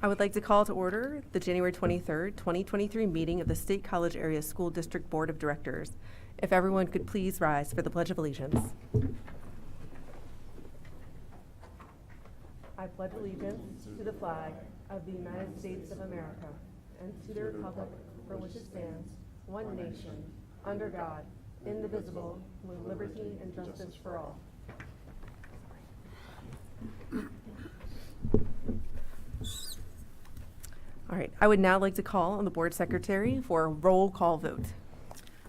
I would like to call to order the January 23rd, 2023 meeting of the State College Area School District Board of Directors. If everyone could please rise for the Pledge of Allegiance. I pledge allegiance to the flag of the United States of America and to the republic for which it stands, one nation, under God, indivisible, with liberty and justice for all. All right, I would now like to call on the board secretary for a roll call vote.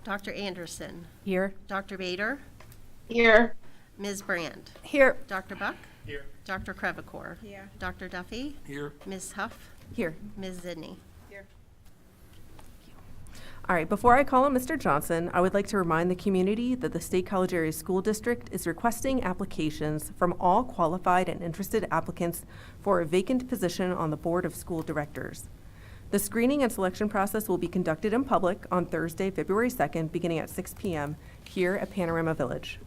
Dr. Anderson. Here. Dr. Bader. Here. Ms. Brand. Here. Dr. Buck. Here. Dr. Crevecore. Here. Dr. Duffy. Here. Ms. Huff. Here. Ms. Zidney. Here. All right, before I call on Mr. Johnson, I would like to remind the community that the State College Area School District is requesting applications from all qualified and interested applicants for a vacant position on the Board of School Directors. The screening and selection process will be conducted in public on Thursday, February 2nd, beginning at 6 p.m. here at Panorama Village.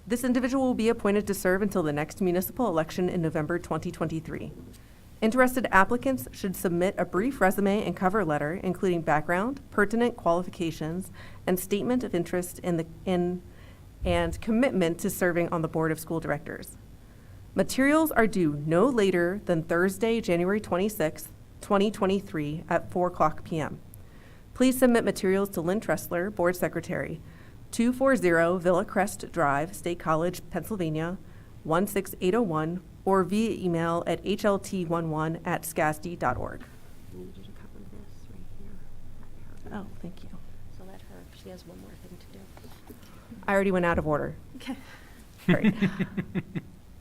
This individual will be appointed to serve until the next municipal election in November 2023. Interested applicants should submit a brief resume and cover letter, including background, pertinent qualifications, and statement of interest and commitment to serving on the Board of School Directors. Materials are due no later than Thursday, January 26th, 2023 at 4:00 p.m. Please submit materials to Lynn Tressler, Board Secretary, 240 Villa Crest Drive, State College, Pennsylvania, 16801, or via email at hlt11@scasd.org. I need you to cover this right here. Oh, thank you. So let her, she has one more thing to do. I already went out of order. Okay. All right.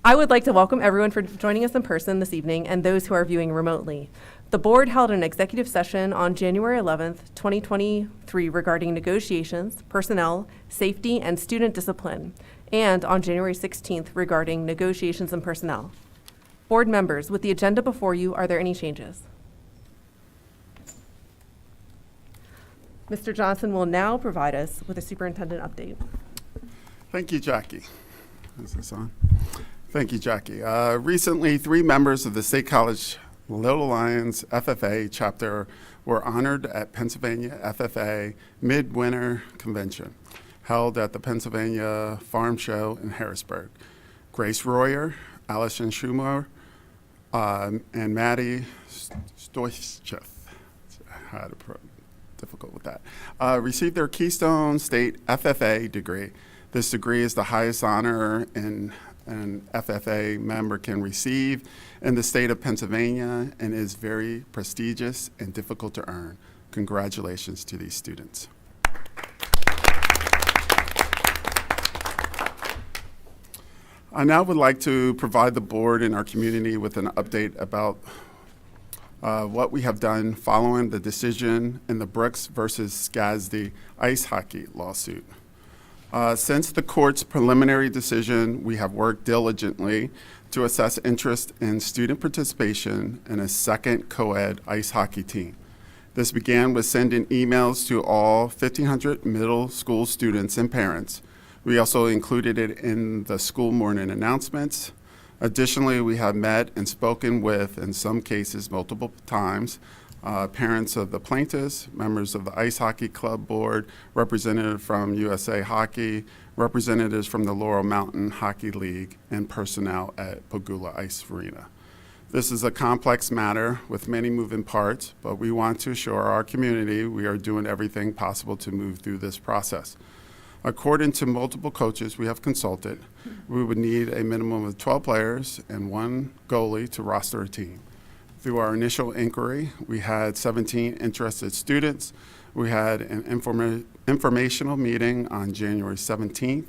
I would like to welcome everyone for joining us in person this evening and those who are viewing remotely. The board held an executive session on January 11th, 2023 regarding negotiations, personnel, safety, and student discipline, and on January 16th regarding negotiations and personnel. Board members, with the agenda before you, are there any changes? Mr. Johnson will now provide us with a superintendent update. Thank you, Jackie. Is this on? Thank you, Jackie. Recently, 3 members of the State College Little Lions FFA chapter were honored at Pennsylvania FFA Midwinter Convention, held at the Pennsylvania Farm Show in Harrisburg. Grace Royer, Allison Schumer, and Maddie Stoychev, I had difficult with that, received their Keystone State FFA degree. This degree is the highest honor an FFA member can receive in the state of Pennsylvania and is very prestigious and difficult to earn. Congratulations to these students. I now would like to provide the board and our community with an update about what we have done following the decision in the Brooks versus SCASD ice hockey lawsuit. Since the court's preliminary decision, we have worked diligently to assess interest in student participation in a second co-ed ice hockey team. This began with sending emails to all 1,500 middle school students and parents. We also included it in the school morning announcements. Additionally, we have met and spoken with, in some cases multiple times, parents of the plaintiffs, members of the Ice Hockey Club Board, representatives from USA Hockey, representatives from the Laurel Mountain Hockey League, and personnel at Pegula Ice Arena. This is a complex matter with many moving parts, but we want to assure our community we are doing everything possible to move through this process. According to multiple coaches we have consulted, we would need a minimum of 12 players and 1 goalie to roster a team. Through our initial inquiry, we had 17 interested students. We had an informational meeting on January 17th,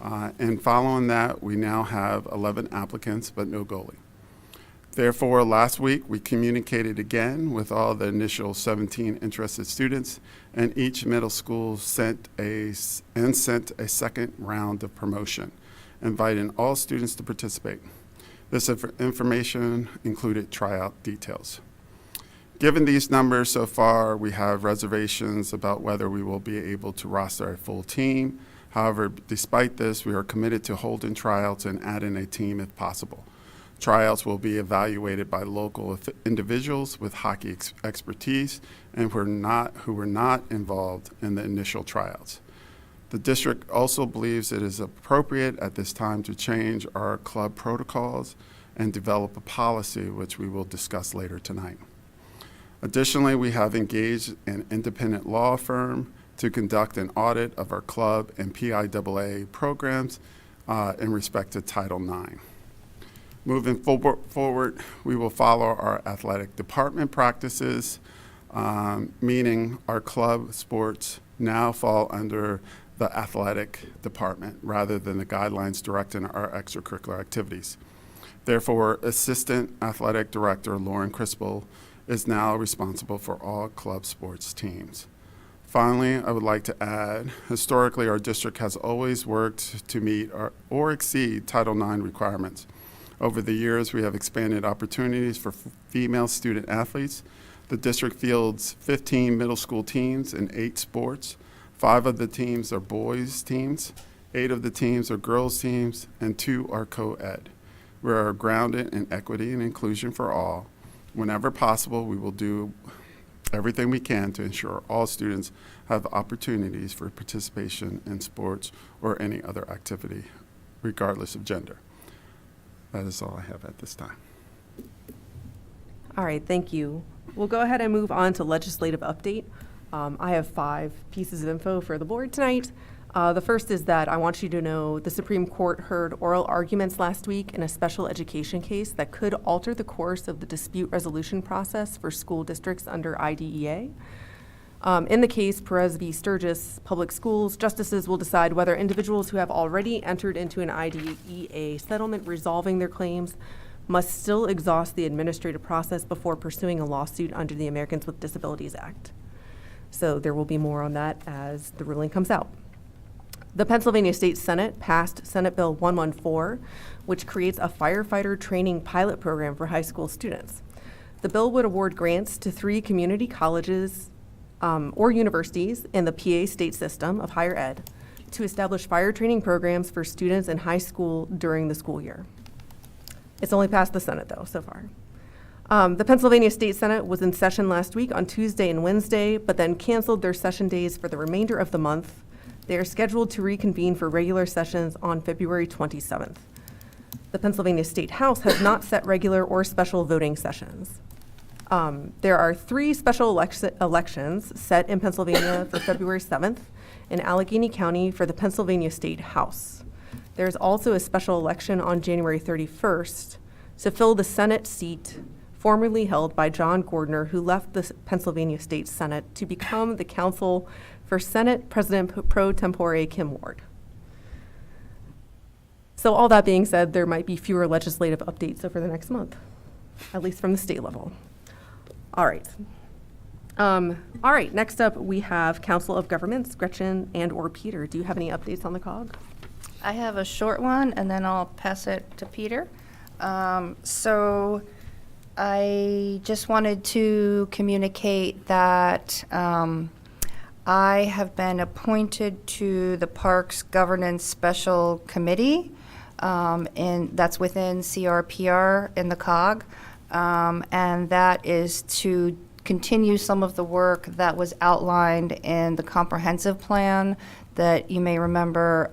and following that, we now have 11 applicants, but no goalie. Therefore, last week, we communicated again with all the initial 17 interested students, and each middle school sent a second round of promotion, inviting all students to participate. This information included tryout details. Given these numbers so far, we have reservations about whether we will be able to roster a full team. However, despite this, we are committed to holding tryouts and adding a team if possible. Tryouts will be evaluated by local individuals with hockey expertise and who were not involved in the initial tryouts. The district also believes it is appropriate at this time to change our club protocols and develop a policy, which we will discuss later tonight. Additionally, we have engaged an independent law firm to conduct an audit of our club and PIAA programs in respect to Title IX. Moving forward, we will follow our athletic department practices, meaning our club sports now fall under the athletic department rather than the guidelines directing our extracurricular activities. Therefore, Assistant Athletic Director Lauren Crispell is now responsible for all club sports teams. Finally, I would like to add, historically, our district has always worked to meet or exceed Title IX requirements. Over the years, we have expanded opportunities for female student athletes. The district fields 15 middle school teams in 8 sports. 5 of the teams are boys teams, 8 of the teams are girls teams, and 2 are co-ed. We are grounded in equity and inclusion for all. Whenever possible, we will do everything we can to ensure all students have opportunities for participation in sports or any other activity, regardless of gender. That is all I have at this time. All right, thank you. We'll go ahead and move on to legislative update. I have 5 pieces of info for the board tonight. The first is that I want you to know the Supreme Court heard oral arguments last week in a special education case that could alter the course of the dispute resolution process for school districts under IDEA. In the case Perez v. Sturgis Public Schools, justices will decide whether individuals who have already entered into an IDEA settlement resolving their claims must still exhaust the administrative process before pursuing a lawsuit under the Americans with Disabilities Act. So there will be more on that as the ruling comes out. The Pennsylvania State Senate passed Senate Bill 114, which creates a firefighter training pilot program for high school students. The bill would award grants to 3 community colleges or universities in the PA state system of higher ed to establish fire training programs for students in high school during the school year. It's only passed the Senate, though, so far. The Pennsylvania State Senate was in session last week on Tuesday and Wednesday, but then canceled their session days for the remainder of the month. They are scheduled to reconvene for regular sessions on February 27th. The Pennsylvania State House has not set regular or special voting sessions. There are 3 special elections set in Pennsylvania for February 7th in Allegheny County for the Pennsylvania State House. There's also a special election on January 31st to fill the Senate seat formerly held by John Gordner, who left the Pennsylvania State Senate to become the counsel for Senate President pro tempore Kim Ward. So all that being said, there might be fewer legislative updates over the next month, at least from the state level. All right. Next up, we have Council of Governments, Gretchen and/or Peter. Do you have any updates on the COG? I have a short one, and then I'll pass it to Peter. So I just wanted to communicate that I have been appointed to the Parks Governance Special Committee, and that's within CRPR in the COG, and that is to continue some of the work that was outlined in the comprehensive plan that you may remember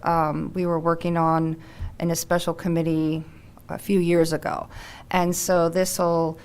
we were working on in a special committee a few years ago. And so this will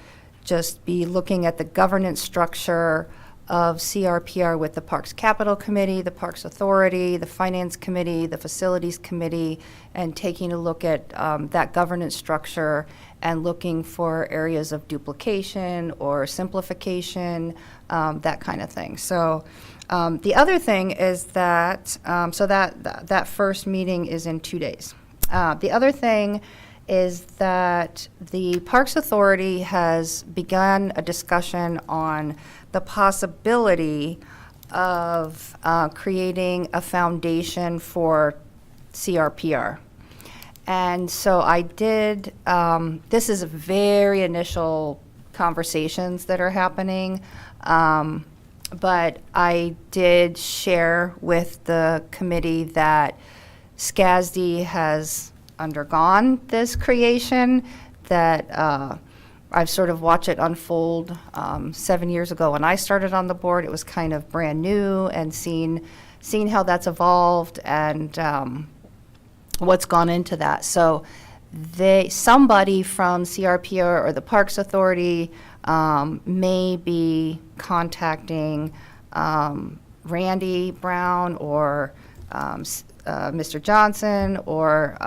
just be looking at the governance structure of CRPR with the Parks Capital Committee, the Parks Authority, the Finance Committee, the Facilities Committee, and taking a look at that governance structure and looking for areas of duplication or simplification, that kind of thing. So the other thing is that, that first meeting is in 2 days. The other thing is that the Parks Authority has begun a discussion on the possibility of creating a foundation for CRPR. And so I did, this is very initial conversations that are happening, but I did share with the committee that SCASD has undergone this creation, I've sort of watched it unfold. 7 years ago when I started on the board, it was kind of brand new, and seeing how that's evolved and what's gone into that. So somebody from CRPO or the Parks Authority may be contacting Randy Brown or Mr. Johnson or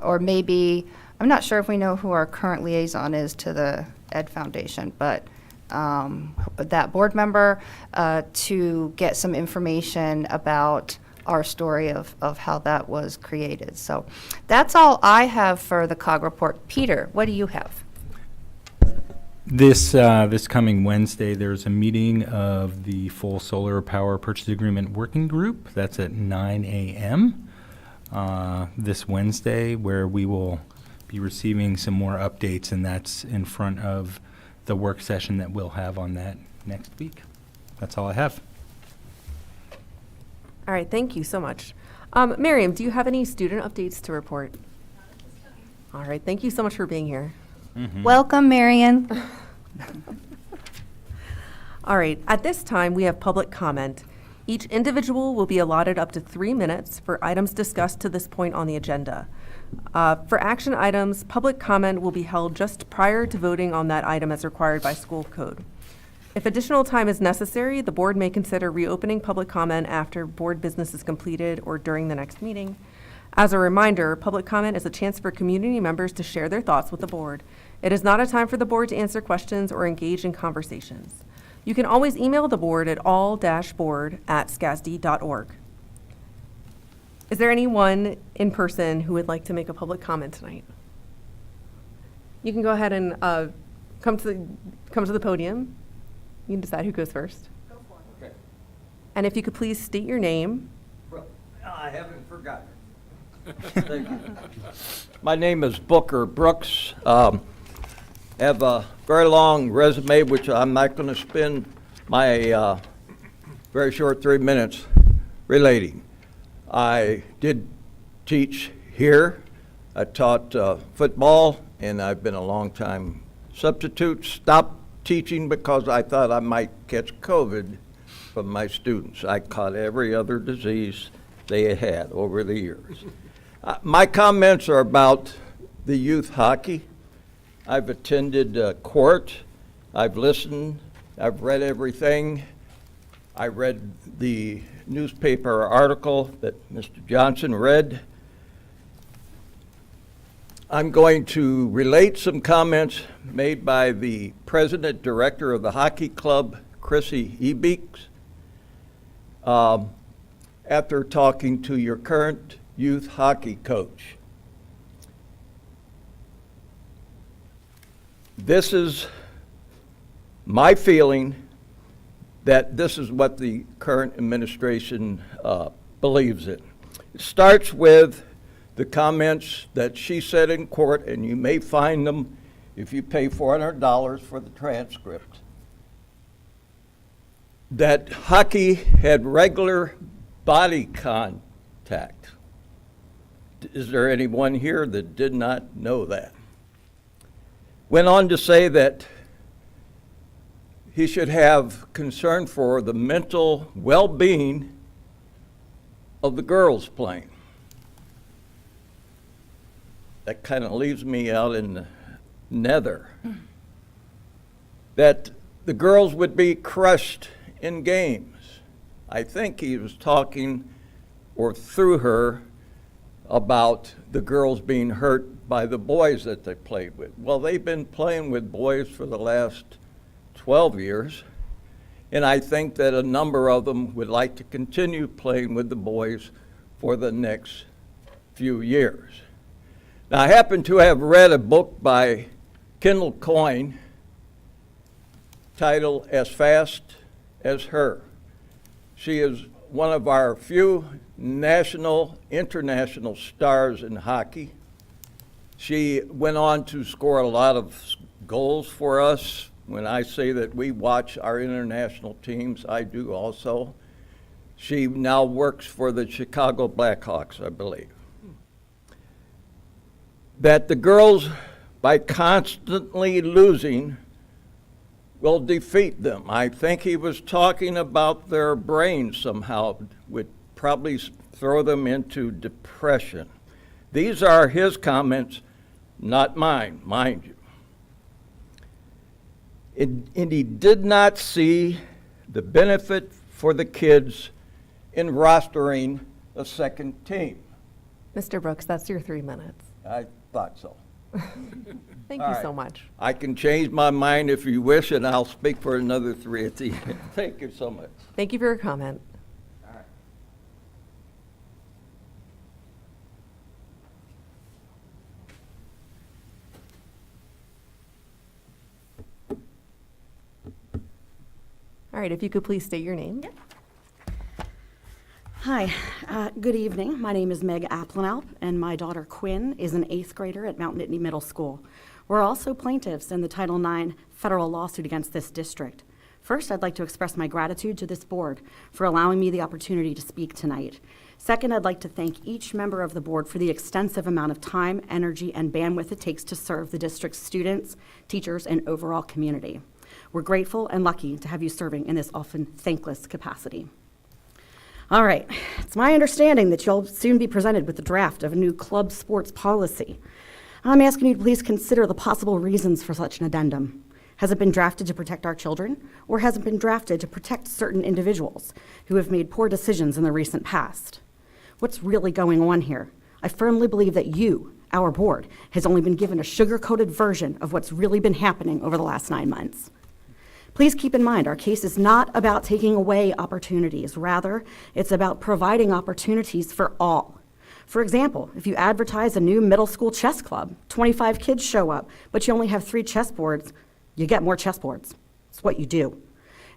or maybe, I'm not sure if we know who our current liaison is to the Ed Foundation, but that board member to get some information about our story of how that was created. So that's all I have for the COG report. Peter, what do you have? This coming Wednesday, there's a meeting of the full solar power purchase agreement working group. That's at 9 a.m. This Wednesday, where we will be receiving some more updates, and that's in front of the work session that we'll have on that next week. That's all I have. All right, thank you so much. Miriam, do you have any student updates to report? All right, thank you so much for being here. Welcome, Marion. All right, at this time, we have public comment. Each individual will be allotted up to 3 minutes for items discussed to this point on the agenda. For action items, public comment will be held just prior to voting on that item as required by school code. If additional time is necessary, the board may consider reopening public comment after board business is completed or during the next meeting. As a reminder, public comment is a chance for community members to share their thoughts with the board. It is not a time for the board to answer questions or engage in conversations. You can always email the board at all-board@scasd.org. Is there anyone in person who would like to make a public comment tonight? You can go ahead and come to the podium. You can decide who goes first. Go for it. Okay. And if you could please state your name. Well, I haven't forgotten. Thank you. My name is Booker Brooks. Have a very long resume, which I'm not going to spend my very short 3 minutes relating. I did teach here. I taught football, and I've been a long time substitute. Stopped teaching because I thought I might catch COVID from my students. I caught every other disease they had over the years. My comments are about the youth hockey. I've attended court. I've listened. I've read everything. I read the newspaper article that Mr. Johnson read. I'm going to relate some comments made by the president director of the hockey club, Chrissy Ebeeks, after talking to your current youth hockey coach. This is my feeling that this is what the current administration believes in. It starts with the comments that she said in court, and you may find them if you pay $400 for the transcript, that hockey had regular body contact. Is there anyone here that did not know that? Went on to say that he should have concern for the mental well-being of the girls playing. That kind of leaves me out in the nether. That the girls would be crushed in games. I think he was talking, or through her, about the girls being hurt by the boys that they played with. Well, they've been playing with boys for the last 12 years, and I think that a number of them would like to continue playing with the boys for the next few years. Now, I happen to have read a book by Kendall Coyne titled As Fast as Her. She is one of our few national, international stars in hockey. She went on to score a lot of goals for us. When I say that we watch our international teams, I do also. She now works for the Chicago Blackhawks, I believe. That the girls by constantly losing will defeat them. I think he was talking about their brains somehow, would probably throw them into depression. These are his comments, not mine, mind you. And he did not see the benefit for the kids in rostering a second team. Mr. Brooks, that's your 3 minutes. I thought so. Thank All you right. so much. I can change my mind if you wish, and I'll speak for another 3 at the end. Thank you so much. Thank you for your comment. All right, if you could please state your name. Hi, good evening. My name is Meg Applenalp, and my daughter Quinn is an 8th grader at Mount Nittany Middle School. We're also plaintiffs in the Title IX federal lawsuit against this district. First, I'd like to express my gratitude to this board for allowing me the opportunity to speak tonight. Second, I'd like to thank each member of the board for the extensive amount of time, energy, and bandwidth it takes to serve the district's students, teachers, and overall community. We're grateful and lucky to have you serving in this often thankless capacity. All right, it's my understanding that you'll soon be presented with the draft of a new club sports policy. I'm asking you to please consider the possible reasons for such an addendum. Has it been drafted to protect our children, or has it been drafted to protect certain individuals who have made poor decisions in the recent past? What's really going on here? I firmly believe that you, our board, has only been given a sugar-coated version of what's really been happening over the last 9 months. Please keep in mind, our case is not about taking away opportunities. Rather, it's about providing opportunities for all. For example, if you advertise a new middle school chess club, 25 kids show up, but you only have 3 chessboards, you get more chessboards. It's what you do.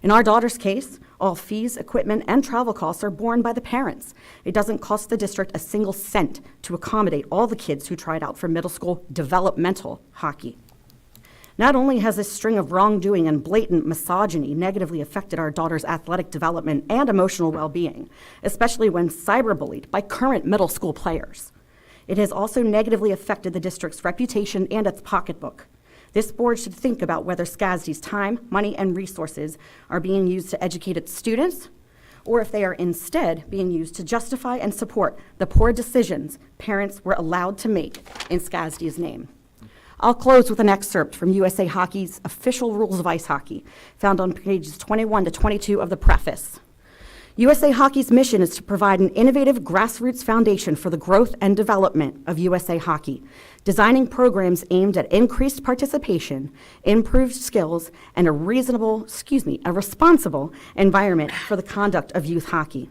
In our daughter's case, all fees, equipment, and travel costs are borne by the parents. It doesn't cost the district a single cent to accommodate all the kids who tried out for middle school developmental hockey. Not only has this string of wrongdoing and blatant misogyny negatively affected our daughter's athletic development and emotional well-being, especially when cyberbullied by current middle school players, it has also negatively affected the district's reputation and its pocketbook. This board should think about whether SCASD's time, money, and resources are being used to educate its students, or if they are instead being used to justify and support the poor decisions parents were allowed to make in SCASD's name. I'll close with an excerpt from USA Hockey's official rules of ice hockey, found on pages 21 to 22 of the preface. USA Hockey's mission is to provide an innovative grassroots foundation for the growth and development of USA Hockey, designing programs aimed at increased participation, improved skills, and a responsible environment for the conduct of youth hockey.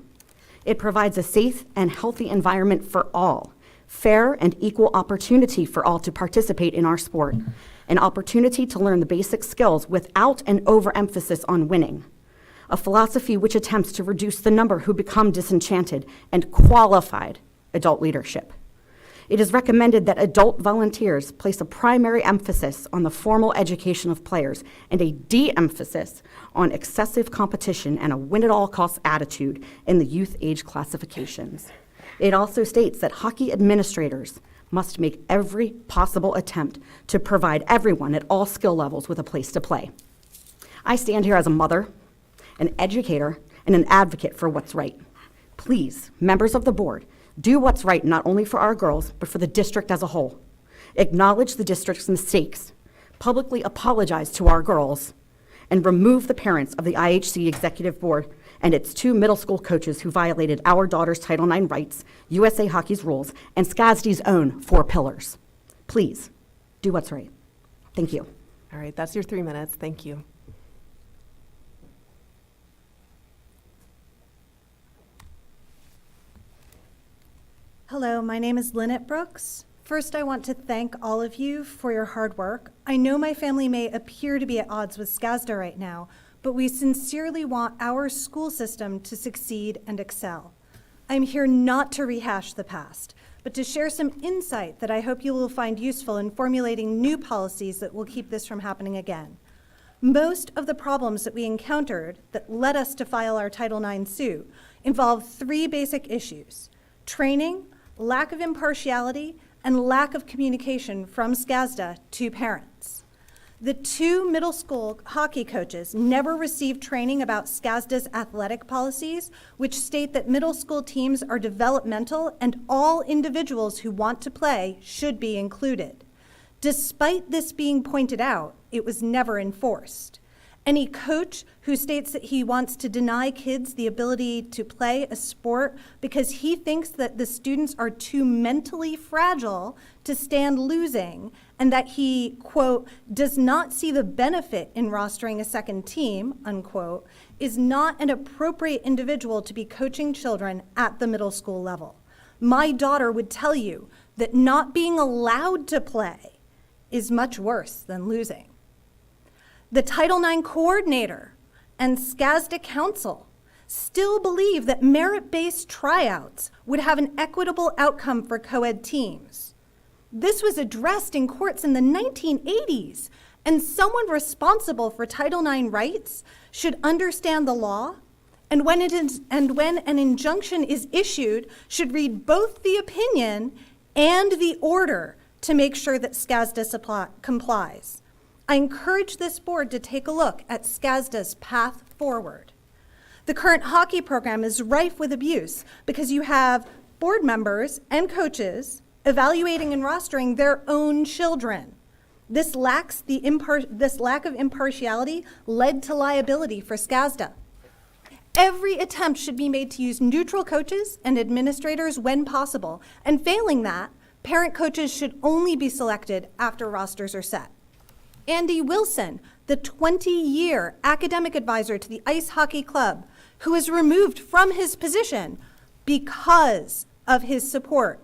It provides a safe and healthy environment for all, fair and equal opportunity for all to participate in our sport, an opportunity to learn the basic skills without an overemphasis on winning, a philosophy which attempts to reduce the number who become disenchanted and qualified adult leadership. It is recommended that adult volunteers place a primary emphasis on the formal education of players and a de-emphasis on excessive competition and a win-at-all-costs attitude in the youth age classifications. It also states that hockey administrators must make every possible attempt to provide everyone at all skill levels with a place to play. I stand here as a mother, an educator, and an advocate for what's right. Please, members of the board, do what's right not only for our girls, but for the district as a whole. Acknowledge the district's mistakes, publicly apologize to our girls, and remove the parents of the IHC Executive Board and its 2 middle school coaches who violated our daughter's Title IX rights, USA Hockey's rules, and SCASD's own 4 pillars. Please, do what's right. Thank you. All right, that's your 3 minutes. Thank you. Hello, my name is Lynette Brooks. First, I want to thank all of you for your hard work. I know my family may appear to be at odds with SCASDA right now, but we sincerely want our school system to succeed and excel. I'm here not to rehash the past, but to share some insight that I hope you will find useful in formulating new policies that will keep this from happening again. Most of the problems that we encountered that led us to file our Title IX suit involve 3 basic issues: training, lack of impartiality, and lack of communication from SCASDA to parents. The 2 middle school hockey coaches never received training about SCASDA's athletic policies, which state that middle school teams are developmental and all individuals who want to play should be included. Despite this being pointed out, it was never enforced. Any coach who states that he wants to deny kids the ability to play a sport because he thinks that the students are too mentally fragile to stand losing and that he, quote, does not see the benefit in rostering a second team, unquote, is not an appropriate individual to be coaching children at the middle school level. My daughter would tell you that not being allowed to play is much worse than losing. The Title IX coordinator and SCASDA council still believe that merit-based tryouts would have an equitable outcome for co-ed teams. This was addressed in courts in the 1980s, and someone responsible for Title IX rights should understand the law, and when an injunction is issued, should read both the opinion and the order to make sure that SCASDA complies. I encourage this board to take a look at SCASDA's path forward. The current hockey program is rife with abuse because you have board members and coaches evaluating and rostering their own children. This lack of impartiality led to liability for SCASDA. Every attempt should be made to use neutral coaches and administrators when possible, and failing that, parent coaches should only be selected after rosters are set. Andy Wilson, the 20-year academic advisor to the Ice Hockey Club, who was removed from his position because of his support.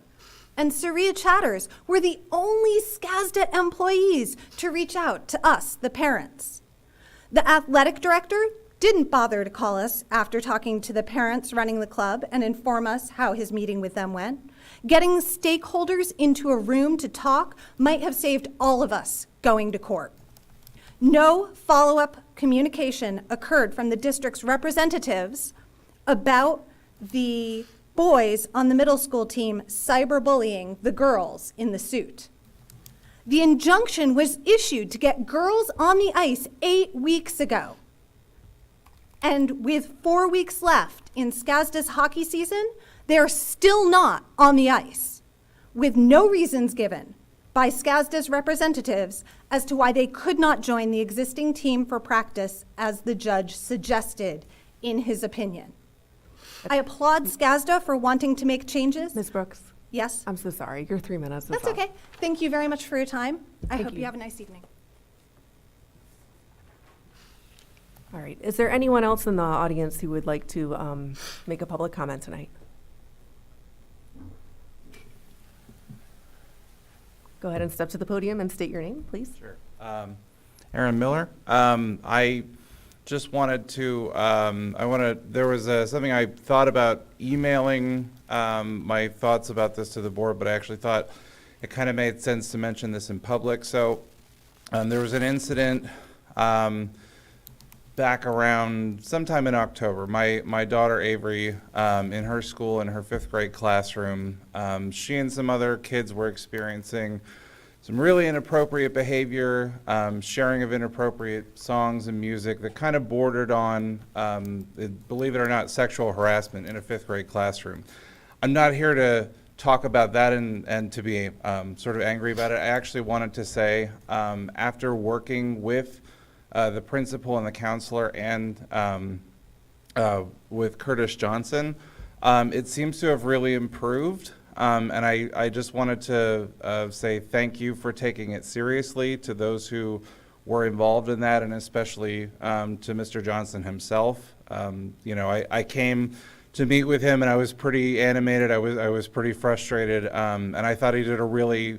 And Saria Chatters were the only SCASDA employees to reach out to us, the parents. The athletic director didn't bother to call us after talking to the parents running the club and inform us how his meeting with them went. Getting stakeholders into a room to talk might have saved all of us going to court. No follow-up communication occurred from the district's representatives about the boys on the middle school team cyberbullying the girls in the suit. The injunction was issued to get girls on the ice 8 weeks ago. And with 4 weeks left in SCASDA's hockey season, they are still not on the ice, with no reasons given by SCASDA's representatives as to why they could not join the existing team for practice as the judge suggested in his opinion. I applaud SCASDA for wanting to make changes. Ms. Brooks, Yes? I'm so sorry. Your 3 minutes is That's up. okay. Thank you very much for your time. I Thank hope you. you have a nice evening. All right. Is there anyone else in the audience who would like to make a public comment tonight? Go ahead and step to the podium and state your name, please. Sure. Aaron Miller. I just wanted to, there was something I thought about emailing my thoughts about this to the board, but I actually thought it kind of made sense to mention this in public. So there was an incident back around sometime in October. My daughter Avery, in her school, in her 5th grade classroom, she and some other kids were experiencing some really inappropriate behavior, sharing of inappropriate songs and music that kind of bordered on, believe it or not, sexual harassment in a 5th grade classroom. I'm not here to talk about that and to be sort of angry about it. I actually wanted to say, after working with the principal and the counselor and with Curtis Johnson, it seems to have really improved. And I just wanted to say thank you for taking it seriously to those who were involved in that, and especially to Mr. Johnson himself. You know, I came to meet with him and I was pretty animated. I was pretty frustrated, and I thought he did a really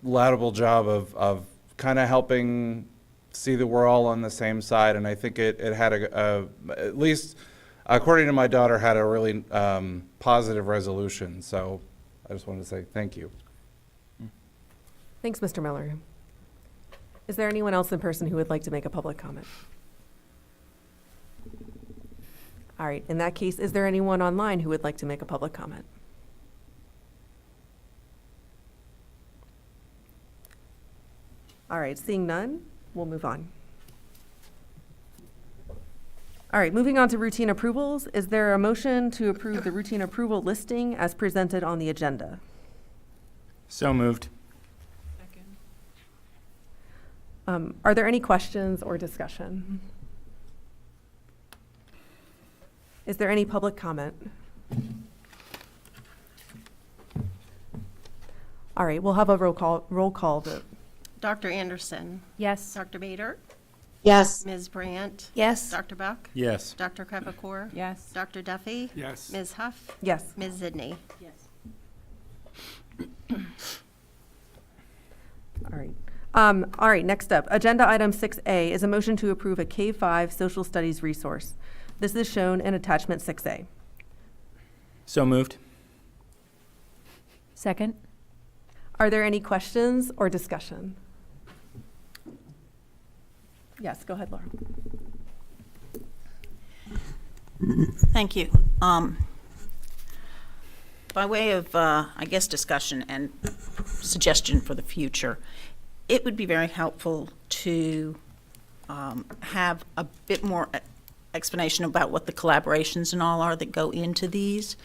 laudable job of kind of helping see that we're all on the same side. And I think it had at least, according to my daughter, had a really positive resolution. So I just wanted to say thank you. Thanks, Mr. Miller. Is there anyone else in person who would like to make a public comment? All right, in that case, is there anyone online who would like to make a public comment? All right, seeing none, we'll move on. All right, moving on to routine approvals. Is there a motion to approve the routine approval listing as presented on the agenda? So moved. Are there any questions or discussion? Is there any public comment? All right, we'll have a roll call vote. Dr. Anderson. Yes. Dr. Bader. Yes. Ms. Brandt. Yes. Dr. Buck. Yes. Dr. Crevecore. Yes. Dr. Duffy. Yes. Ms. Huff. Yes. Ms. Zidney. All right, next up, agenda item 6A is a motion to approve a K-5 social studies resource. This is shown in attachment 6A. So moved. Second. Are there any questions or discussion? Yes, go ahead, Laura. Thank you. By way of, I guess, discussion and suggestion for the future, it would be very helpful to have a bit more explanation about what the collaborations and all are that go into these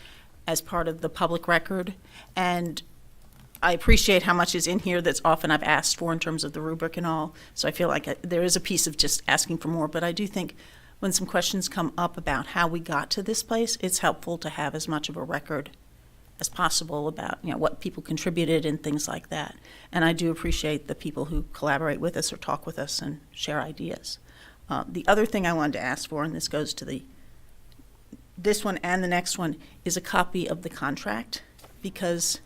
as part of the public record. And I appreciate how much is in here that's often I've asked for in terms of the rubric and all. So I feel like there is a piece of just asking for more. But I do think when some questions come up about how we got to this place, it's helpful to have as much of a record as possible about, you know, what people contributed and things like that. And I do appreciate the people who collaborate with us or talk with us and share ideas. The other thing I wanted to ask for, and this goes to this one and the next one, is a copy of the contract, because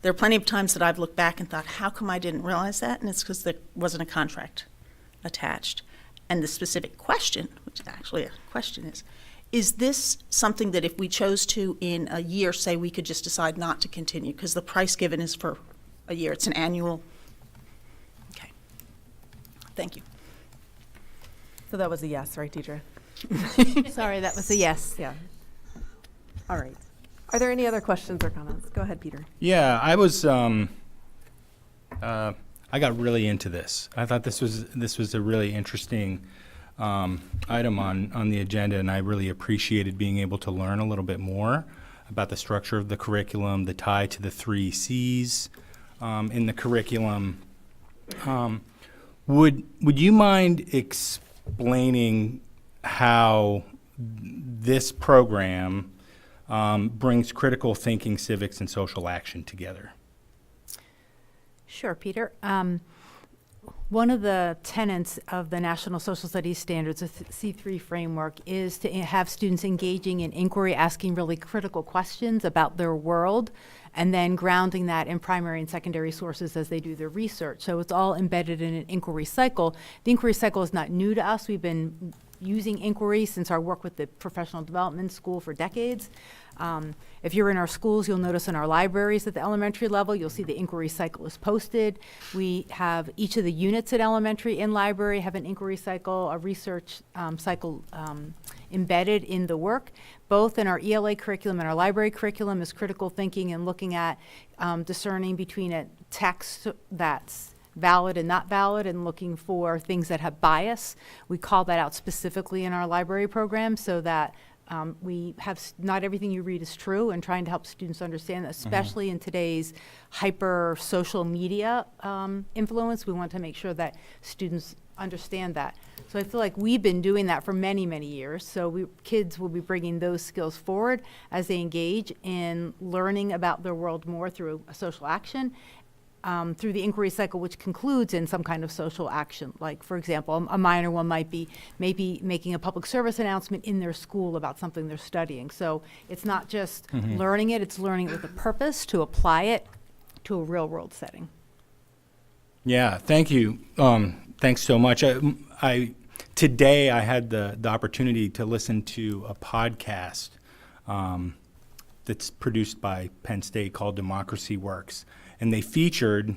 there are plenty of times that I've looked back and thought, how come I didn't realize that? And it's because there wasn't a contract attached. And the specific question, which actually a question is this something that if we chose to in a year, say, we could just decide not to continue because the price given is for a year? It's an annual. Okay. Thank you. So that was a yes, right, Deidre? Sorry, that was a yes. Yeah. All right. Are there any other questions or comments? Go ahead, Peter. Yeah, I was. I got really into this. I thought this was a really interesting item on the agenda, and I really appreciated being able to learn a little bit more about the structure of the curriculum, the tie to the 3 C's in the curriculum. Would you mind explaining how this program brings critical thinking, civics, and social action together? Sure, Peter. One of the tenets of the National Social Studies Standards, the C3 framework, is to have students engaging in inquiry, asking really critical questions about their world, and then grounding that in primary and secondary sources as they do their research. So it's all embedded in an inquiry cycle. The inquiry cycle is not new to us. We've been using inquiry since our work with the Professional Development School for decades. If you're in our schools, you'll notice in our libraries at the elementary level, you'll see the inquiry cycle is posted. We have each of the units at elementary and library have an inquiry cycle, a research cycle embedded in the work. Both in our ELA curriculum and our library curriculum is critical thinking and looking at discerning between a text that's valid and not valid and looking for things that have bias. We call that out specifically in our library program so that we have not everything you read is true, and trying to help students understand that, especially in today's hyper social media influence. We want to make sure that students understand that. So I feel like we've been doing that for many, many years. So kids will be bringing those skills forward as they engage in learning about their world more through a social action. Through the inquiry cycle, which concludes in some kind of social action. Like, for example, a minor one might be maybe making a public service announcement in their school about something they're studying. So it's not just learning it, it's learning it with a purpose to apply it to a real world setting. Yeah, thank you. Thanks so much. Today I had the opportunity to listen to a podcast that's produced by Penn State called Democracy Works. And they featured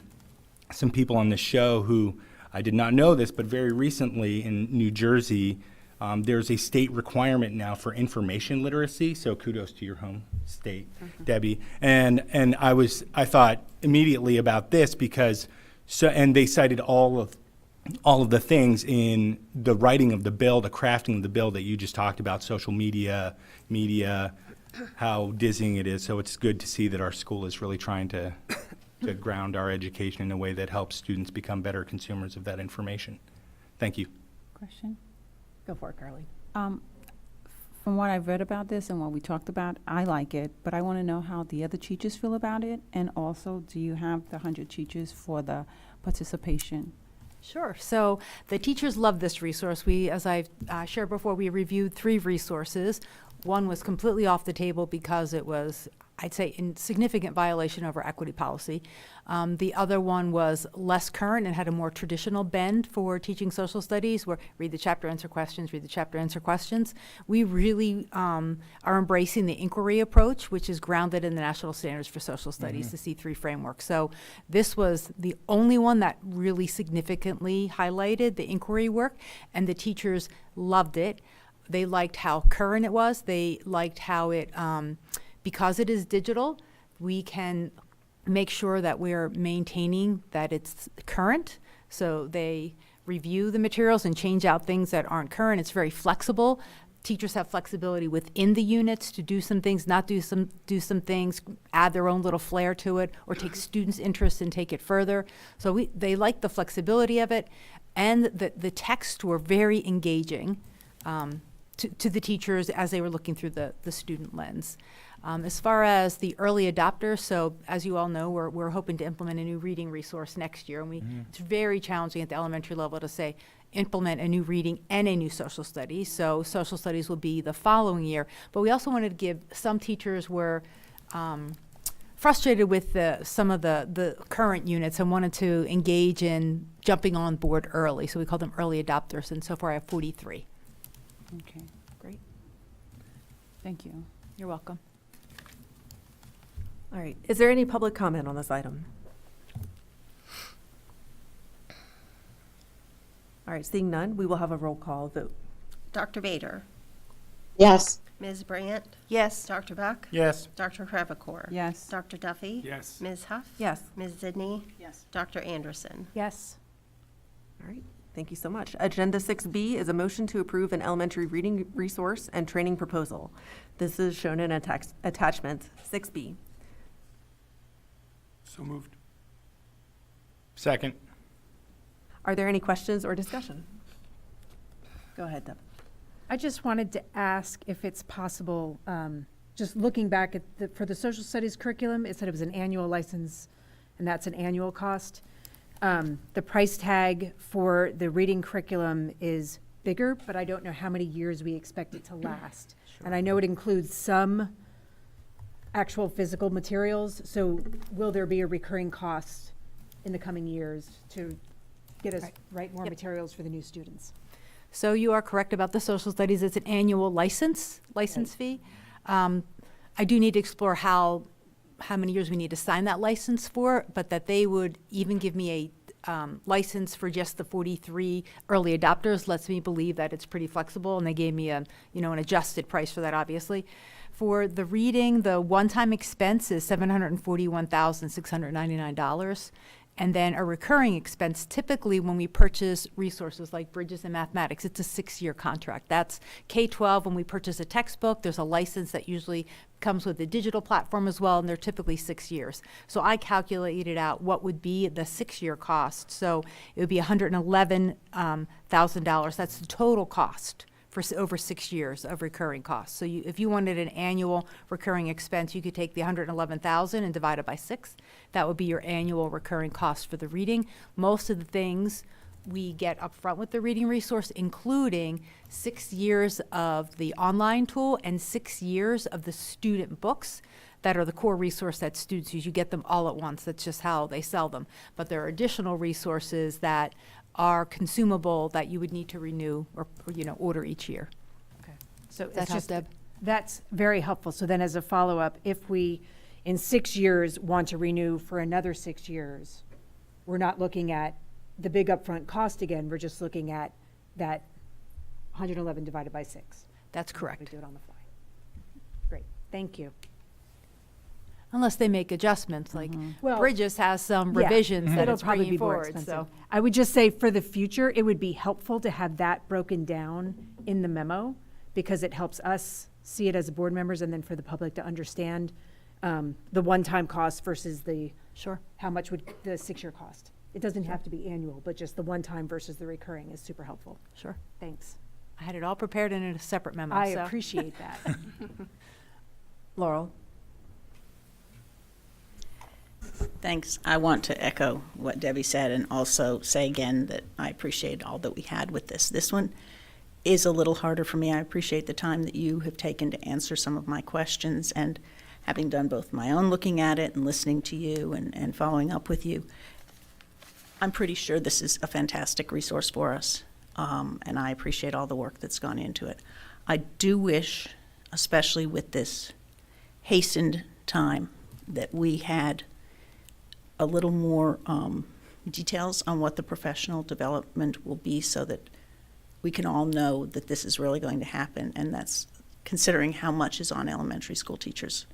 some people on the show who, I did not know this, but very recently in New Jersey, there's a state requirement now for information literacy. So kudos to your home state, Debbie. And I thought immediately about this because, and they cited all of all of the things in the writing of the bill, the crafting of the bill that you just talked about, social media, how dizzying it is. So it's good to see that our school is really trying to ground our education in a way that helps students become better consumers of that information. Thank you. Question? Go for it, Carly. From what I've read about this and what we talked about, I like it, but I want to know how the other teachers feel about it. And also, do you have the 100 teachers for the participation? Sure. So the teachers love this resource. We, as I've shared before, we reviewed 3 resources. One was completely off the table because it was, I'd say, in significant violation of our equity policy. The other one was less current and had a more traditional bend for teaching social studies, where read the chapter, answer questions, read the chapter, answer questions. We really are embracing the inquiry approach, which is grounded in the National Standards for Social Studies, the C3 framework. So this was the only one that really significantly highlighted the inquiry work, and the teachers loved it. They liked how current it was. They liked how it, because it is digital, we can make sure that we're maintaining that it's current. So they review the materials and change out things that aren't current. It's very flexible. Teachers have flexibility within the units to do some things, not do some things, add their own little flair to it, or take students' interest and take it further. So they like the flexibility of it, and the texts were very engaging to the teachers as they were looking through the student lens. As far as the early adopters, so as you all know, we're hoping to implement a new reading resource next year, and it's very challenging at the elementary level to say implement a new reading and a new social studies. So social studies will be the following year, but we also wanted to give some teachers were frustrated with some of the current units and wanted to engage in jumping on board early. So we call them early adopters, and so far I have 43. Okay, Great. thank you. You're welcome. All right. Is there any public comment on this item? All right, seeing none, we will have a roll call vote. Dr. Bader, Yes. Ms. Brandt, Yes. Dr. Buck, Yes. Dr. Crevecore. Yes. Dr. Duffy. Yes. Ms. Huff. Yes. Ms. Zidney. Yes. Dr. Anderson. Yes. All right. Thank you so much. Agenda 6B is a motion to approve an elementary reading resource and training proposal. This is shown in attachment 6B. So moved. Second. Are there any questions or discussion? Go ahead, Deb. I just wanted to ask if it's possible, just looking back at for the social studies curriculum, it said it was an annual license, and that's an annual cost. The price tag for the reading curriculum is bigger, but I don't know how many years we expect it to last. And I know it includes some actual physical materials, so will there be a recurring cost in the coming years to get us write more materials for the new students? So you are correct about the social studies. It's an annual license fee. I do need to explore how many years we need to sign that license for, but that they would even give me a license for just the 43 early adopters lets me believe that it's pretty flexible, and they gave me an adjusted price for that, obviously. For the reading, the one-time expense is $741,699. And then a recurring expense, typically when we purchase resources like Bridges in Mathematics, it's a 6-year contract. That's K-12. When we purchase a textbook, there's a license that usually comes with the digital platform as well, and they're typically 6 years. So I calculated out what would be the 6-year cost. So it would be $111,000. That's the total cost for over 6 years of recurring costs. So if you wanted an annual recurring expense, you could take the $111,000 and divide it by 6. That would be your annual recurring cost for the reading. Most of the things we get upfront with the reading resource, including 6 years of the online tool and 6 years of the student books that are the core resource that students use. You get them all at once. That's just how they sell them. But there are additional resources that are consumable that you would need to renew or order each year. Okay. So Does that it's help, just, Deb? that's very helpful. So then as a follow-up, if we, in 6 years, want to renew for another 6 years, we're not looking at the big upfront cost again, we're just looking at that 111 divided by 6. That's We correct. do it on the fly. Great, thank you. unless they make adjustments, like Well, Bridges has some Yeah, revisions that it'll it's probably bringing be more forward, so. expensive. I would just say for the future, it would be helpful to have that broken down in the memo, because it helps us see it as board members, and then for the public to understand the one-time cost versus the, Sure. how much would the 6-year cost. It doesn't have to be annual, but just the one-time versus the recurring is super helpful. Sure. Thanks. I had it all prepared in a separate memo, I so. appreciate that. Laurel? Thanks. I want to echo what Debbie said and also say again that I appreciate all that we had with this. This one is a little harder for me. I appreciate the time that you have taken to answer some of my questions, and having done both my own looking at it and listening to you and following up with you. I'm pretty sure this is a fantastic resource for us, and I appreciate all the work that's gone into it. I do wish, especially with this hastened time, that we had a little more details on what the professional development will be, so that we can all know that this is really going to happen, and that's considering how much is on elementary school teachers'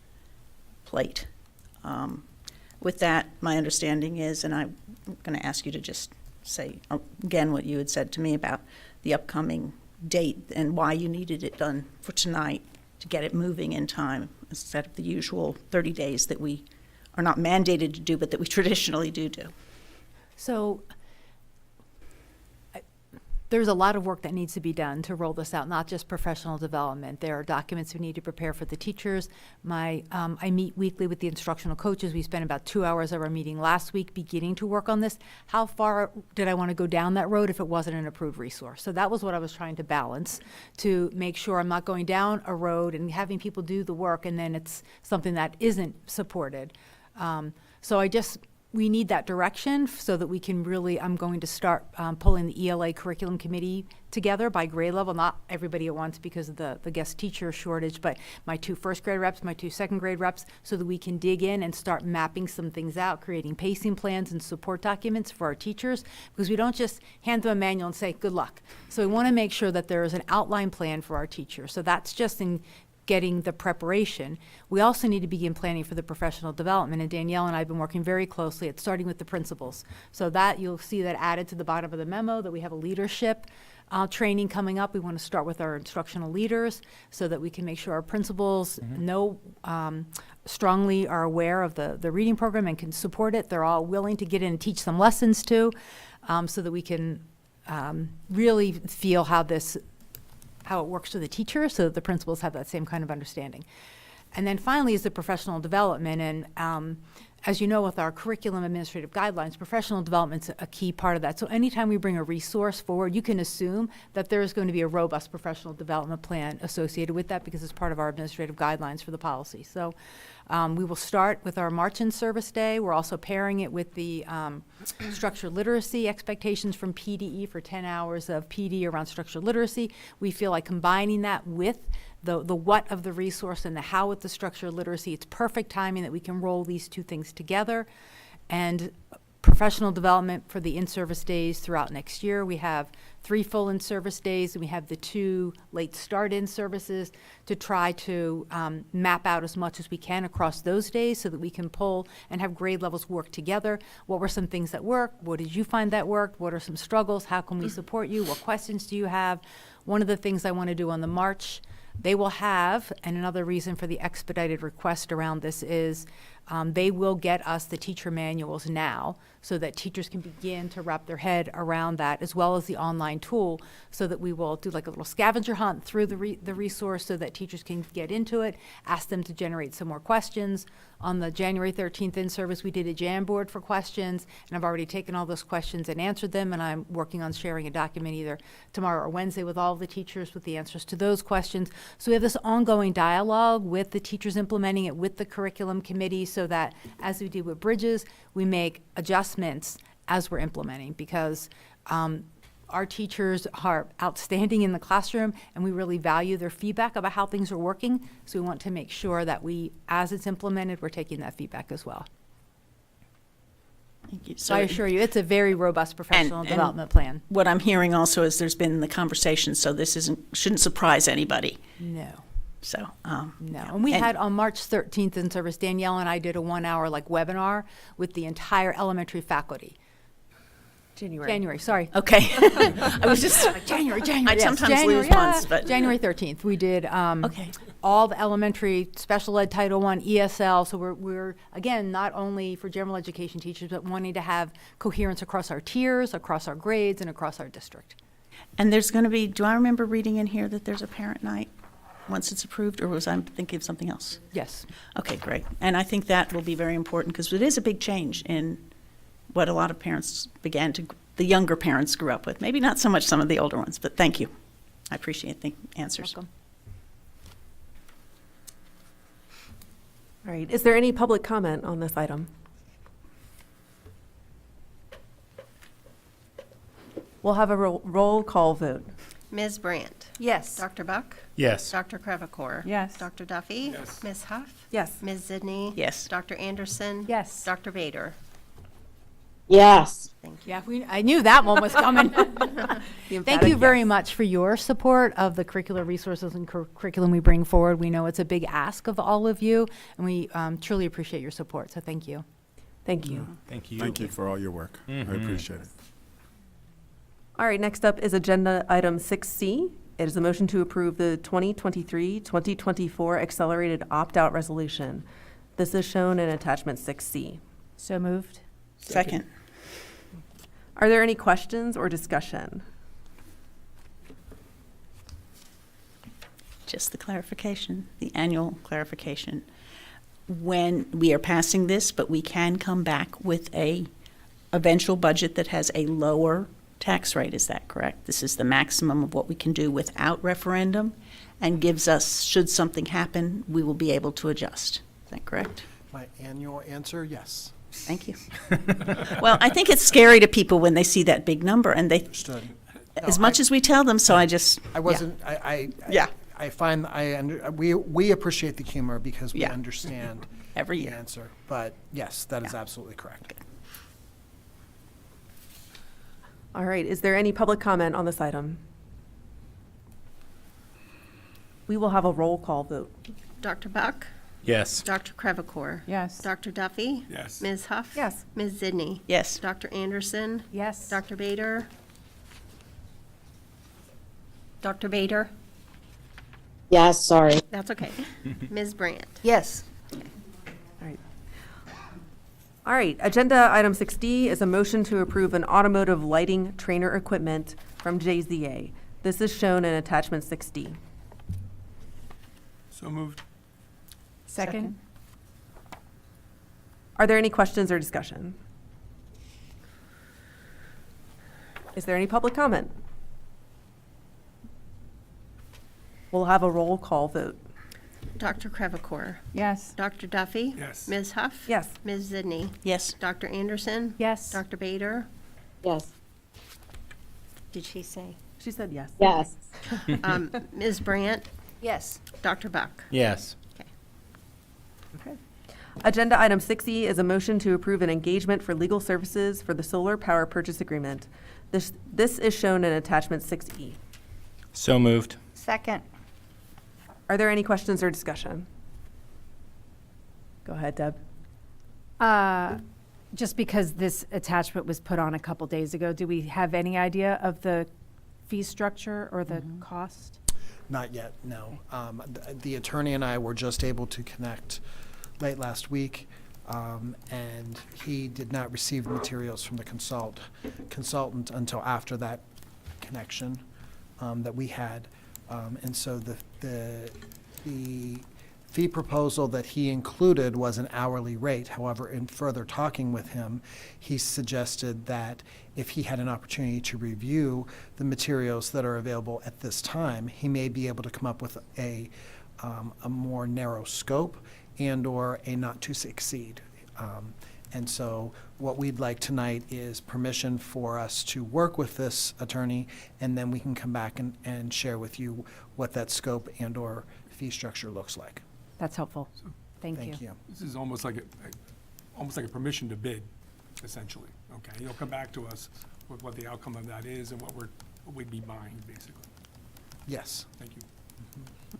plate. With that, my understanding is, and I'm going to ask you to just say again what you had said to me about the upcoming date and why you needed it done for tonight to get it moving in time instead of the usual 30 days that we are not mandated to do, but that we traditionally do. So there's a lot of work that needs to be done to roll this out, not just professional development. There are documents we need to prepare for the teachers. I meet weekly with the instructional coaches. We spent about 2 hours of our meeting last week beginning to work on this. How far did I want to go down that road if it wasn't an approved resource? So that was what I was trying to balance, to make sure I'm not going down a road and having people do the work and then it's something that isn't supported. We need that direction so that we can really, I'm going to start pulling the ELA curriculum committee together by grade level, not everybody at once because of the guest teacher shortage, but my 2 first grade reps, my 2 second grade reps, so that we can dig in and start mapping some things out, creating pacing plans and support documents for our teachers, because we don't just hand them a manual and say, good luck. So we want to make sure that there is an outline plan for our teachers. So that's just in getting the preparation. We also need to begin planning for the professional development, and Danielle and I have been working very closely at starting with the principals. So that you'll see that added to the bottom of the memo, that we have a leadership training coming up. We want to start with our instructional leaders so that we can make sure our principals know, strongly are aware of the reading program and can support it. They're all willing to get in and teach some lessons too, so that we can really feel how it works for the teachers, so that the principals have that same kind of understanding. And then finally is the professional development. And as you know, with our curriculum administrative guidelines, professional development's a key part of that. So anytime we bring a resource forward, you can assume that there is going to be a robust professional development plan associated with that, because it's part of our administrative guidelines for the policy. So we will start with our March in Service Day. We're also pairing it with the structured literacy expectations from PDE for 10 hours of PD around structured literacy. We feel like combining that with the what of the resource and the how with the structured literacy, it's perfect timing that we can roll these 2 things together. And professional development for the in-service days throughout next year. We have 3 full in-service days, and we have the 2 late start in-services to try to map out as much as we can across those days so that we can pull and have grade levels work together. What were some things that worked? What did you find that worked? What are some struggles? How can we support you? What questions do you have? One of the things I want to do on the March, they will have, and another reason for the expedited request around this is they will get us the teacher manuals now so that teachers can begin to wrap their head around that, as well as the online tool, so that we will do like a little scavenger hunt through the resource so that teachers can get into it, ask them to generate some more questions. On the January 13th in-service, we did a Jamboard for questions, and I've already taken all those questions and answered them, and I'm working on sharing a document either tomorrow or Wednesday with all of the teachers with the answers to those questions. So we have this ongoing dialogue with the teachers implementing it with the curriculum committee, so that, as we did with Bridges, we make adjustments as we're implementing, because our teachers are outstanding in the classroom, and we really value their feedback about how things are working. So we want to make sure that as it's implemented, we're taking that feedback as well. Thank you. So I assure you, it's a very robust professional development plan. What I'm hearing also is there's been the conversation, so this shouldn't surprise anybody. No. So, No, yeah. and we had on March 13th in service, Danielle and I did a 1-hour like webinar with the entire elementary faculty. January, sorry. Okay. I was just, January, I yes, sometimes January, lose yeah. months, but. January 13th, we did Okay. all the elementary, special ed, Title I, ESL. So we're, again, not only for general education teachers, but wanting to have coherence across our tiers, across our grades, and across our district. And there's going to be, do I remember reading in here that there's a parent night once it's approved, or was I thinking of something else? Yes. Okay, great. And I think that will be very important because it is a big change in what a lot of parents the younger parents grew up with. Maybe not so much some of the older ones, but thank you. I appreciate the answers. Welcome. All right, is there any public comment on this item? We'll have a roll call vote. Ms. Brandt? Yes. Dr. Buck? Yes. Dr. Crevecore? Yes. Dr. Duffy? Yes. Ms. Huff? Yes. Ms. Zidney? Yes. Dr. Anderson? Yes. Dr. Bader? Yes. Thank you. Yeah, I knew that one was coming. The Thank emphatic you very yes. much for your support of the curricular resources and curriculum we bring forward. We know it's a big ask of all of you, and we truly appreciate your support, so thank you. Thank you. Thank you. Thank you for all your work. I appreciate it. All right, next up is agenda item 6C. It is a motion to approve the 2023-2024 accelerated opt-out resolution. This is shown in attachment 6C. So moved. Second. Are there any questions or discussion? Just the clarification, the annual clarification. When we are passing this, but we can come back with a eventual budget that has a lower tax rate, is that correct? This is the maximum of what we can do without referendum and gives us, should something happen, we will be able to adjust. Is that correct? My annual answer, yes. Thank you. Well, I think it's scary to people when they see that big number and they, Understood. as much as we tell them, so I just. I wasn't, Yeah. I find, we appreciate the humor because we Yeah. understand Every the year. answer. But yes, that is absolutely correct. All right, is there any public comment on this item? We will have a roll call vote. Dr. Buck? Yes. Dr. Crevecore? Yes. Dr. Duffy? Yes. Ms. Huff? Yes. Ms. Zidney? Yes. Dr. Anderson? Yes. Dr. Bader? Dr. Bader? Yes, sorry. That's okay. Ms. Brandt? Yes. All right, agenda item 6D is a motion to approve an automotive lighting trainer equipment from JZA. This is shown in attachment 6D. So moved. Second? Are there any questions or discussion? Is there any public comment? We'll have a roll call vote. Dr. Crevecore? Yes. Dr. Duffy? Yes. Ms. Huff? Yes. Ms. Zidney? Yes. Dr. Anderson? Yes. Dr. Bader? Yes. Did she say? She said yes. Yes. Ms. Brandt? Yes. Dr. Buck? Yes. Agenda item 6E is a motion to approve an engagement for legal services for the solar power purchase agreement. This is shown in attachment 6E. So moved. Second. Are there any questions or discussion? Go ahead, Deb. Just because this attachment was put on a couple days ago, do we have any idea of the fee structure or the cost? Not yet, no. The attorney and I were just able to connect late last week, and he did not receive materials from the consultant until after that connection that we had. And so the fee proposal that he included was an hourly rate. However, in further talking with him, he suggested that if he had an opportunity to review the materials that are available at this time, he may be able to come up with a more narrow scope and/or a not to exceed. And so what we'd like tonight is permission for us to work with this attorney, and then we can come back and share with you what that scope and/or fee structure looks like. That's helpful. Thank you. Thank you. This is almost like a permission to bid, essentially, okay? You'll come back to us with what the outcome of that is and what we'd be buying, basically. Yes. Thank you.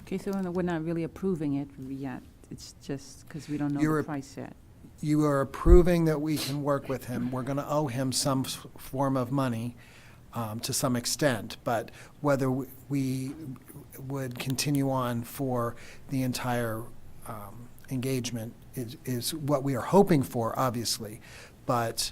Okay, so we're not really approving it yet. It's just because we don't know You're the price yet. You are approving that we can work with him. We're going to owe him some form of money to some extent, but whether we would continue on for the entire engagement is what we are hoping for, obviously. But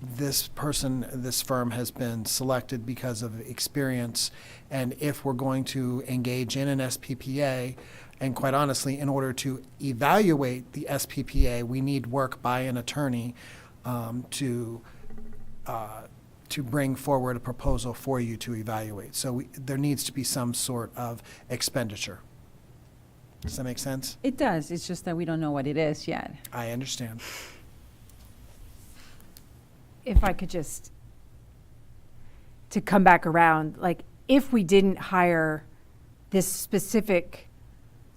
this firm has been selected because of experience, and if we're going to engage in an SPPA, and quite honestly, in order to evaluate the SPPA, we need work by an attorney to bring forward a proposal for you to evaluate. So there needs to be some sort of expenditure. Does that make sense? It does. It's just that we don't know what it is yet. I understand. If I could just, to come back around, like, if we didn't hire this specific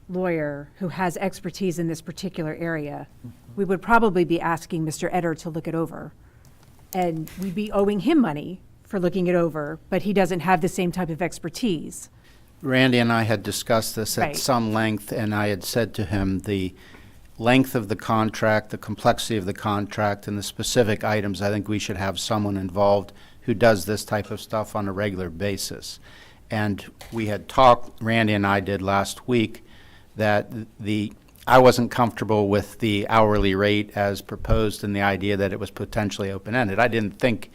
lawyer who has expertise in this particular area, we would probably be asking Mr. Etter to look it over. And we'd be owing him money for looking it over, but he doesn't have the same type of expertise. Randy and I had discussed this at Right. some length, and I had said to him the length of the contract, the complexity of the contract, and the specific items, I think we should have someone involved who does this type of stuff on a regular basis. And we had talked, Randy and I did last week, that I wasn't comfortable with the hourly rate as proposed and the idea that it was potentially open-ended. I didn't think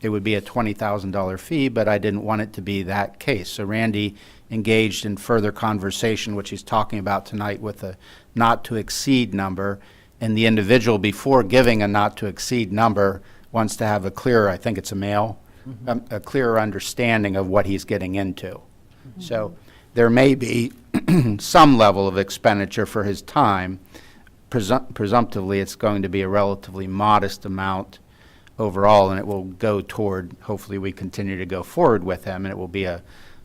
it would be a $20,000 fee, but I didn't want it to be that case. So Randy engaged in further conversation, which he's talking about tonight, with a not-to-exceed number, and the individual, before giving a not-to-exceed number, wants to have a clearer, I think it's a male, a clearer understanding of what he's getting into. So there may be some level of expenditure for his time. Presumptively, it's going to be a relatively modest amount overall, and it will go toward, hopefully we continue to go forward with him, and it will be a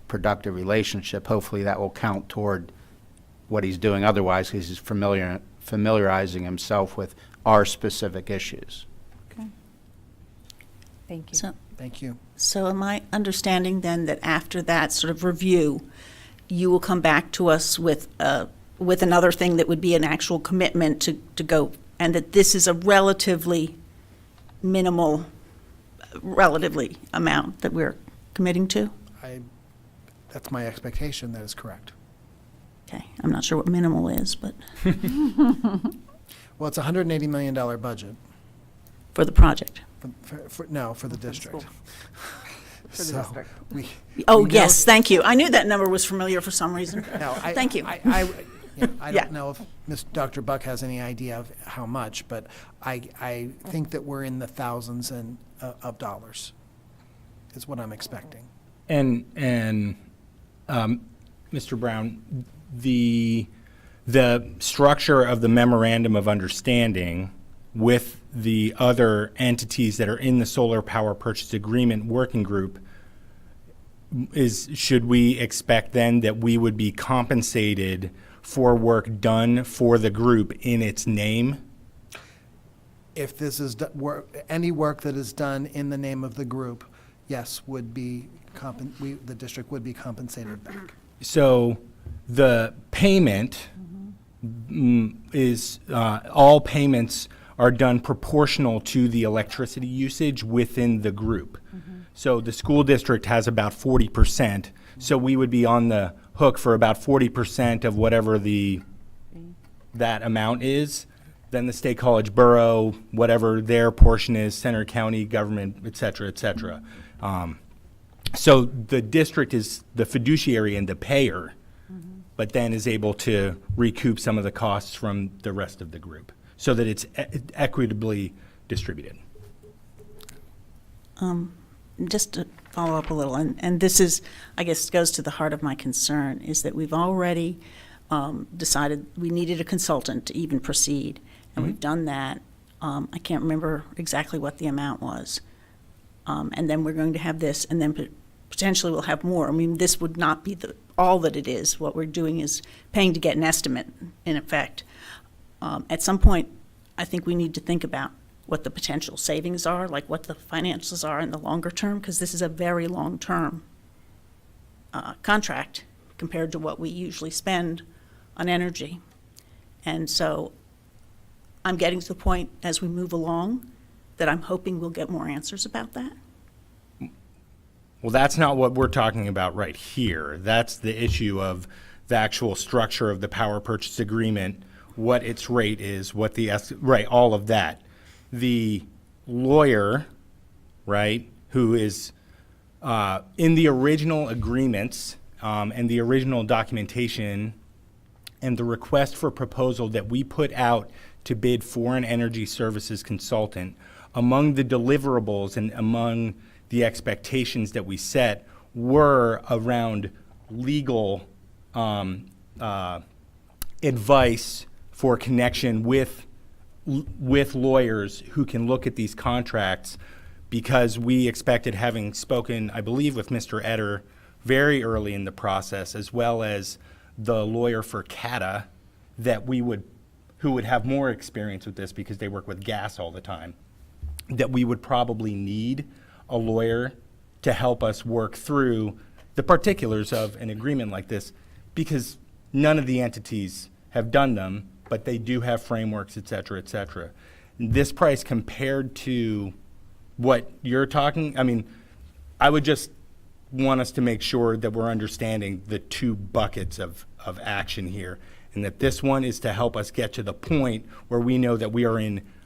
productive relationship. Hopefully that will count toward what he's doing otherwise, because he's familiarizing himself with our specific issues. Okay. Thank you. So, Thank you. so am I understanding then that after that sort of review, you will come back to us with another thing that would be an actual commitment to go, and that this is a relatively minimal, amount that we're committing to? That's my expectation. That is correct. Okay, I'm not sure what minimal is, but Well, it's a $180 million budget. for the project. For the district. For the So district. Oh, we know- yes, thank you. I knew that number was familiar for some reason. No, Thank you. I Yeah. don't know if Dr. Buck has any idea of how much, but I think that we're in the thousands of dollars is what I'm expecting. And Mr. Brown, the structure of the memorandum of understanding with the other entities that are in the solar power purchase agreement working group should we expect then that we would be compensated for work done for the group in its name? If this is any work that is done in the name of the group, yes, would be the district would be compensated back. So the payment is, all payments are done proportional to the electricity usage within the group. So the school district has about 40%, so we would be on the hook for about 40% of whatever that amount is. Then the State College Borough, whatever their portion is, Center County government, et cetera, et cetera. So the district is the fiduciary and the payer, but then is able to recoup some of the costs from the rest of the group so that it's equitably distributed. Just to follow up a little, and this is, I guess, goes to the heart of my concern, is that we've already decided we needed a consultant to even proceed, and we've done that. I can't remember exactly what the amount was. And then we're going to have this, and then potentially we'll have more. I mean, this would not be all that it is. What we're doing is paying to get an estimate, in effect. At some point, I think we need to think about what the potential savings are, like what the financials are in the longer term, because this is a very long-term contract compared to what we usually spend on energy. And so I'm getting to the point as we move along that I'm hoping we'll get more answers about that. Well, that's not what we're talking about right here. That's the issue of the actual structure of the power purchase agreement, what its rate is, what the, right, all of that. The lawyer, right, who is in the original agreements and the original documentation and the request for proposal that we put out to bid for an energy services consultant, among the deliverables and among the expectations that we set were around legal advice for connection with lawyers who can look at these contracts, because we expected, having spoken, I believe, with Mr. Etter very early in the process, as well as the lawyer for CATA, who would have more experience with this because they work with gas all the time, that we would probably need a lawyer to help us work through the particulars of an agreement like this, because none of the entities have done them, but they do have frameworks, et cetera, et cetera. This price compared to what you're talking, I mean, I would just want us to make sure that we're understanding the two buckets of action here, and that this one is to help us get to the point where we know that we are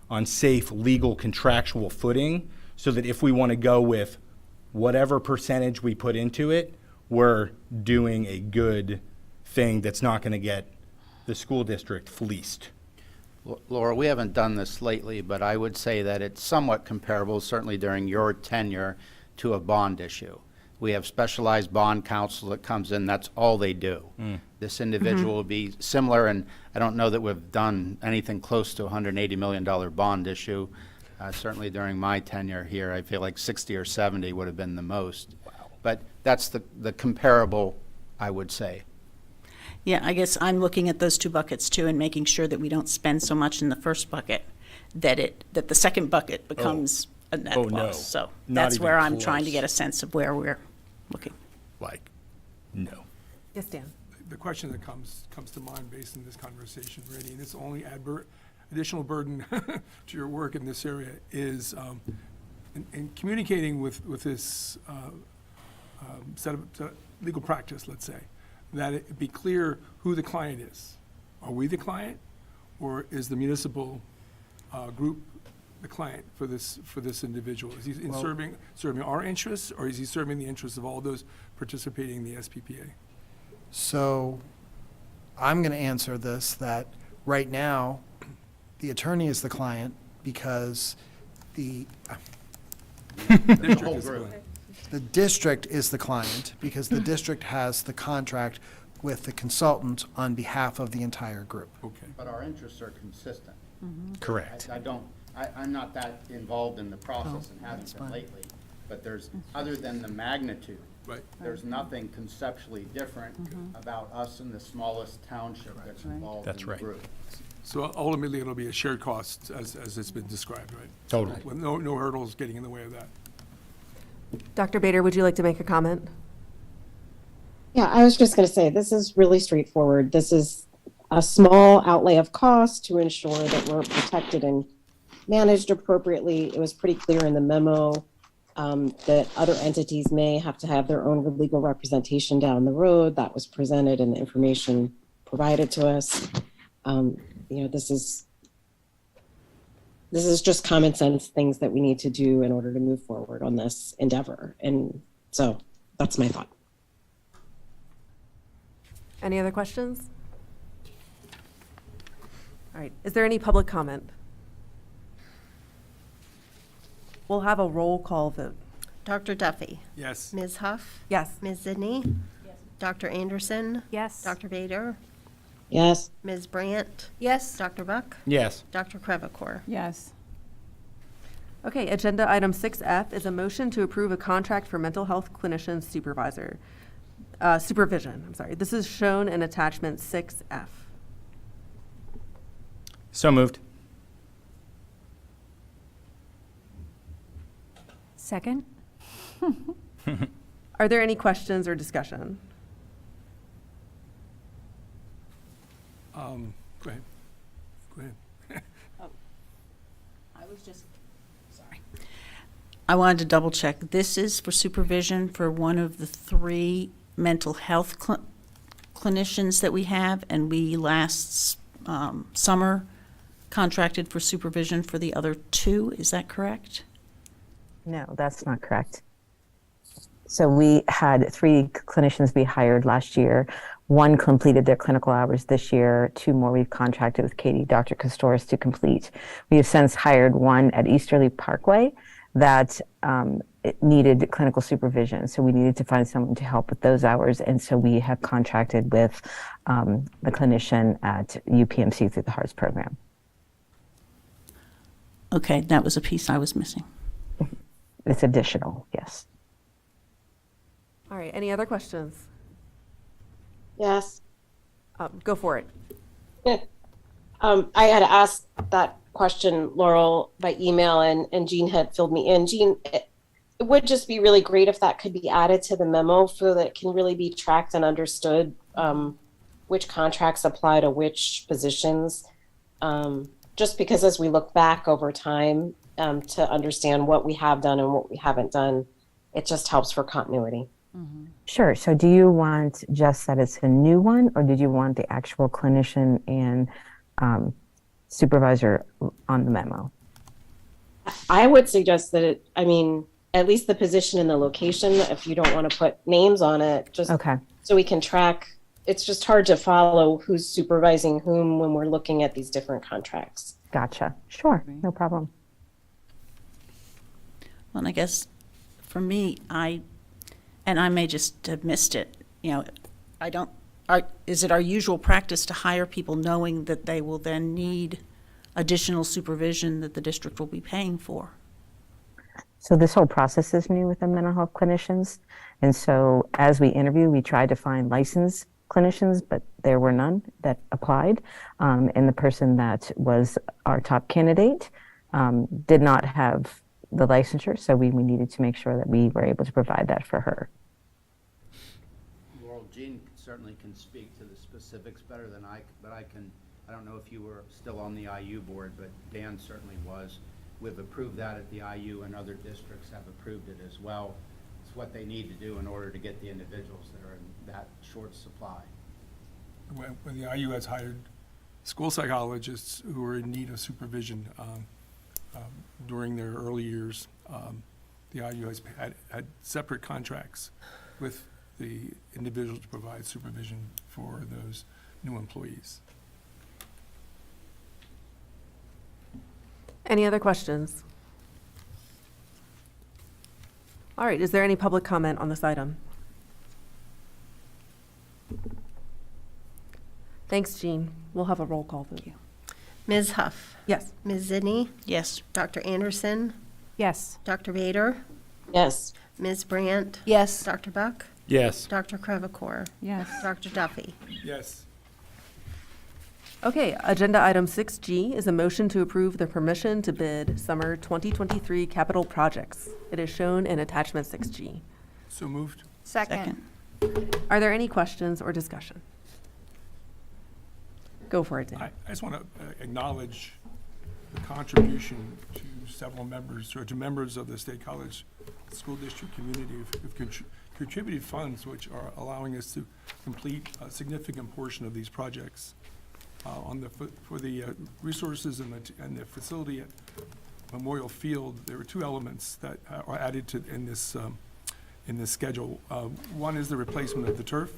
on safe, legal, contractual footing, so that if we want to go with whatever percentage we put into it, we're doing a good thing that's not going to get the school district fleeced. Laura, we haven't done this lately, but I would say that it's somewhat comparable, certainly during your tenure, to a bond issue. We have specialized bond counsel that comes in, that's all they do. This individual will be similar, and I don't know that we've done anything close to a $180 million bond issue. Certainly during my tenure here, I feel like 60 or 70 would have been the most. Wow. But that's the comparable, I would say. Yeah, I guess I'm looking at those two buckets too and making sure that we don't spend so much in the first bucket that the second bucket becomes a net Oh, loss. no. So Not that's even where I'm trying to close. get a sense of where we're looking. Like, no. Yes, Dan? The question that comes to mind based on this conversation, Randy, and it's only additional burden to your work in this area, is in communicating with this set of legal practice, let's say, that it be clear who the client is. Are we the client, or is the municipal group the client for this individual? Is he serving our interests, or is he serving the interests of all those participating in the SPPA? So I'm going to answer this, that right now, the attorney is the client because the district is the client because the district has the contract with the consultant on behalf of the entire group. Okay. But our interests are consistent. Correct. I'm not that involved in the process and haven't been lately, but other than the magnitude, Right. there's nothing conceptually different about us in the smallest township that's involved That's in the right. group. So ultimately, it'll be a shared cost as it's been described, right? Totally. With no hurdles getting in the way of that. Dr. Bader, would you like to make a comment? Yeah, I was just going to say, this is really straightforward. This is a small outlay of cost to ensure that we're protected and managed appropriately. It was pretty clear in the memo that other entities may have to have their own legal representation down the road. That was presented in the information provided to us. This is just common sense things that we need to do in order to move forward on this endeavor. And so that's my thought. Any other questions? All right, is there any public comment? We'll have a roll call vote. Dr. Duffy? Yes. Ms. Huff? Yes. Ms. Zidney? Yes. Dr. Anderson? Yes. Dr. Bader? Yes. Ms. Brandt? Yes. Dr. Buck? Yes. Dr. Crevecore? Yes. Okay, agenda item 6F is a motion to approve a contract for mental health clinician supervision. This is shown in attachment 6F. So moved. Second? Are there any questions or discussion? Go ahead. Go ahead. I was just, sorry. I wanted to double check. This is for supervision for one of the 3 mental health clinicians that we have, and we last summer contracted for supervision for the other 2. Is that correct? No, that's not correct. So we had 3 clinicians we hired last year. 1 completed their clinical hours this year. 2 more we've contracted with Katie, Dr. Kostouris, to complete. We have since hired 1 at Easterly Parkway that it needed clinical supervision. So we needed to find someone to help with those hours. And so we have contracted with the clinician at UPMC through the HEARTS program. Okay, that was a piece I was missing. It's additional, yes. All right, any other questions? Yes. Go for it. I had asked that question, Laurel, by email, and Jean had filled me in. Jean, it would just be really great if that could be added to the memo so that it can really be tracked and understood which contracts apply to which positions. Just because as we look back over time to understand what we have done and what we haven't done, it just helps for continuity. Sure. So do you want just that it's a new one, or did you want the actual clinician and supervisor on the memo? I would suggest that it, I mean, at least the position and the location, if you don't want to put names on it, just Okay. so we can track. It's just hard to follow who's supervising whom when we're looking at these different contracts. Gotcha. Sure. No problem. Well, and I guess for me, and I may just have missed it, is it our usual practice to hire people knowing that they will then need additional supervision that the district will be paying for? So this whole process is new with the mental health clinicians. And so as we interview, we tried to find licensed clinicians, but there were none that applied. And the person that was our top candidate did not have the licensure. So we needed to make sure that we were able to provide that for her. Laurel, Jean certainly can speak to the specifics better than I, but I don't know if you were still on the IU board, but Dan certainly was. We've approved that at the IU, and other districts have approved it as well. It's what they need to do in order to get the individuals that are in that short supply. When the IU has hired school psychologists who are in need of supervision during their early years, the IU has had separate contracts with the individuals to provide supervision for those new employees. Any other questions? All right, is there any public comment on this item? Thanks, Jean. We'll have a roll call vote. Ms. Huff. Yes. Ms. Zidney. Yes. Dr. Anderson. Yes. Dr. Vader. Yes. Ms. Brandt. Yes. Dr. Buck. Yes. Dr. Crevecore. Yes. Dr. Duffy. Yes. Okay, agenda item 6G is a motion to approve the permission to bid summer 2023 capital projects. It is shown in attachment 6G. So moved. Second. Are there any questions or discussion? Go for it, Dan. I just want to acknowledge the contribution to several members, or to members of the State College School District community who've contributed funds which are allowing us to complete a significant portion of these projects. For the resources and the facility at Memorial Field, there were 2 elements that are added to in this schedule. One is the replacement of the turf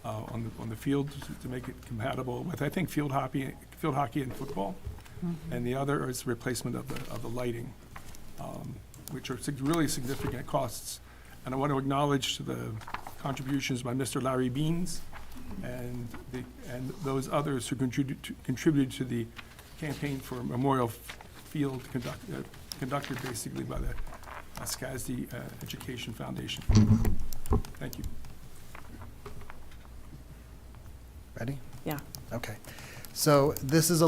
on the field to make it compatible with, I think, field hockey and football, and the other is replacement of the lighting, which are really significant costs. And I want to acknowledge the contributions by Mr. Larry Beans and those others who contributed to the campaign for Memorial Field conducted basically by the SCASD Education Foundation. Thank you. Ready? Yeah. Okay. So this is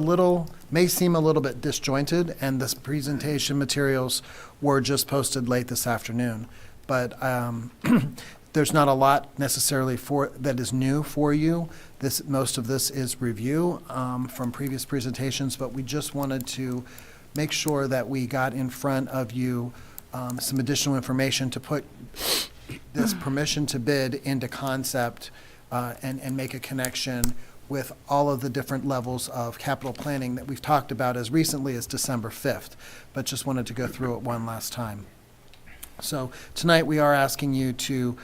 may seem a little bit disjointed, and this presentation materials were just posted late this afternoon. but there's not a lot necessarily that is new for you. Most of this is review from previous presentations, but we just wanted to make sure that we got in front of you some additional information to put this permission to bid into concept and make a connection with all of the different levels of capital planning that we've talked about as recently as December 5th, but just wanted to go through it one last time. So tonight we are asking you to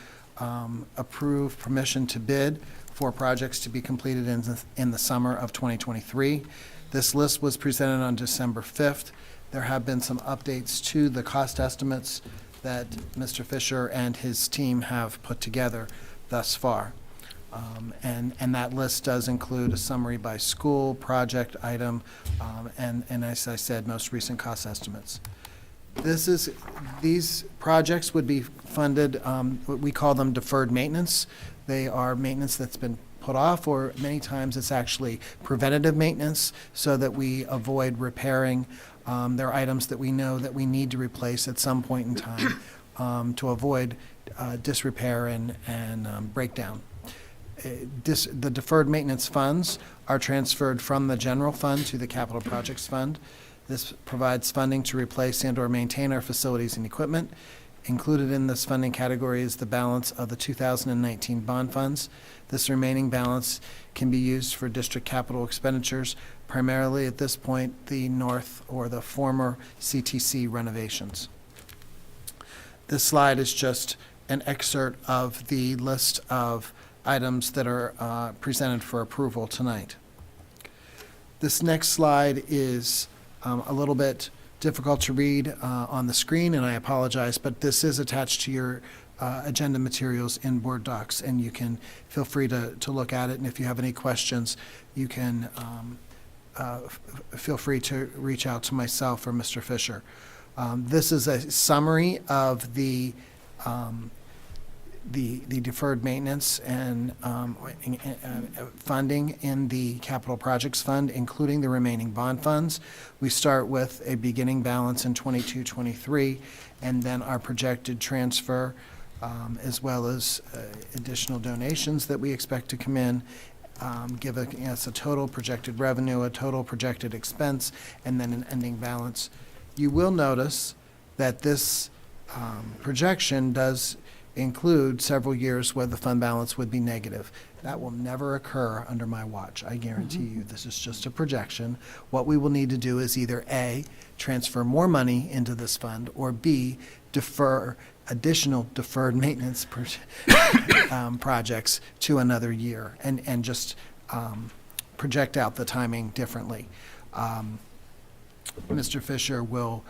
approve permission to bid for projects to be completed in the summer of 2023. This list was presented on December 5th. There have been some updates to the cost estimates that Mr. Fisher and his team have put together thus far. And that list does include a summary by school, project item, and as I said, most recent cost estimates. These projects would be funded, we call them deferred maintenance. They are maintenance that's been put off, or many times it's actually preventative maintenance so that we avoid repairing. There are items that we know that we need to replace at some point in time to avoid disrepair and breakdown. The deferred maintenance funds are transferred from the general fund to the capital projects fund. This provides funding to replace and/or maintain our facilities and equipment. Included in this funding category is the balance of the 2019 bond funds. This remaining balance can be used for district capital expenditures, primarily at this point the north or the former CTC renovations. This slide is just an excerpt of the list of items that are presented for approval tonight. This next slide is a little bit difficult to read on the screen, and I apologize, but this is attached to your agenda materials in Board Docs, and you can feel free to look at it, and if you have any questions, you can feel free to reach out to myself or Mr. Fisher. This is a summary of the deferred maintenance and funding in the capital projects fund, including the remaining bond funds. We start with a beginning balance in 22-23, and then our projected transfer, as well as additional donations that we expect to come in, give us a total projected revenue, a total projected expense, and then an ending balance. You will notice that this projection does include several years where the fund balance would be negative. That will never occur under my watch. I guarantee you. This is just a projection. What we will need to do is either A, transfer more money into this fund, or B, defer additional deferred maintenance projects to another year and just project out the timing differently. Mr. Fisher will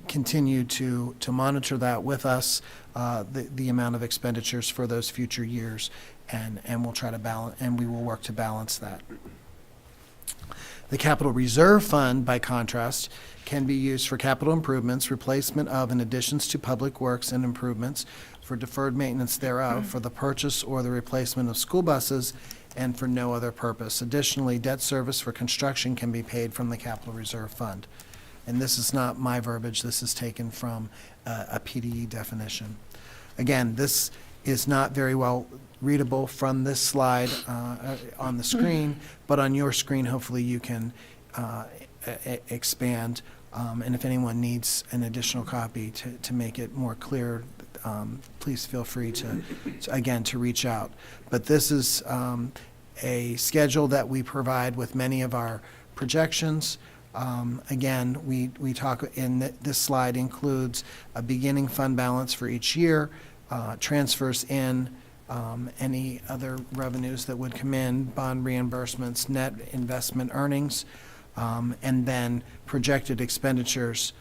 continue to monitor that with us, the amount of expenditures for those future years, and we'll try to balance, and we will work to balance that. The capital reserve fund, by contrast, can be used for capital improvements, replacement of and additions to public works and improvements, for deferred maintenance thereof, for the purchase or the replacement of school buses, and for no other purpose. Additionally, debt service for construction can be paid from the capital reserve fund. And this is not my verbiage, this is taken from a PDE definition. Again, this is not very well readable from this slide on the screen, but on your screen, hopefully you can expand. And if anyone needs an additional copy to make it more clear, please feel free to again, to reach out. But this is a schedule that we provide with many of our projections. Again, we talk in this slide includes a beginning fund balance for each year, transfers in, any other revenues that would come in, bond reimbursements, net investment earnings, and then projected expenditures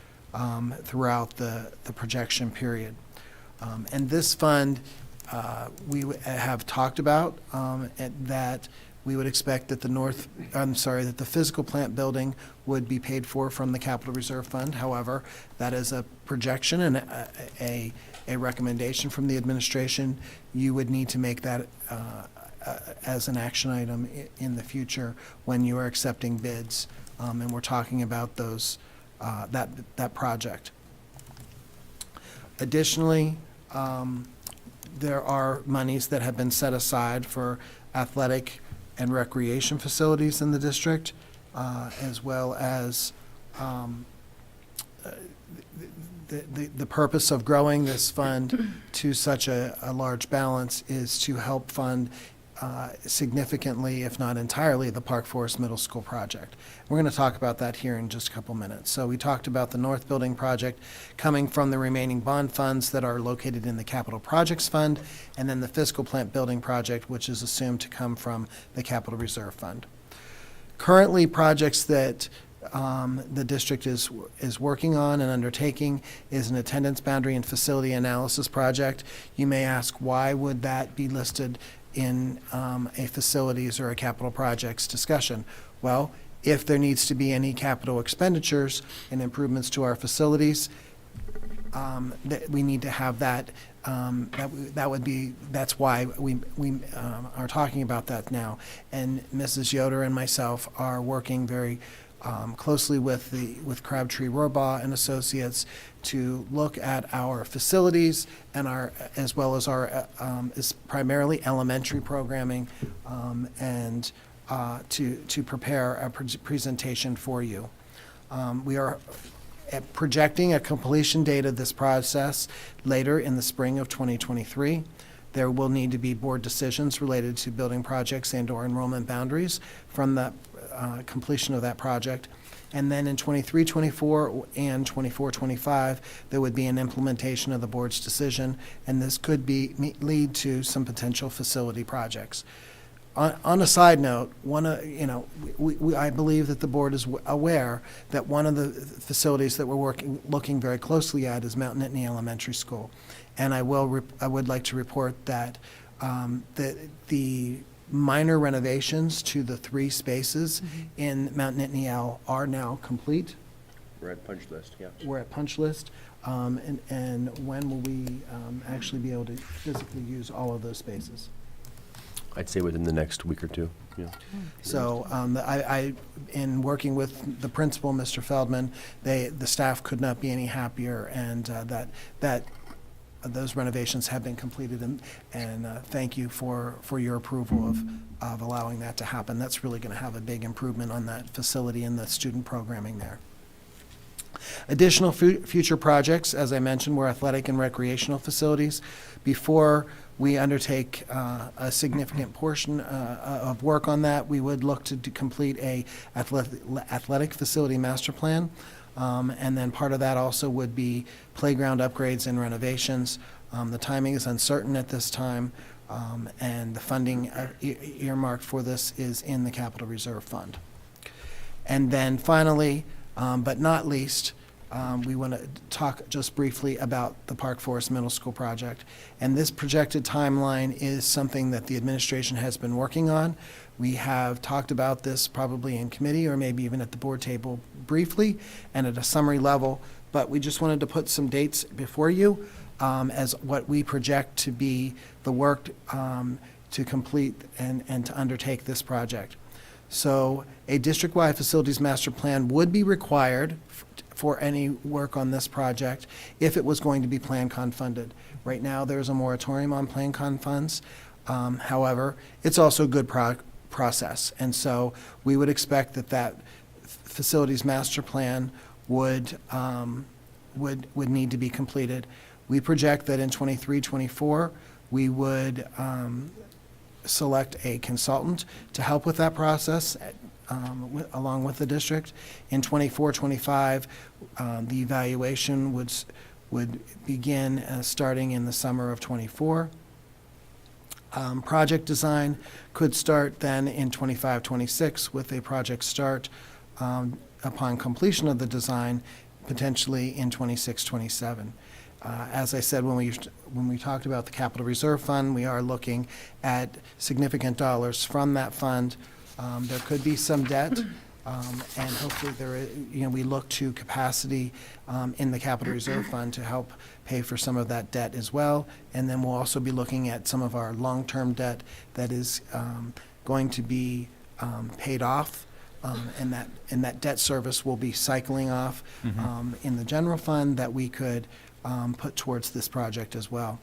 throughout the projection period. And this fund, we have talked about that we would expect that that the physical plant building would be paid for from the capital reserve fund. However, that is a projection and a recommendation from the administration. You would need to make that as an action item in the future when you are accepting bids, and we're talking about those that project. Additionally, there are monies that have been set aside for athletic and recreation facilities in the district, as well as the purpose of growing this fund to such a large balance is to help fund significantly, if not entirely, the Park Forest Middle School project. We're going to talk about that here in just a couple minutes. So we talked about the North Building project coming from the remaining bond funds that are located in the Capital Projects Fund, and then the Fiscal Plant Building project, which is assumed to come from the Capital Reserve Fund. Currently, projects that the district is working on and undertaking is an attendance boundary and facility analysis project. You may ask, why would that be listed in a facilities or a capital projects discussion? Well, if there needs to be any capital expenditures and improvements to our facilities, that we need to have that. That's why we are talking about that now. And Mrs. Yoder and myself are working very closely with Crabtree Rohrbaugh and Associates to look at our facilities and as well as our is primarily elementary programming, and to prepare a presentation for you. We are projecting a completion date of this process later in the spring of 2023. There will need to be board decisions related to building projects and/or enrollment boundaries from the completion of that project. And then in 23-24 and 24-25, there would be an implementation of the board's decision, and this could lead to some potential facility projects. On a side note, I believe that the board is aware that one of the facilities that we're looking very closely at is Mount Nittany Elementary School, and I would like to report that the minor renovations to the 3 spaces in Mount Nittany L are now complete. We're at punch list, yeah. We're at punch list, and when will we actually be able to physically use all of those spaces? I'd say within the next week or two, yeah. So in working with the principal, Mr. Feldman, the staff could not be any happier, and that those renovations have been completed, and thank you for your approval of allowing that to happen. That's really going to have a big improvement on that facility and the student programming there. Additional future projects, as I mentioned, were athletic and recreational facilities. Before we undertake a significant portion of work on that, we would look to complete a athletic facility master plan. And then part of that also would be playground upgrades and renovations. The timing is uncertain at this time, and the funding earmarked for this is in the Capital Reserve Fund. And then finally, but not least, we want to talk just briefly about the Park Forest Middle School project. And this projected timeline is something that the administration has been working on. We have talked about this probably in committee or maybe even at the board table briefly and at a summary level, but we just wanted to put some dates before you as what we project to be the work to complete and to undertake this project. So a district-wide facilities master plan would be required for any work on this project if it was going to be Plan-Con funded. Right now, there's a moratorium on Plan-Con funds. However, it's also a good process. And so we would expect that facilities master plan would need to be completed. We project that in 23-24, we would select a consultant to help with that process along with the district. In 24-25, the evaluation would begin starting in the summer of 24. Project design could start then in 25-26 with a project start upon completion of the design, potentially in 26-27. As I said, when we talked about the Capital Reserve Fund, we are looking at significant dollars from that fund. There could be some debt, and hopefully we look to capacity in the Capital Reserve Fund to help pay for some of that debt as well. And then we'll also be looking at some of our long-term debt that is going to be paid off. And that debt service will be cycling off in the general fund that we could put towards this project as well.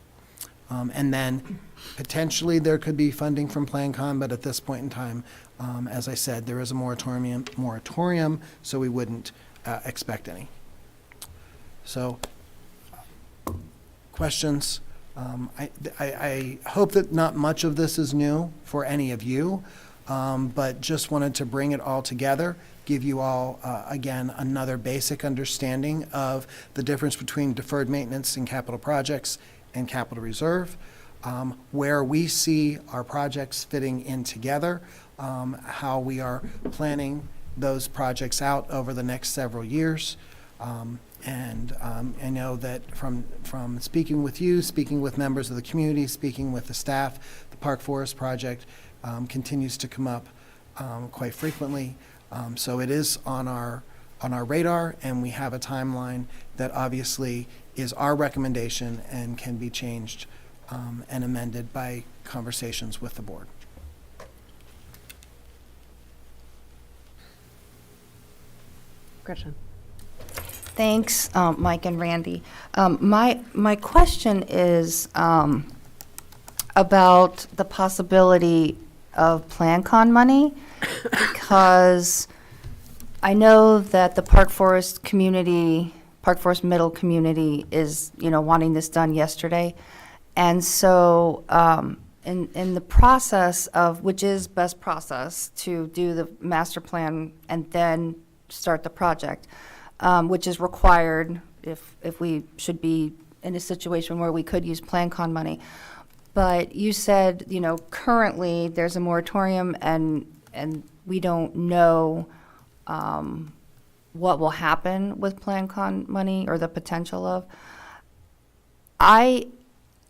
And then potentially there could be funding from PlanCon, but at this point in time, as I said, there is a moratorium, so we wouldn't expect any. So, questions? I hope that not much of this is new for any of you, but just wanted to bring it all together, give you all, again, another basic understanding of the difference between deferred maintenance and capital projects and capital reserve, where we see our projects fitting in together, how we are planning those projects out over the next several years. I know that from speaking with you, speaking with members of the community, speaking with the staff, the Park Forest project continues to come up quite frequently. So it is on our radar, and we have a timeline that obviously is our recommendation and can be changed and amended by conversations with the board. Gretchen. Thanks, Mike and Randy. My question is about the possibility of PlanCon money, because I know that the Park Forest Middle community is, wanting this done yesterday. And so in the process of, which is best process, to do the master plan and then start the project, which is required if we should be in a situation where we could use PlanCon money. But you said, currently there's a moratorium and we don't know what will happen with PlanCon money or the potential of. I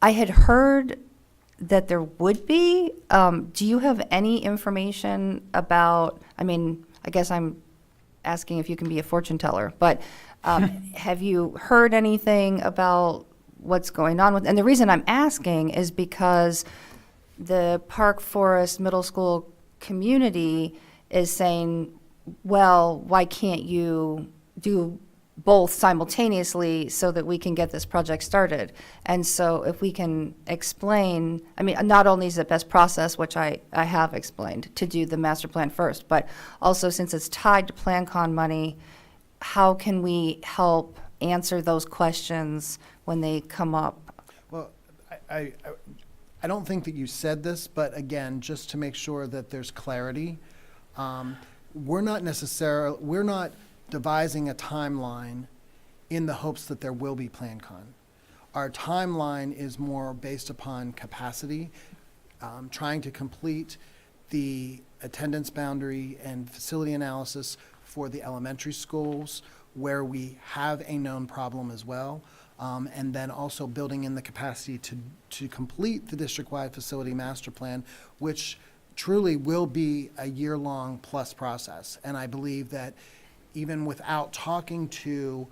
had heard that there would be. Do you have any information about, I guess I'm asking if you can be a fortune teller, but have you heard anything about what's going on with, and the reason I'm asking is because the Park Forest Middle School community is saying, well, why can't you do both simultaneously so that we can get this project started? And so if we can explain, not only is it best process, which I have explained, to do the master plan first, but also since it's tied to PlanCon money, how can we help answer those questions when they come up? Well, I don't think that you said this, but again, just to make sure that there's clarity, we're not devising a timeline in the hopes that there will be PlanCon. Our timeline is more based upon capacity, trying to complete the attendance boundary and facility analysis for the elementary schools where we have a known problem as well, and then also building in the capacity to complete the district-wide facility master plan, which truly will be a year-long plus process. And I believe that even without talking to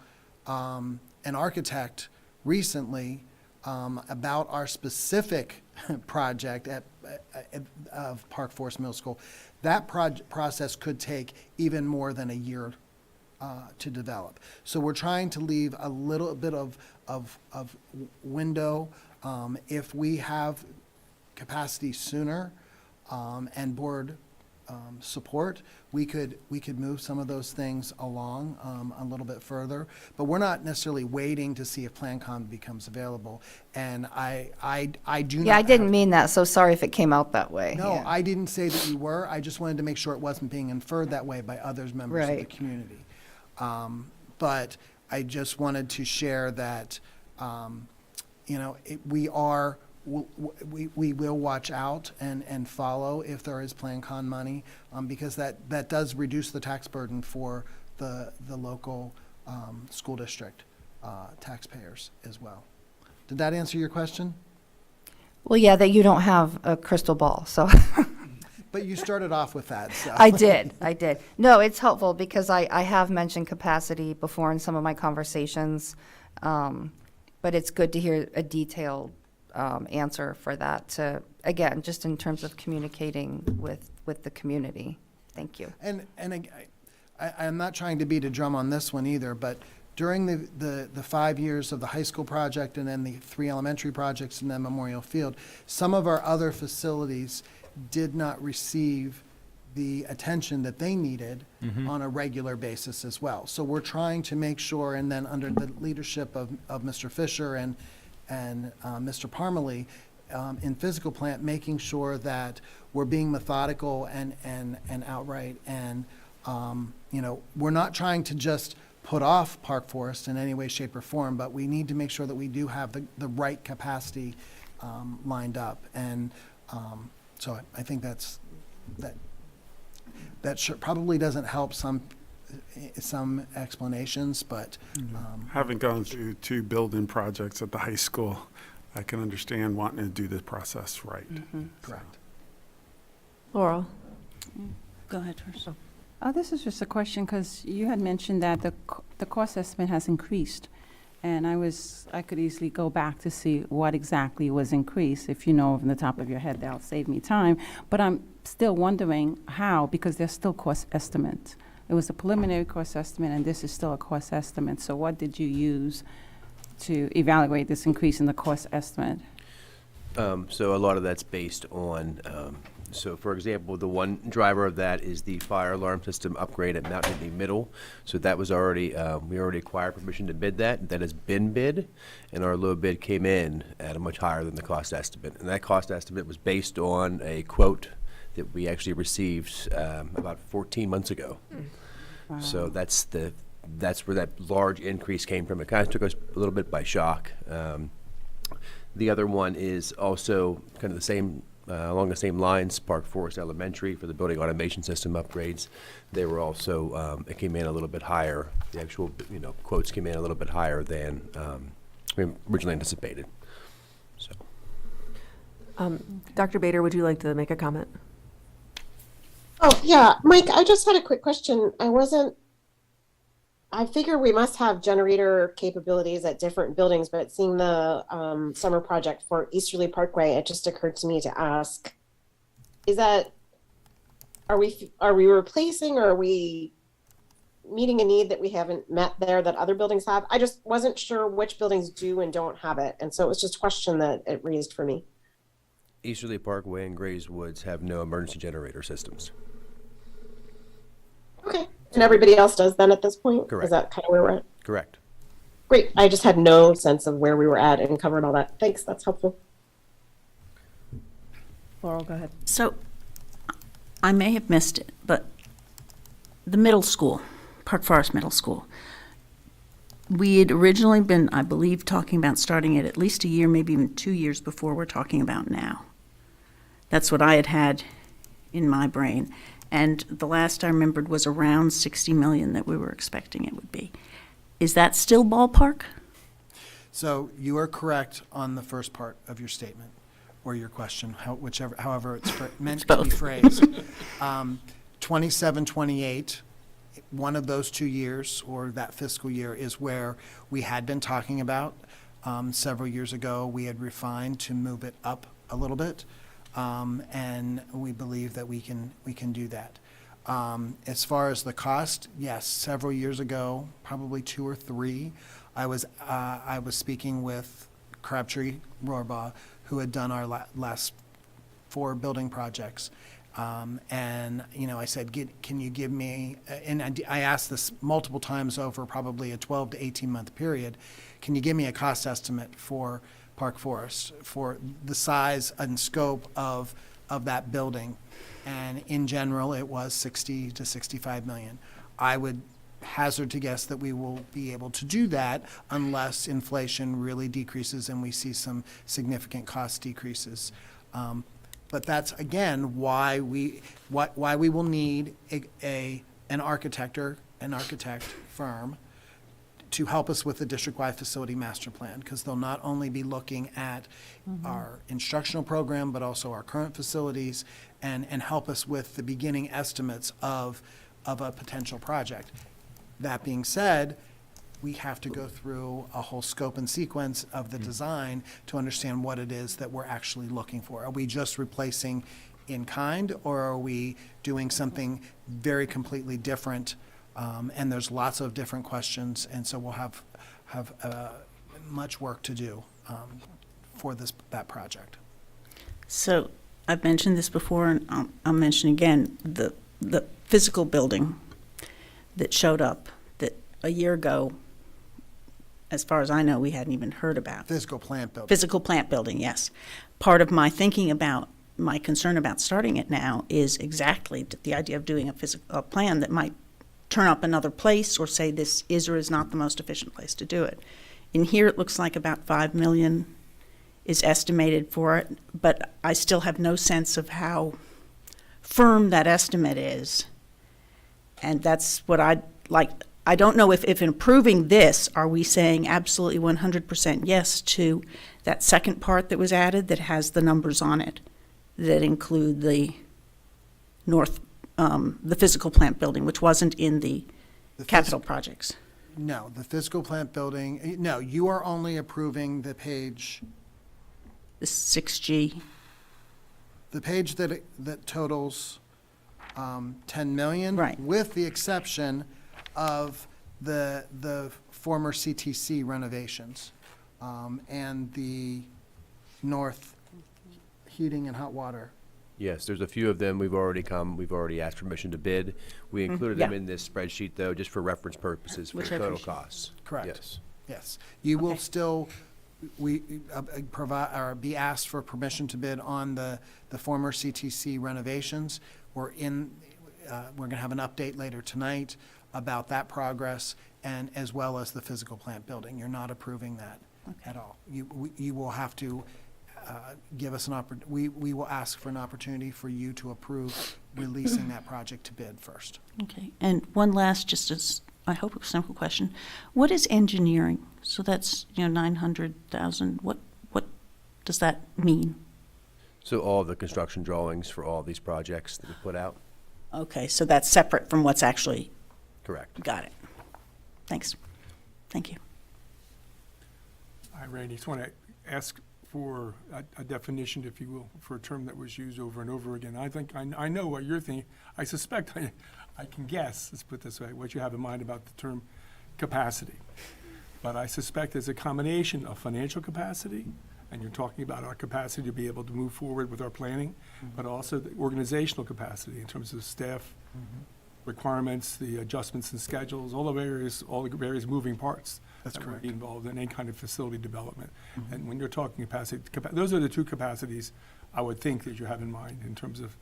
an architect recently about our specific project of Park Forest Middle School, that process could take even more than a year to develop. So we're trying to leave a little bit of window. If we have capacity sooner and board support, we could move some of those things along a little bit further. But we're not necessarily waiting to see if PlanCon becomes available. And I do not. Yeah, I didn't mean that, so sorry if it came out that way. No, Yeah. I didn't say that you were. I just wanted to make sure it wasn't being inferred that way by others members of the Right. community. But I just wanted to share that, we will watch out and follow if there is PlanCon money, because that does reduce the tax burden for the local school district taxpayers as well. Did that answer your question? Well, yeah, that you don't have a crystal ball, so. But you started off with that, so. I did. No, it's helpful because I have mentioned capacity before in some of my conversations, but it's good to hear a detailed answer for that to, again, just in terms of communicating with the community. Thank you. And I'm not trying to beat a drum on this one either, but during the 5 years of the high school project and then the 3 elementary projects and then Memorial Field, some of our other facilities did not receive the attention that they needed on a regular basis as well. So we're trying to make sure, and then under the leadership of Mr. Fisher and Mr. Parmalee, in physical plant, making sure that we're being methodical and outright. And, we're not trying to just put off Park Forest in any way, shape, or form, but we need to make sure that we do have the right capacity lined up. And so I think that probably doesn't help some explanations, but. Having gone through 2 building projects at the high school, I can understand wanting to do the process right. Correct. Laurel? Go ahead first. This is just a question, because you had mentioned that the cost estimate has increased. And I could easily go back to see what exactly was increased. If you know from the top of your head, that'll save me time. But I'm still wondering how, because there's still cost estimates. It was a preliminary cost estimate, and this is still a cost estimate. So what did you use to evaluate this increase in the cost estimate? So a lot of that's based on, so for example, the one driver of that is the fire alarm system upgrade at Mount Whitney Middle. So that was already, we already acquired permission to bid that. That has been bid, and our low bid came in at a much higher than the cost estimate. And that cost estimate was based on a quote that we actually received about 14 months ago. Wow. So that's where that large increase came from. It kind of took us a little bit by shock. The other one is also kind of the same, along the same lines, Park Forest Elementary for the building automation system upgrades. They were also, it came in a little bit higher. The actual, quotes came in a little bit higher than we originally anticipated. So. Dr. Bader, would you like to make a comment? Oh, yeah, Mike, I just had a quick question. I figure we must have generator capabilities at different buildings, but seeing the summer project for Easterly Parkway, it just occurred to me to ask, are we replacing, or are we meeting a need that we haven't met there that other buildings have? I just wasn't sure which buildings do and don't have it. And so it was just a question that it raised for me. Easterly Parkway and Grays Woods have no emergency generator systems. Okay. And everybody else does then at this point? Correct. Is that kind of where we're at? Correct. Great. I just had no sense of where we were at and covered all that. Thanks. That's helpful. Laurel, go ahead. So I may have missed it, but the middle school, Park Forest Middle School, we had originally been, I believe, talking about starting it at least a year, maybe even 2 years before we're talking about now. That's what I had in my brain. And the last I remembered was around 60 million that we were expecting it would be. Is that still ballpark? So You are correct on the first part of your statement or your question, however it's meant to be phrased. 27, 28, one of those 2 years or that fiscal year is where we had been talking about. Several years ago, we had refined to move it up a little bit. And we believe that we can do that. As far as the cost, yes, several years ago, probably 2 or 3, I was speaking with Crabtree Rohrbaugh, who had done our last 4 building projects. And I said, can you give me, and I asked this multiple times over probably a 12 to 18 month period, can you give me a cost estimate for Park Forest for the size and scope of that building? And in general, it was 60 to 65 million. I would hazard to guess that we will be able to do that unless inflation really decreases and we see some significant cost decreases. But that's, again, why we will need an architect firm to help us with the district-wide facility master plan, because they'll not only be looking at our instructional program, but also our current facilities and help us with the beginning estimates of a potential project. That being said, we have to go through a whole scope and sequence of the design to understand what it is that we're actually looking for. Are we just replacing in kind, or are we doing something very completely different And there's lots of different questions, and so we'll have much work to do for that project. So I've mentioned this before, and I'll mention again, the physical building that showed up that a year ago, as far as I know, we hadn't even heard about. Physical plant building. Physical plant building, yes. Part of my thinking about, my concern about starting it now is exactly the idea of doing a plan that might turn up another place or say this is or is not the most efficient place to do it. In here, it looks like about 5 million is estimated for it, but I still have no sense of how firm that estimate is. And that's what I'd like. I don't know if in approving this, are we saying absolutely 100% yes to that second part that was added that has the numbers on it that include the the physical plant building, which wasn't in the capital projects? No, the physical plant building, no, you are only approving the page. The 6G. The page that totals 10 million. Right. With the exception of the former CTC renovations and the north heating and hot water. Yes, there's a few of them. We've already asked permission to bid. We included them Yeah. in this spreadsheet, though, just for reference purposes for Which I total appreciate. costs. Correct. Yes. Yes. You will still, provide, or be asked for permission to bid on the former CTC renovations. We're going to have an update later tonight about that progress, and as well as the physical plant building. You're not approving that at all. You will have to give us we will ask for an opportunity for you to approve releasing that project to bid first. Okay, and one last, just as, I hope a simple question. What is engineering? So that's, 900,000. What does that mean? So all of the construction drawings for all these projects that we put out? Okay, so that's separate from what's actually, Correct. got it. Thanks. Thank you. Hi, Randy. Just want to ask for a definition, if you will, for a term that was used over and over again. I think I know what you're thinking. I suspect I can guess, let's put it this way, what you have in mind about the term capacity. But I suspect it's a combination of financial capacity, and you're talking about our capacity to be able to move forward with our planning, but also the organizational capacity in terms of staff requirements, the adjustments in schedules, all the various moving parts. That's that would correct. be involved in any kind of facility development. And when you're talking capacity, those are the two capacities I would think that you have in mind in terms of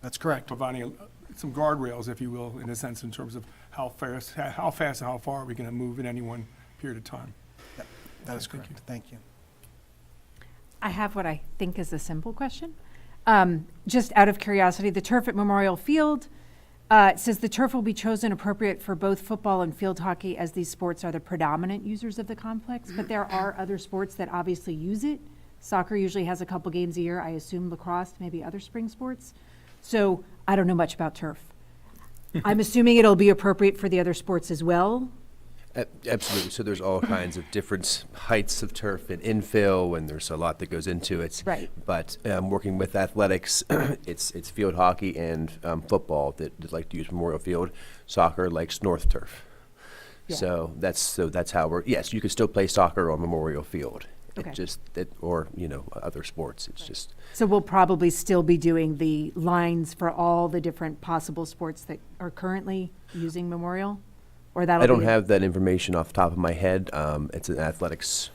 That's correct. providing some guardrails, if you will, in a sense, in terms of how fast and how far are we going to move in any one period of time. That is Thank correct. you. Thank you. I have what I think is a simple question. Just out of curiosity, the turf at Memorial Field, it says the turf will be chosen appropriate for both football and field hockey, as these sports are the predominant users of the complex, but there are other sports that obviously use it. Soccer usually has a couple games a year. I assume lacrosse, maybe other spring sports. So I don't know much about turf. I'm assuming it'll be appropriate for the other sports as well. Absolutely. So there's all kinds of different heights of turf and infill, and there's a lot that goes into it. Right. But working with athletics, it's field hockey and football that like to use Memorial Field. Soccer likes North Turf. Yeah. So that's how we're. Yes, you can still play soccer on Memorial Field. Okay. It just that, or other sports. It's just. So we'll probably still be doing the lines for all the different possible sports that are currently using Memorial? Or that'll I don't be have that information off the top of my head. It's an athletics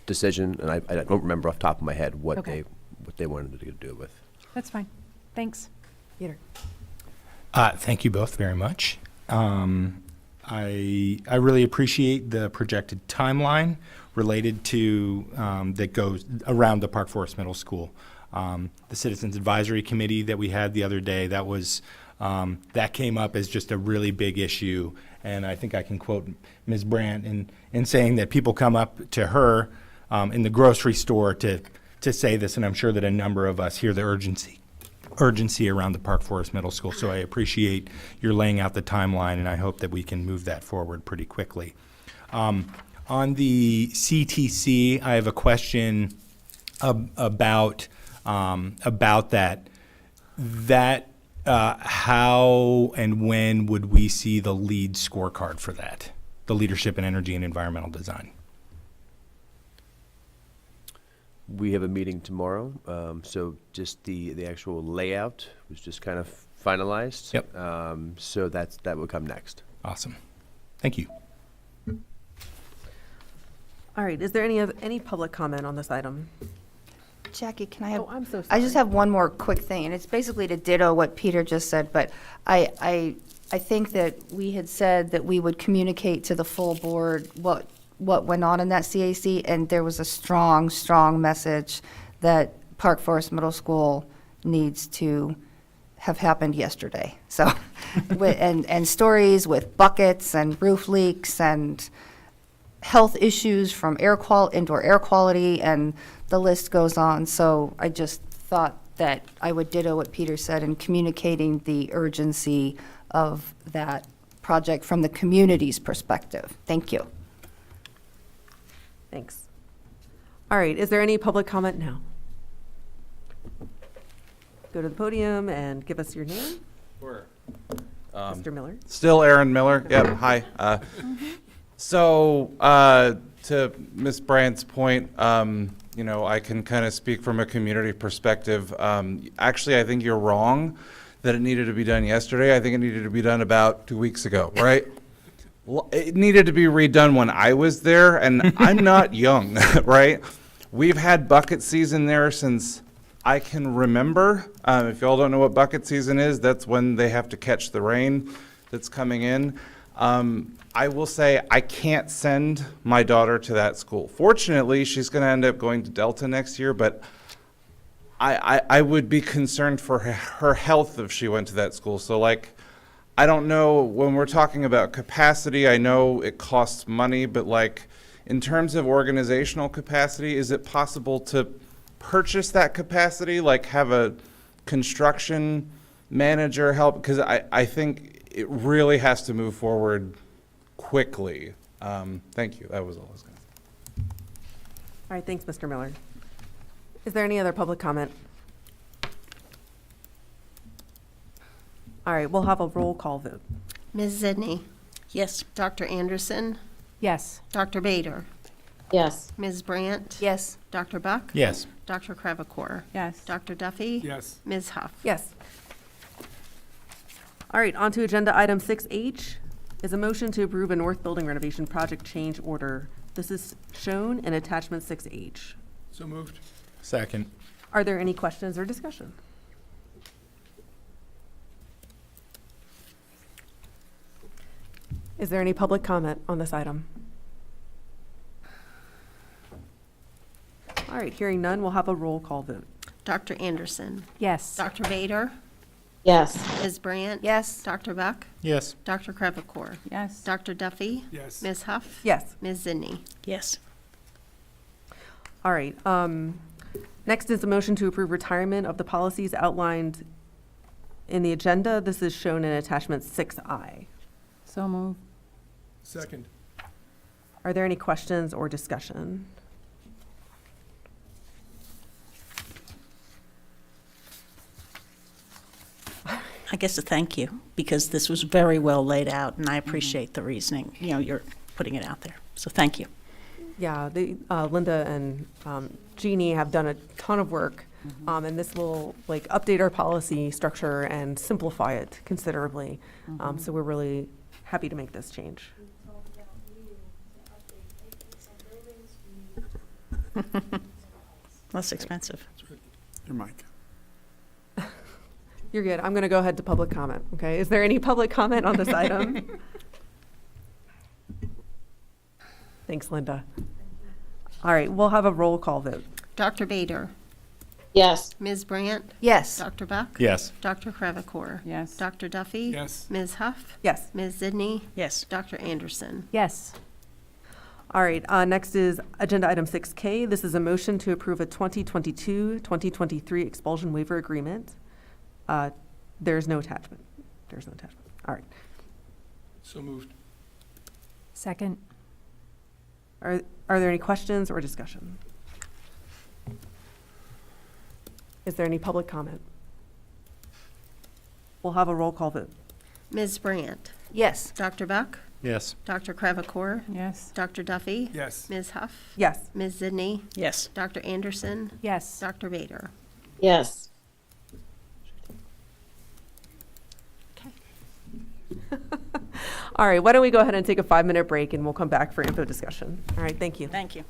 decision, and I don't remember off the top of my head what Okay. they wanted to do it with. That's fine. Thanks. Peter. Thank you both very much. I really appreciate the projected timeline related to that goes around the Park Forest Middle School. The Citizens Advisory Committee that we had the other day, that was that came up as just a really big issue, and I think I can quote Ms. Brandt in saying that people come up to her in the grocery store to say this, and I'm sure that a number of us hear the urgency around the Park Forest Middle School. So I appreciate your laying out the timeline, and I hope that we can move that forward pretty quickly. On the CTC, I have a question about that. That How and when would we see the LEED scorecard for that? The Leadership in Energy and Environmental Design. We have a meeting tomorrow, so just the actual layout was just kind of finalized. Yep. So that will come next. Awesome. Thank you. All right, is there any public comment on this item? Jackie, can I have? Oh, I'm so I just sorry. have one more quick thing, and it's basically to ditto what Peter just said, but I think that we had said that we would communicate to the full board what went on in that CAC, and there was a strong, strong message that Park Forest Middle School needs to have happened yesterday. So, and stories with buckets and roof leaks and health issues from indoor air quality, and the list goes on. So I just thought that I would ditto what Peter said in communicating the urgency of that project from the community's perspective. Thank you. Thanks. All right, is there any public comment now? Go to the podium and give us your name. Sure. Mr. Miller. Still Aaron Miller. Yep. Hi. So to Ms. Bryant's point, I can kind of speak from a community perspective. Actually, I think you're wrong that it needed to be done yesterday. I think it needed to be done about 2 weeks ago, right? It needed to be redone when I was there, and I'm not young, right? We've had bucket season there since I can remember. If y'all don't know what bucket season is, that's when they have to catch the rain that's coming in. I will say I can't send my daughter to that school. Fortunately, she's going to end up going to Delta next year, but I would be concerned for her health if she went to that school. So, I don't know, when we're talking about capacity, I know it costs money, but in terms of organizational capacity, is it possible to purchase that capacity, have a construction manager help? Because I think it really has to move forward quickly. Thank you. That was all I was going to say. All right, thanks, Mr. Miller. Is there any other public comment? All right, we'll have a roll call vote. Ms. Zidney. Yes. Dr. Anderson. Yes. Dr. Bader. Yes. Ms. Brandt. Yes. Dr. Buck. Yes. Dr. Crevecore. Yes. Dr. Duffy. Yes. Ms. Huff. Yes. All right, on to agenda item 6H is a motion to approve a north building renovation project change order. This is shown in attachment 6H. So moved. Second. Are there any questions or discussion? Is there any public comment on this item? All right, hearing none, we'll have a roll call vote. Dr. Anderson. Yes. Dr. Bader. Yes. Ms. Brandt. Yes. Dr. Buck. Yes. Dr. Crevecore. Yes. Dr. Duffy. Yes. Ms. Huff. Yes. Ms. Zidney. Yes. All right, next is a motion to approve retirement of the policies outlined in the agenda. This is shown in attachment 6I. So move. Second. Are there any questions or discussion? I guess a thank you, because this was very well laid out, and I appreciate the reasoning. You're putting it out there. So thank you. Yeah, Linda and Jeannie have done a ton of work, and this will update our policy structure and simplify it considerably. So we're really happy to make this change. Less expensive. Your mic. You're good. I'm going to go ahead to public comment, okay? Is there any public comment on this item? Thanks, Linda. All right, we'll have a roll call vote. Dr. Bader. Yes. Ms. Brandt. Yes. Dr. Buck. Yes. Dr. Crevecore. Yes. Dr. Duffy. Yes. Ms. Huff. Yes. Ms. Zidney. Yes. Dr. Anderson. Yes. All right, next is agenda item 6K. This is a motion to approve a 2022-2023 expulsion waiver agreement. There's no attachment. There's no attachment. All right. So moved. Second. Are there any questions or discussion? Is there any public comment? We'll have a roll call vote. Ms. Brandt? Yes. Dr. Buck? Yes. Dr. Crevacore? Yes. Dr. Duffy? Yes. Ms. Huff? Yes. Ms. Zidney? Yes. Dr. Anderson? Yes. Dr. Vader? Yes. All right, why don't we go ahead and take a 5-minute break and we'll come back for info discussion. All right, thank you. Thank you.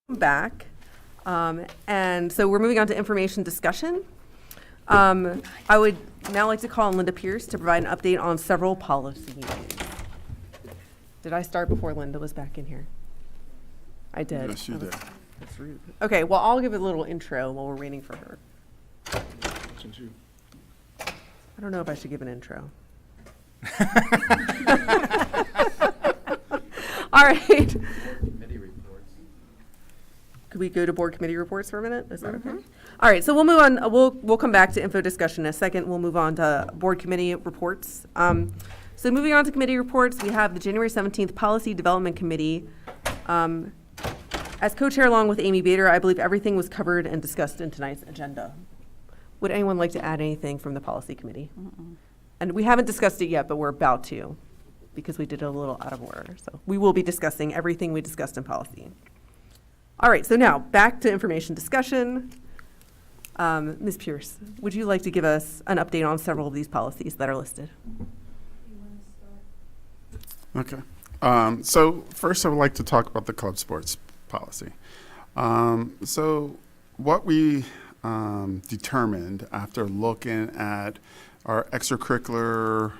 Back. And so we're moving on to information discussion. I would now like to call on Linda Pierce to provide an update on several policy meetings. Did I start before Linda was back in here? I did. Yes, you did. That's rude. Okay, well, I'll give a little intro while we're waiting for her. I don't know if I should give an intro. All right. Could we go to board committee reports for a minute? Is that okay? All right, so we'll move on. We'll come back to info discussion in a second. We'll move on to board committee reports. So moving on to committee reports, we have the January 17th Policy Development Committee. As co-chair along with Amy Bader, I believe everything was covered and discussed in tonight's agenda. Would anyone like to add anything from the policy committee? And we haven't discussed it yet, but we're about to, because we did it a little out of order. So we will be discussing everything we discussed in policy. All right, so now back to information discussion. Ms. Pierce, would you like to give us an update on several of these policies that are listed? Okay. So first I would like to talk about the club sports policy. So what we determined after looking at our extracurricular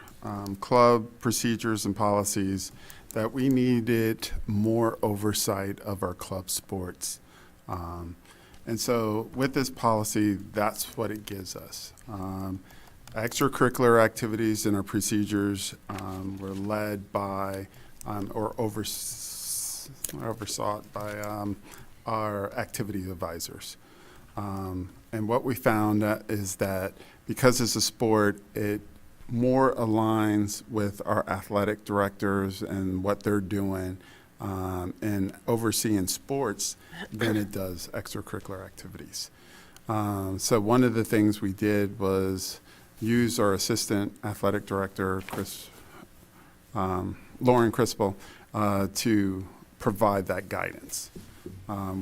club procedures and policies that we needed more oversight of our club sports. And so with this policy, that's what it gives us. Extracurricular activities in our procedures were led by or oversought by our activity advisors. And what we found is that because it's a sport, it more aligns with our athletic directors and what they're doing and overseeing sports than it does extracurricular activities. So one of the things we did was use our assistant athletic director, Lauren Crispel, to provide that guidance.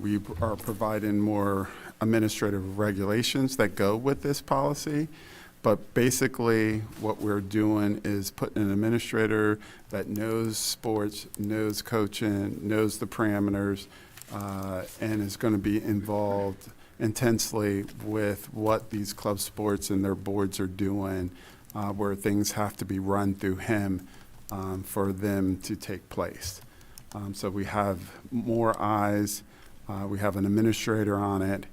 We are providing more administrative regulations that go with this policy, but basically what we're doing is putting an administrator that knows sports, knows coaching, knows the parameters, and is going to be involved intensely with what these club sports and their boards are doing, where things have to be run through him for them to take place. So we have more eyes, we have an administrator on it,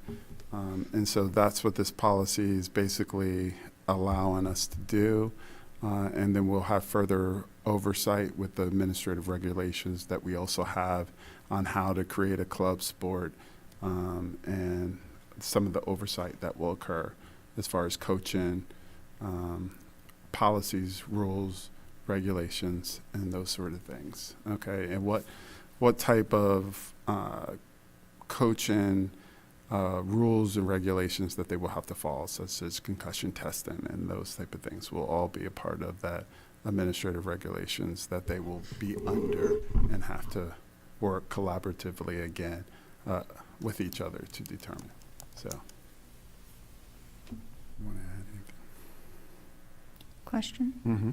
and so that's what this policy is basically allowing us to do. And then we'll have further oversight with the administrative regulations that we also have on how to create a club sport and some of the oversight that will occur as far as coaching, policies, rules, regulations, and those sort of things. Okay, and what type of coaching rules and regulations that they will have to follow, such as concussion testing and those type of things, will all be a part of that administrative regulations that they will be under and have to work collaboratively again with each other to determine. So, you want to add anything? Question? Mm-hmm.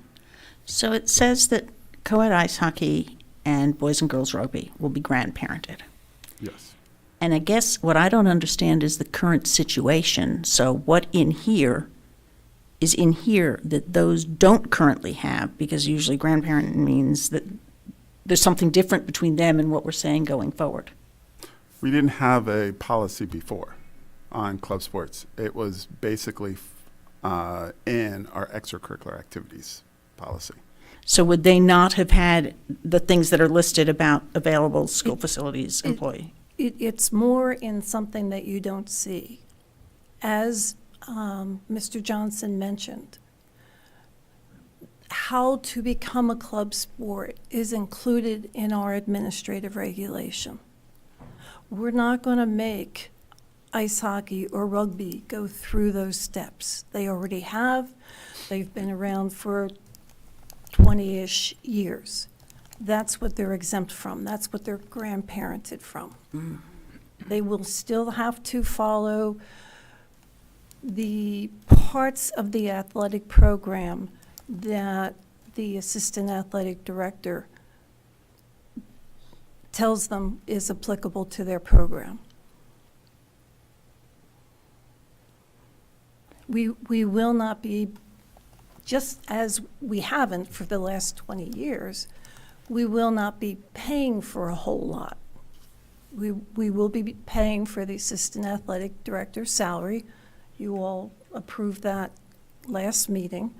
So it says that co-ed ice hockey and boys and girls rugby will be grandparented. Yes. And I guess what I don't understand is the current situation. So what in here is in here that those don't currently have? Because usually grandparent means that there's something different between them and what we're saying going forward. We didn't have a policy before on club sports. It was basically in our extracurricular activities policy. So would they not have had the things that are listed about available school facilities employee? It's more in something that you don't see. As Mr. Johnson mentioned, how to become a club sport is included in our administrative regulation. We're not going to make ice hockey or rugby go through those steps. They already have. They've been around for 20-ish years. That's what they're exempt from. That's what they're grandparented from. They will still have to follow the parts of the athletic program that the assistant athletic director tells them is applicable to their program. We will not be, just as we haven't for the last 20 years, we will not be paying for a whole lot. We will be paying for the assistant athletic director's salary. You all approved that last meeting.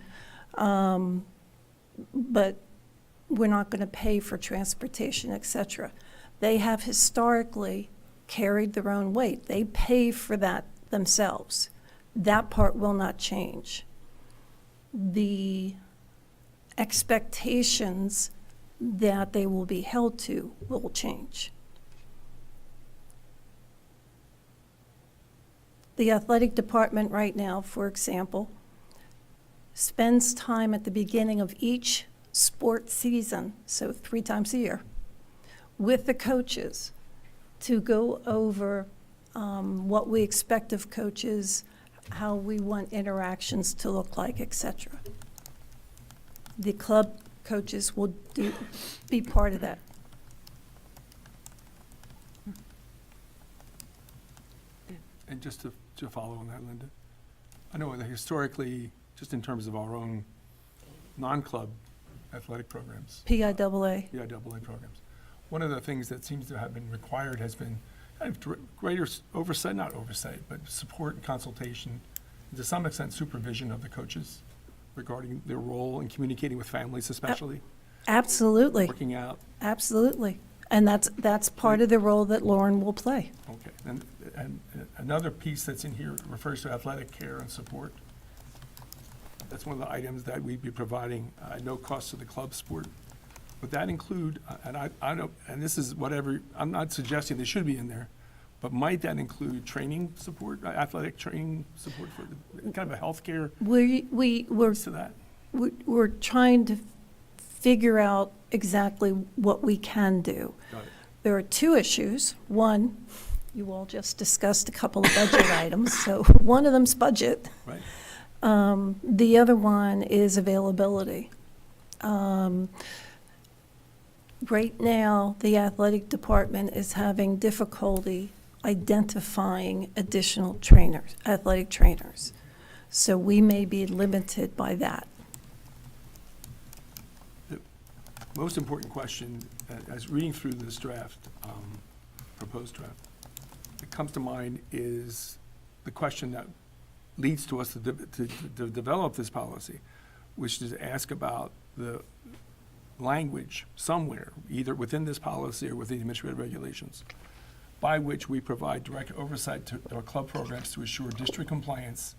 But we're not going to pay for transportation, et cetera. They have historically carried their own weight. They pay for that themselves. That part will not change. The expectations that they will be held to will change. The athletic department right now, for example, spends time at the beginning of each sport season, so 3 times a year, with the coaches to go over what we expect of coaches, how we want interactions to look like, etc. The club coaches will be part of that. And just to follow on that, Linda, I know that historically, just in terms of our own non-club athletic programs, PIAA. PIAA programs, one of the things that seems to have been required has been kind of greater oversight, not oversight, but support and consultation, and to some extent supervision of the coaches regarding their role in communicating with families especially. Absolutely. Working out. Absolutely. And that's part of the role that Lauren will play. Okay. And another piece that's in here refers to athletic care and support. That's one of the items that we'd be providing at no cost to the club sport. Would that include, and I don't, and this is whatever, I'm not suggesting they should be in there, but might that include training support, athletic training support for the, kind of a healthcare piece to that? We're trying to figure out exactly what we can do. Got it. There are 2 issues. One, you all just discussed a couple of budget items, so one of them's budget. Right. The other one is availability. Right now, the athletic department is having difficulty identifying additional trainers, athletic trainers. So we may be limited by that. The most important question, as reading through this draft, proposed draft, that comes to mind is the question that leads to us to develop this policy, which is to ask about the language somewhere, either within this policy or within the administrative regulations, by which we provide direct oversight to our club programs to assure district compliance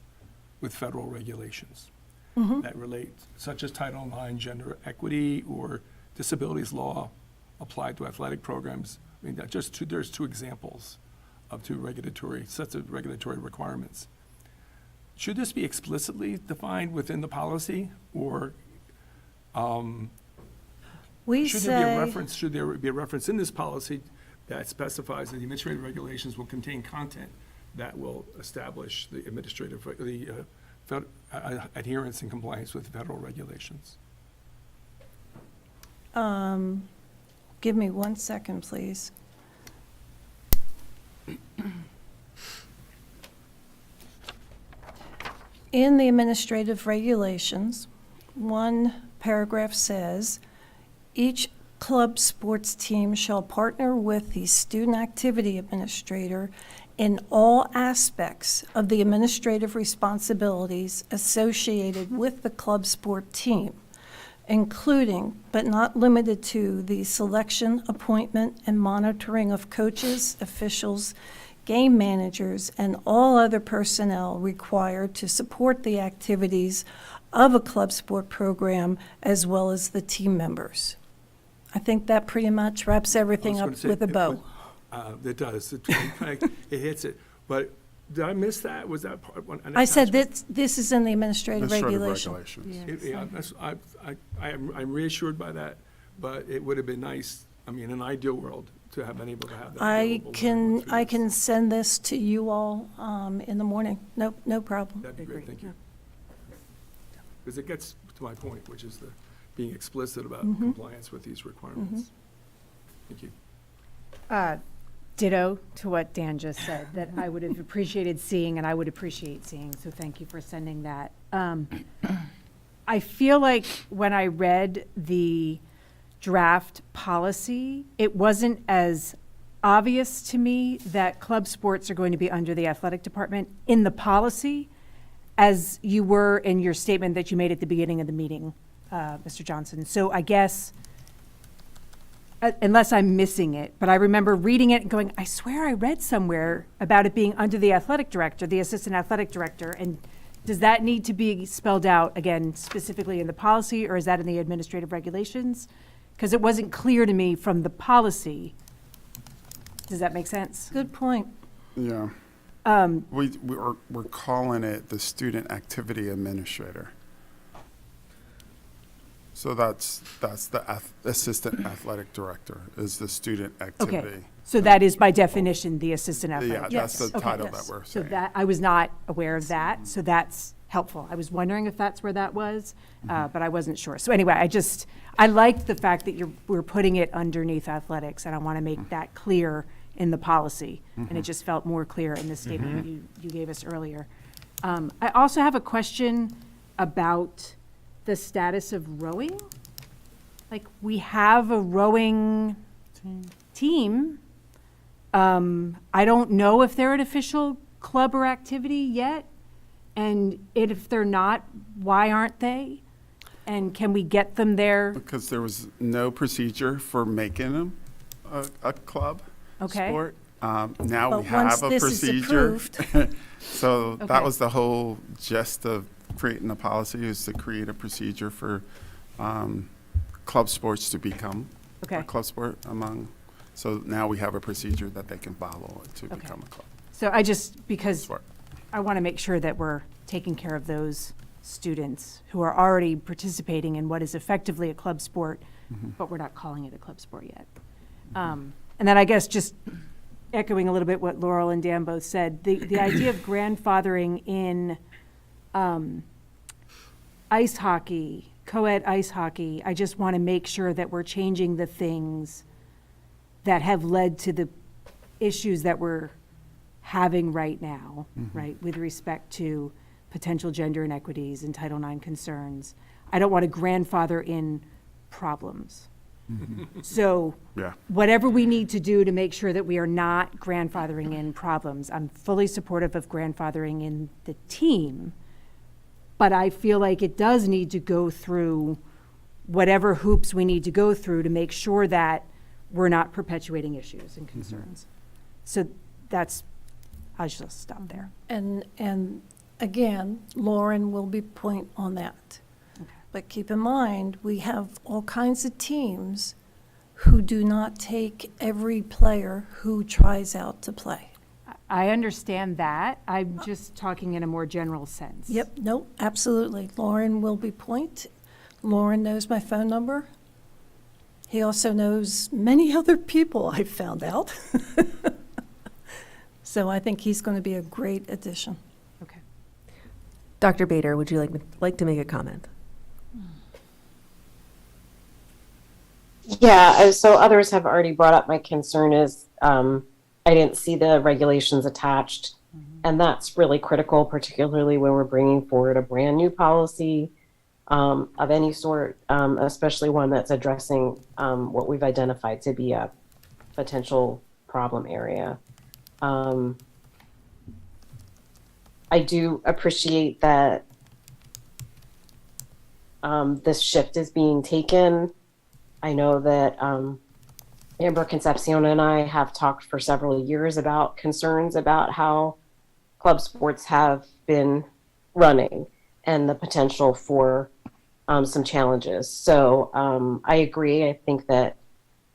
with federal regulations that relate, such as Title IX, gender equity, or disabilities law applied to athletic programs. I mean, there's 2 examples of 2 sets of regulatory requirements. Should this be explicitly defined within the policy, or should there be a reference in this policy that specifies that the administrative regulations will contain content that will establish the adherence and compliance with federal regulations? Give me 1 second, please. In the administrative regulations, one paragraph says, each club sports team shall partner with the student activity administrator in all aspects of the administrative responsibilities associated with the club sport team, including but not limited to the selection, appointment, and monitoring of coaches, officials, game managers, and all other personnel required to support the activities of a club sport program, as well as the team members. I think that pretty much wraps everything up with a bow. It does. It hits it. But did I miss that? Was that part? I said this is in the administrative regulation. I'm reassured by that, but it would have been nice, I mean, in an ideal world, to have been able to have that available. I can send this to you all in the morning. No problem. That'd be great, thank you. Because it gets to my point, which is being explicit about compliance with these requirements. Thank you. Ditto to what Dan just said, that I would have appreciated seeing, and I would appreciate seeing, so thank you for sending that. I feel like when I read the draft policy, it wasn't as obvious to me that club sports are going to be under the athletic department in the policy as you were in your statement that you made at the beginning of the meeting, Mr. Johnson. So I guess, unless I'm missing it, but I remember reading it and going, I swear I read somewhere about it being under the athletic director, the assistant athletic director, and does that need to be spelled out, again, specifically in the policy, or is that in the administrative regulations? Because it wasn't clear to me from the policy. Does that make sense? Good point. Yeah. We're calling it the student activity administrator. So that's the assistant athletic director is the student activity. Okay, so that is by definition the assistant athletic. Yeah, that's the Okay, title yes. that we're So saying. that, I was not aware of that, so that's helpful. I was wondering if that's where that was, but I wasn't sure. So anyway, I liked the fact that we're putting it underneath athletics, and I want to make that clear in the policy. And it just felt more clear in the statement you gave us earlier. I also have a question about the status of rowing. Like, we have a rowing team. I don't know if they're an official club or activity yet. And if they're not, why aren't they? And can we get them there? Because there was no procedure for making them a club Okay. sport. Now But we have once a this is procedure. approved- So Okay. that was the whole gist of creating the policy, is to create a procedure for club sports to become Okay. a club sport among. So now we have a procedure that they can follow to Okay. become a club So because sport. I want to make sure that we're taking care of those students who are already participating in what is effectively a club sport, but we're not calling it a club sport yet. And then I guess just echoing a little bit what Laurel and Dan both said, the idea of grandfathering in ice hockey, co-ed ice hockey, I just want to make sure that we're changing the things that have led to the issues that we're having right now, right, with respect to potential gender inequities and Title IX concerns. I don't want to grandfather in problems. So Yeah. whatever we need to do to make sure that we are not grandfathering in problems, I'm fully supportive of grandfathering in the team, but I feel like it does need to go through whatever hoops we need to go through to make sure that we're not perpetuating issues and concerns. So I'll just stop there. And again, Lauren will be point on that. But keep in mind, we have all kinds of teams who do not take every player who tries out to play. I understand that. I'm just talking in a more general sense. Yep, nope, absolutely. Lauren will be point. Lauren knows my phone number. He also knows many other people, I found out. So I think he's going to be a great addition. Okay. Dr. Bader, would you like to make a comment? Yeah, so others have already brought up my concern is I didn't see the regulations attached. And that's really critical, particularly when we're bringing forward a brand new policy of any sort, especially one that's addressing what we've identified to be a potential problem area. I do appreciate that this shift is being taken. I know that Amber Concepcion and I have talked for several years about concerns about how club sports have been running and the potential for some challenges. So I agree. I think that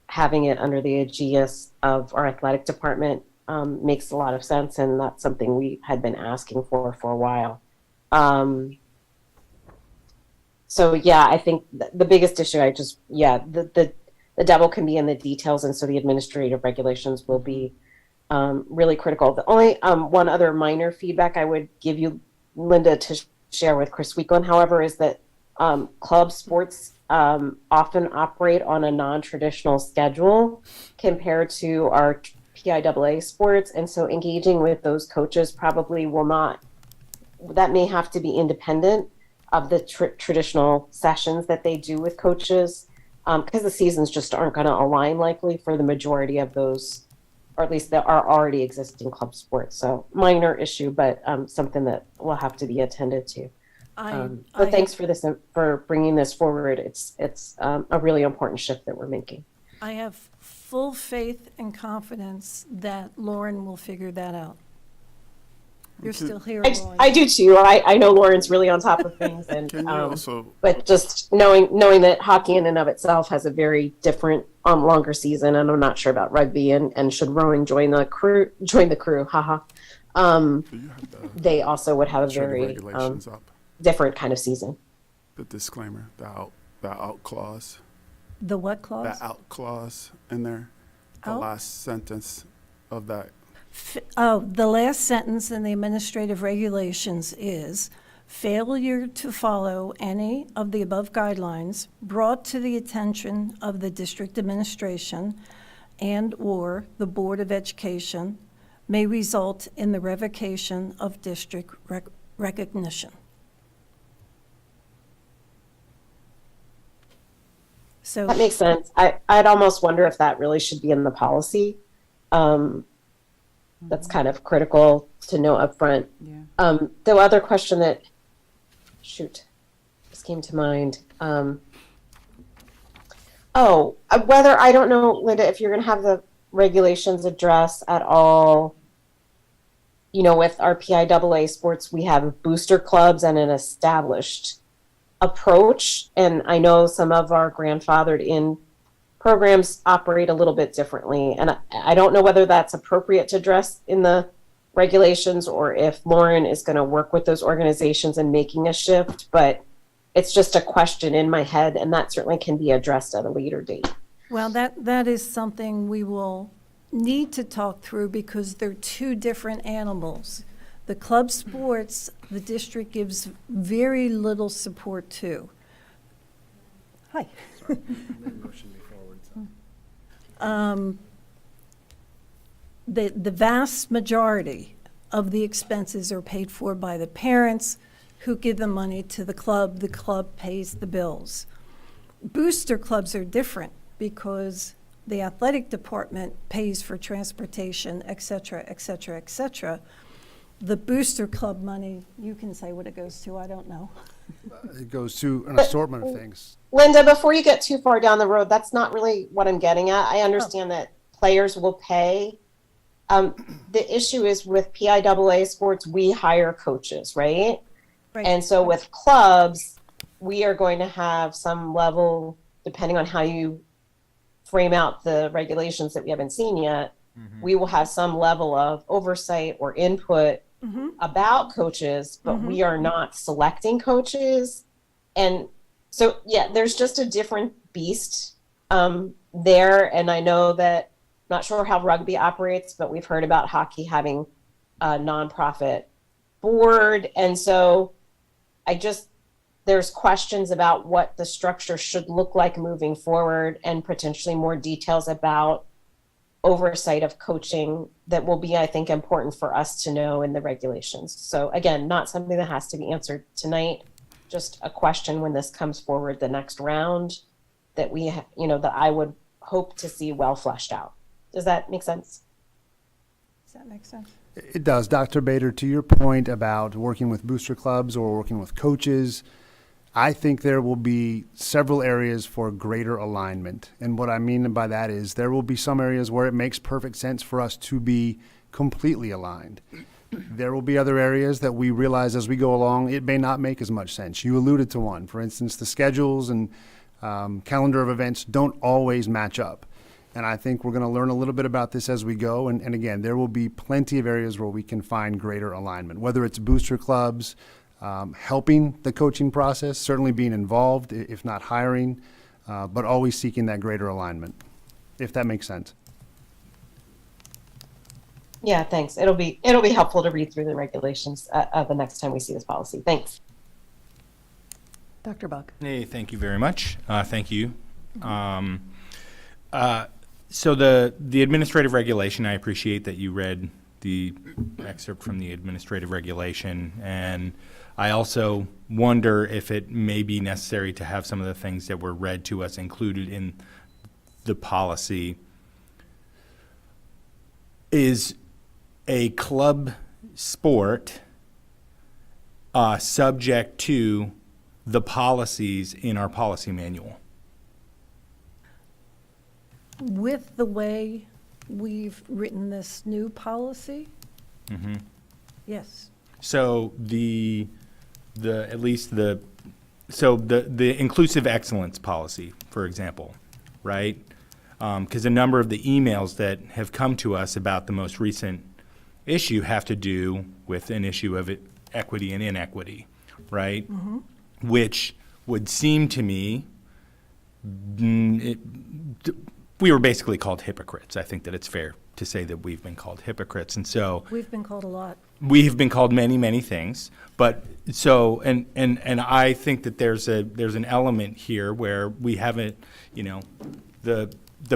having it under the aegis of our athletic department makes a lot of sense, and that's something we had been asking for a while. So yeah, I think the biggest issue, the devil can be in the details, and so the administrative regulations will be really critical. The only one other minor feedback I would give you, Linda, to share with Chris Weekland, however, is that club sports often operate on a non-traditional schedule compared to our PIAA sports. And so engaging with those coaches probably will not, that may have to be independent of the traditional sessions that they do with coaches, because the seasons just aren't going to align likely for the majority of those, or at least that are already existing club sports. So minor issue, but something that will have to be attended to. But thanks for this, for bringing this forward. It's a really important shift that we're making. I have full faith and confidence that Lauren will figure that out. You're still here, Lauren. I do too. I know Lauren's really on top of things, and Can you also, but just knowing that hockey in and of itself has a very different longer season, and I'm not sure about rugby, and should rowing join the crew, haha. They also would have a sure the very regulations up, different kind of season. the disclaimer, the out clause, The what clause? the out clause in there, the Out? last sentence of that. The last sentence in the administrative regulations is, failure to follow any of the above guidelines brought to the attention of the district administration and/or the Board of Education may result in the revocation of district recognition. So That makes sense. I'd almost wonder if that really should be in the policy. That's kind of critical to know upfront. Yeah. The other question that, just came to mind. Whether, I don't know, Linda, if you're going to have the regulations address at all, with our PIAA sports, we have booster clubs and an established approach. And I know some of our grandfathered in programs operate a little bit differently. And I don't know whether that's appropriate to address in the regulations or if Lauren is going to work with those organizations in making a shift, but it's just a question in my head, and that certainly can be addressed at a later date. Well, that is something we will need to talk through because they're two different animals. The club sports, the district gives very little support to. Hi. The vast majority of the expenses are paid for by the parents who give the money to the club pays the bills. Booster clubs are different because the athletic department pays for transportation, et cetera, et cetera, et cetera. The booster club money, you can say what it goes to, I don't know. It goes to an assortment of things. Linda, before you get too far down the road, that's not really what I'm getting at. I understand that players will pay. The issue is with PIAA sports, we hire coaches, right? Right. And so with clubs, we are going to have some level, depending on how you frame out the regulations that we haven't seen yet, we will have some level of oversight or input about coaches, but we are not selecting coaches. And so, yeah, there's just a different beast there. And I know that, not sure how rugby operates, but we've heard about hockey having a nonprofit board. And so there's questions about what the structure should look like moving forward, and potentially more details about oversight of coaching that will be, I think, important for us to know in the regulations. So again, not something that has to be answered tonight, just a question when this comes forward the next round that that I would hope to see well fleshed out. Does that make sense? Does that make sense? It does. Dr. Bader, to your point about working with booster clubs or working with coaches, I think there will be several areas for greater alignment. And what I mean by that is there will be some areas where it makes perfect sense for us to be completely aligned. There will be other areas that we realize as we go along, it may not make as much sense. You alluded to one. For instance, the schedules and calendar of events don't always match up. And I think we're going to learn a little bit about this as we go. And again, there will be plenty of areas where we can find greater alignment, whether it's booster clubs, helping the coaching process, certainly being involved, if not hiring, but always seeking that greater alignment, if that makes sense. Yeah, thanks. It'll be helpful to read through the regulations the next time we see this policy. Thanks. Dr. Buck. Hey, thank you very much. Thank you. So the administrative regulation, I appreciate that you read the excerpt from the administrative regulation, and I also wonder if it may be necessary to have some of the things that were read to us included in the policy. Is a club sport subject to the policies in our policy manual? With the way we've written this new policy, Mm-hmm. yes. So the inclusive excellence policy, for example, right? Because a number of the emails that have come to us about the most recent issue have to do with an issue of equity and inequity, right? Mm-hmm. Which would seem to me, we were basically called hypocrites. I think that it's fair to say that we've been called hypocrites. And so We've been called a lot. we have been called many, many things. But so, and I think that there's an element here where we haven't, the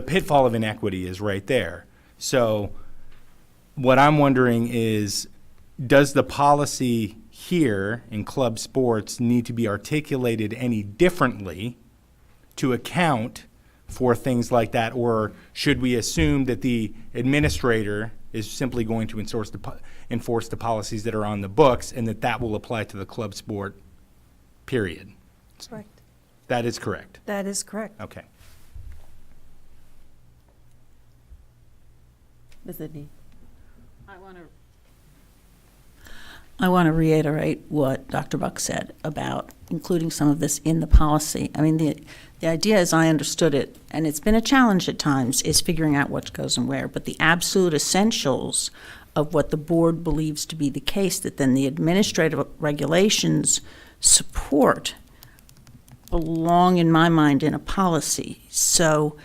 pitfall of inequity is right there. So what I'm wondering is, does the policy here in club sports need to be articulated any differently to account for things like that? Or should we assume that the administrator is simply going to enforce the policies that are on the books, and that will apply to the club sport, period? Correct. That is correct. That is correct. Okay. Ms. Idney. I want to reiterate what Dr. Buck said about including some of this in the policy. I mean, the idea, as I understood it, and it's been a challenge at times, is figuring out what goes and where. But the absolute essentials of what the board believes to be the case, that then the administrative regulations support, belong, in my mind, in a policy. So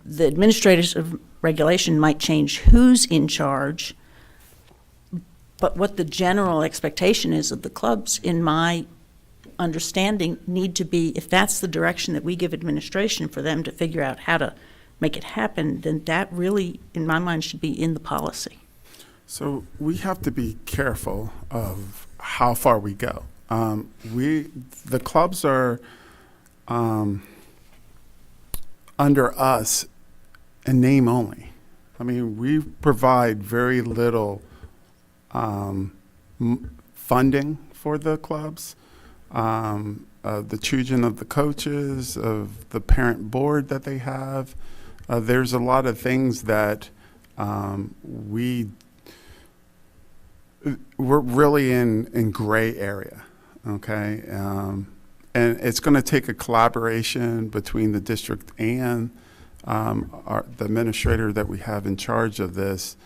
the administrative regulation might change who's in charge, but what the general expectation is of the clubs, in my understanding, need to be, if that's the direction that we give administration for them to figure out how to make it happen, then that really, in my mind, should be in the policy. So we have to be careful of how far we go. The clubs are under us in name only. I mean, we provide very little funding for the clubs, the choosing of the coaches, of the parent board that they have. There's a lot of things that we're really in gray area, okay? And it's going to take a collaboration between the district and the administrator that we have in charge of this,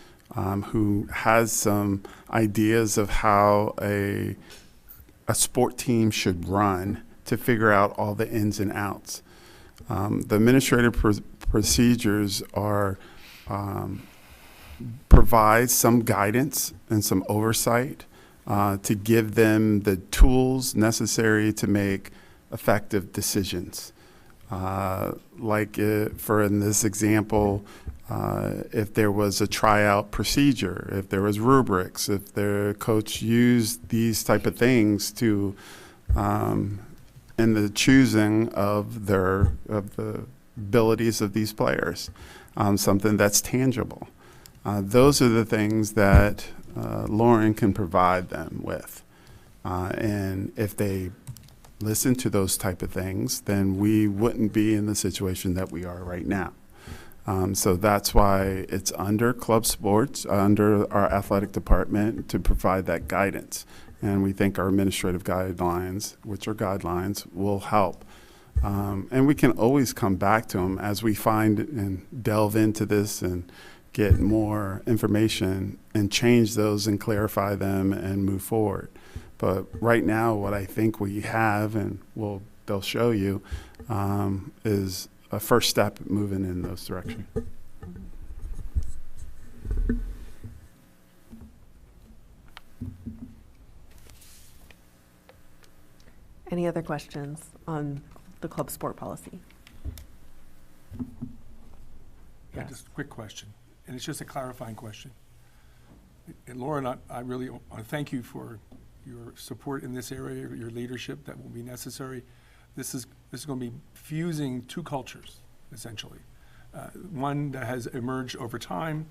who has some ideas of how a sport team should run to figure out all the ins and outs. The administrative procedures are provide some guidance and some oversight to give them the tools necessary to make effective decisions. Like in this example, if there was a tryout procedure, if there was rubrics, if their coach used these type of things to in the choosing of the abilities of these players, something that's tangible. Those are the things that Lauren can provide them with, and if they listen to those type of things, then we wouldn't be in the situation that we are right now. So that's why it's under club sports, under our athletic department, to provide that guidance. And we think our administrative guidelines, which are guidelines, will help. And we can always come back to them as we find and delve into this and get more information and change those and clarify them and move forward. But right now, what I think we have, and they'll show you, is a first step moving in those directions. Any Any other questions on the club sport policy? Yeah, just a quick question, and it's just a clarifying question. And Laura, I really want to thank you for your support in this area, your leadership that will be necessary. This is going to be fusing two cultures, essentially. One that has emerged over time,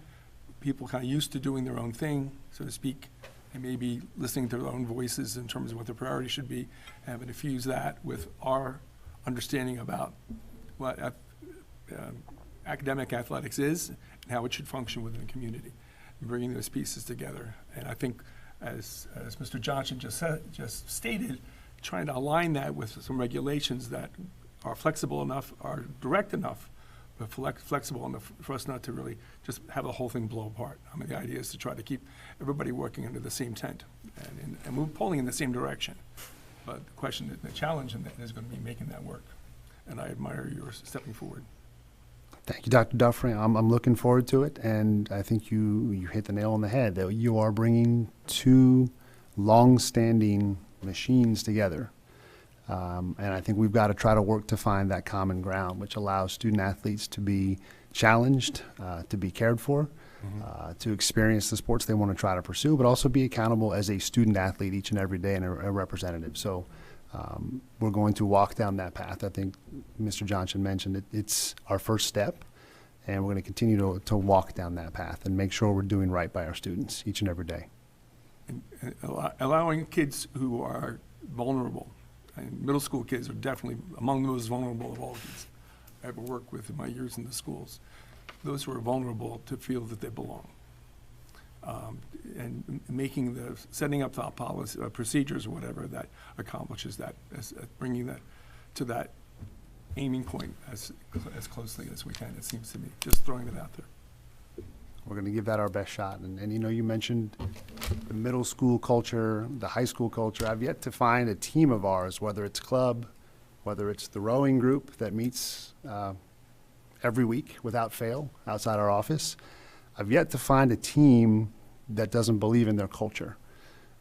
people kind of used to doing their own thing, so to speak, and maybe listening to their own voices in terms of what their priorities should be, having to fuse that with our understanding about what academic athletics is and how it should function within the community, and bringing those pieces together. And I think, as Mr. Johnson just stated, trying to align that with some regulations that are flexible enough, are direct enough, but flexible enough for us not to really just have the whole thing blow apart. I mean, the idea is to try to keep everybody working under the same tent and we're pulling in the same direction. But the question, the challenge in that is going to be making that work. And I admire your stepping forward. Thank you, Dr. Duffrey. I'm looking forward to it, and I think you hit the nail on the head, that you are bringing two long-standing machines together. And I think we've got to try to work to find that common ground, which allows student athletes to be challenged, to be cared for, to experience the sports they want to try to pursue, but also be accountable as a student athlete each and every day and a representative. So we're going to walk down that path. I think Mr. Johnson mentioned it. It's our first step, and we're going to continue to walk down that path and make sure we're doing right by our students each and every day. And allowing kids who are vulnerable, and middle school kids are definitely among the most vulnerable of all kids I ever worked with in my years in the schools. Those who are vulnerable to feel that they belong. And setting up the policy, procedures or whatever that accomplishes that, bringing that to that aiming point as closely as we can, it seems to me, just throwing it out there. We're going to give that our best shot. And you mentioned the middle school culture, the high school culture. I've yet to find a team of ours, whether it's club, whether it's the rowing group that meets every week without fail outside our office. I've yet to find a team that doesn't believe in their culture.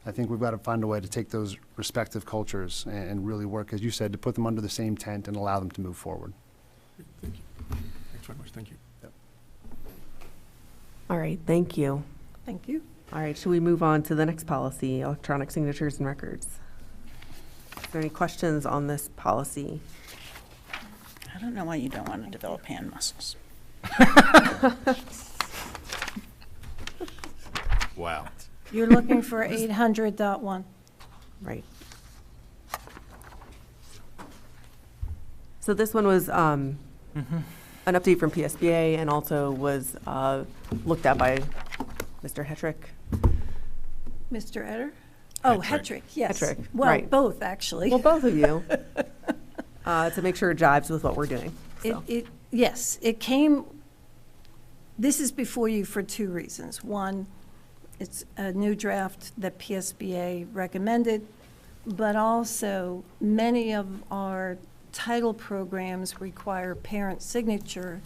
I think we've got to find a way to take those respective cultures and really work, as you said, to put them under the same tent and allow them to move forward. Thank you. Thanks very much. Thank you. Yep. All right, thank you. Thank you. All right, should we move on to the next policy, electronic signatures and records? Is there any questions on this policy? I don't know why you don't want to develop hand muscles. Wow. You're looking for 800.1. Right. So this one was an update from PSBA and also was looked at by Mr. Hetrick. Mr. Etter? Oh, Hetrick, yes. Hetrick, Well, right. both, actually. Well, both of you, to make sure it jives with what we're doing. So. Yes, it came, this is before you for two reasons. One, it's a new draft that PSBA recommended, but also many of our title programs require parent signature,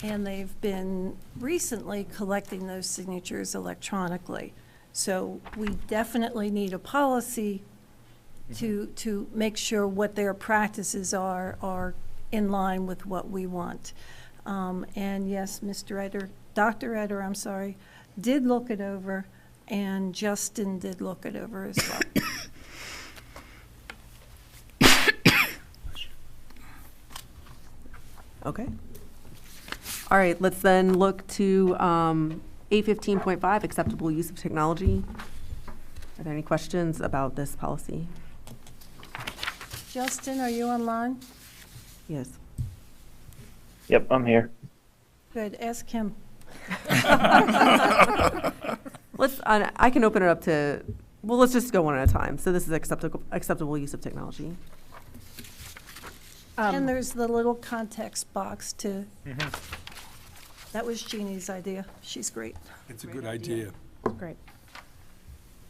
and they've been recently collecting those signatures electronically. So we definitely need a policy to make sure what their practices are in line with what we want. And yes, Dr. Etter, I'm sorry, did look it over, and Justin did look it over as well. Okay. All right, let's then look to 815.5, acceptable use of technology. Are there any questions about this policy? Justin, are you online? Yes. Yep, I'm here. Good, ask him. I can open it up to, well, let's just go one at a time. So this is acceptable use of technology. And there's the little context box to, that was Jeannie's idea. She's great. It's a good idea. Great.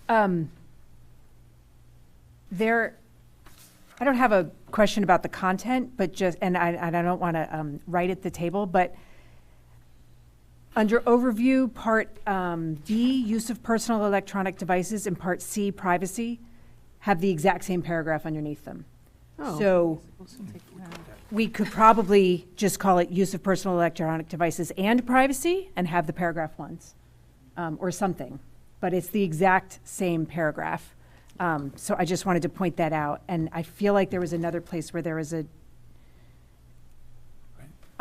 I don't have a question about the content, but just, and I don't want to write at the table, but under overview, part D, use of personal electronic devices, and part C, privacy, have the exact same paragraph underneath them. Oh. So we could probably just call it use of personal electronic devices and privacy and have the paragraph once, or something. But it's the exact same paragraph. So I just wanted to point that out. And I feel like there was another place where there was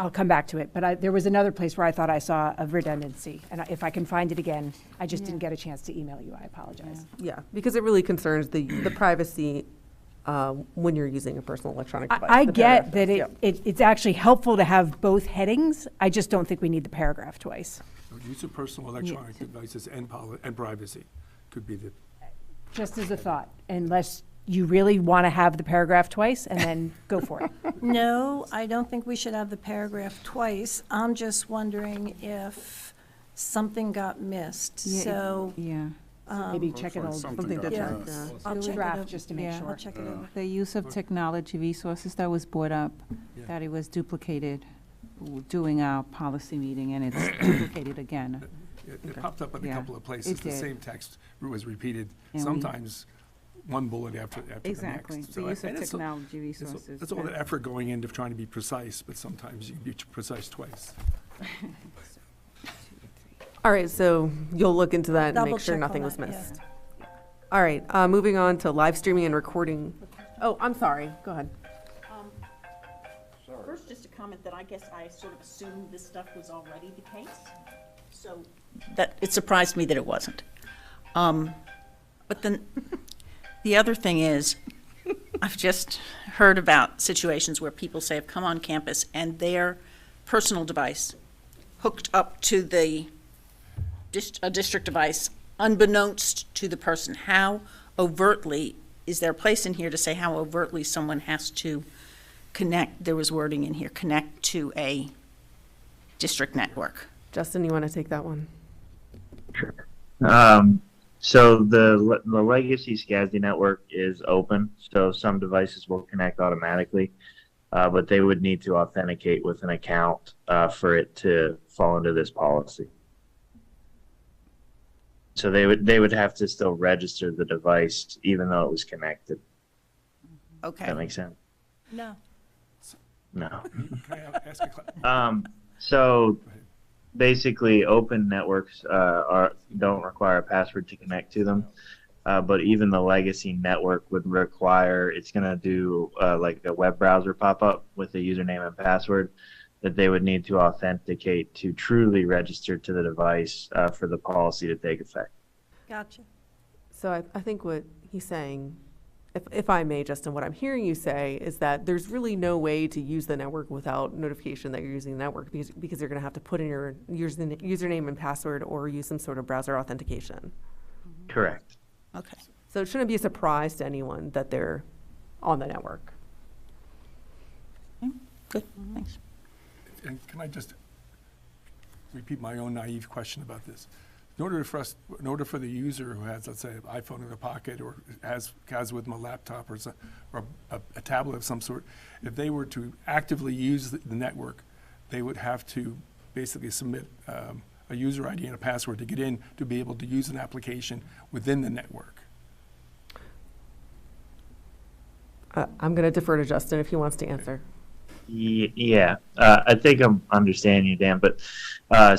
I'll come back to it, but there was another place where I thought I saw a redundancy. And if I can find it again, I just didn't get a chance to email you. I apologize. Yeah, because it really concerns the privacy when you're using a personal electronic device. I The get paragraph that does, it's actually helpful to have both headings. I just don't think we need the paragraph twice. Use of personal electronic devices and privacy could be the, Just as a thought, unless you really want to have the paragraph twice, and then go for it. No, I don't think we should have the paragraph twice. I'm just wondering if something got missed, so. Yeah. Maybe check it over. something to Yeah. check. I'll check it Draft, over. just to make Yeah. sure. I'll check it over. The use of technology resources that was brought up, Yeah. that it was duplicated during our policy meeting, and it's duplicated again. it popped up in a Yeah, couple of places. it The did. same text was repeated, And we- sometimes one bullet after the next. Exactly, the So, use of and it's- technology it's- resources. It's all the effort going into trying to be precise, but sometimes you can be precise twice. All right, so you'll look into that and Double make sure check on nothing was that, missed. All right, moving on to live streaming and recording. Oh, I'm sorry, go ahead. First, just a comment that I guess I sort of assumed this stuff was already the case, so. That, it surprised me that it wasn't. But then, the other thing is, I've just heard about situations where people say have come on campus and their personal device hooked up to a district device unbeknownst to the person. How overtly, is there a place in here to say how overtly someone has to connect, there was wording in here, connect to a district network? Justin, you want to take that one? So the legacy SCSI network is open, so some devices will connect automatically, but they would need to authenticate with an account for it to fall into this policy. So they would have to still register the device even though it was connected. Okay. Does that make sense? No. No. Can I ask a So basically, open networks don't require a password to connect to them, but even the legacy network would require. It's going to do like a web browser pop up with a username and password that they would need to authenticate to truly register to the device for the policy to take effect. Gotcha. So I think what he's saying, if I may, Justin, what I'm hearing you say is that there's really no way to use the network without notification that you're using the network because you're going to have to put in your username and password or use some sort of browser authentication. Correct. Okay. So it shouldn't be a surprise to anyone that they're on the network. Good, thanks. And can I just repeat my own naive question about this? In order for the user who has, let's say, an iPhone in their pocket or has with them a laptop or a tablet of some sort, if they were to actively use the network, they would have to basically submit a user ID and a password to get in to be able to use an application within the network. I'm going to defer to Justin if he wants to answer. Yeah, I think I'm understanding you, Dan. But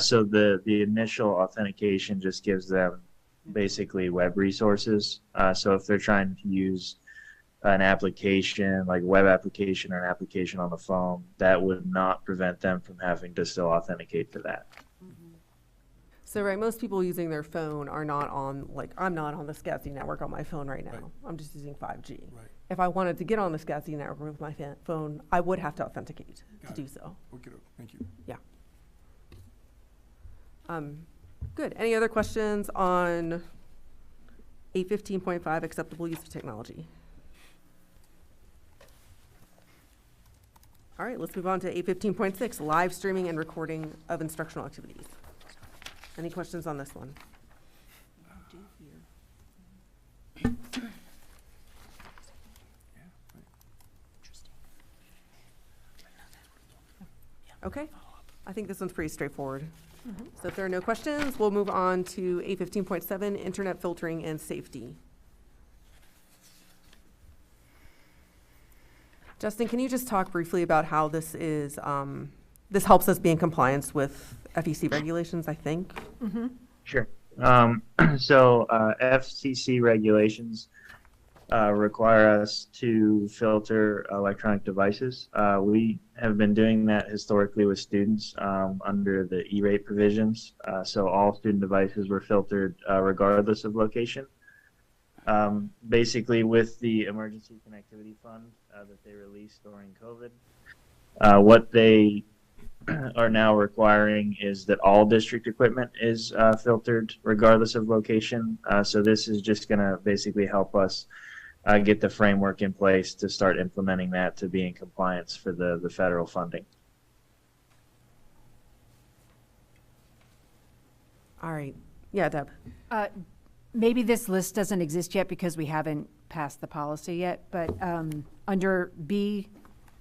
so the initial authentication just gives them basically web resources. So if they're trying to use an application, like a web application or an application on the phone, that would not prevent them from having to still authenticate to that. So, right, most people using their phone are not on, like, I'm not on the SCSI network on my phone right now. Right. I'm just using 5G. Right. If I wanted to get on the SCSI network with my phone, I would have to authenticate Got to it. do so. Okay, thank you. Yeah. Good. Any other questions on 815.5, acceptable use of technology? All right, let's move on to 815.6, live streaming and recording of instructional activities. Any questions on this one? Okay, I think this one's pretty straightforward. So if there are no questions, we'll move on to 815.7, internet filtering and safety. Justin, can you just talk briefly about how this is, this helps us be in compliance with FEC regulations, I think? Sure. So FCC regulations require us to filter electronic devices. We have been doing that historically with students under the E-rate provisions. So all student devices were filtered regardless of location. Basically, with the Emergency Connectivity Fund that they released during COVID, what they are now requiring is that all district equipment is filtered regardless of location. So this is just going to basically help us get the framework in place to start implementing that to be in compliance for the federal funding. All right. Yeah, Deb. Maybe this list doesn't exist yet because we haven't passed the policy yet, but under B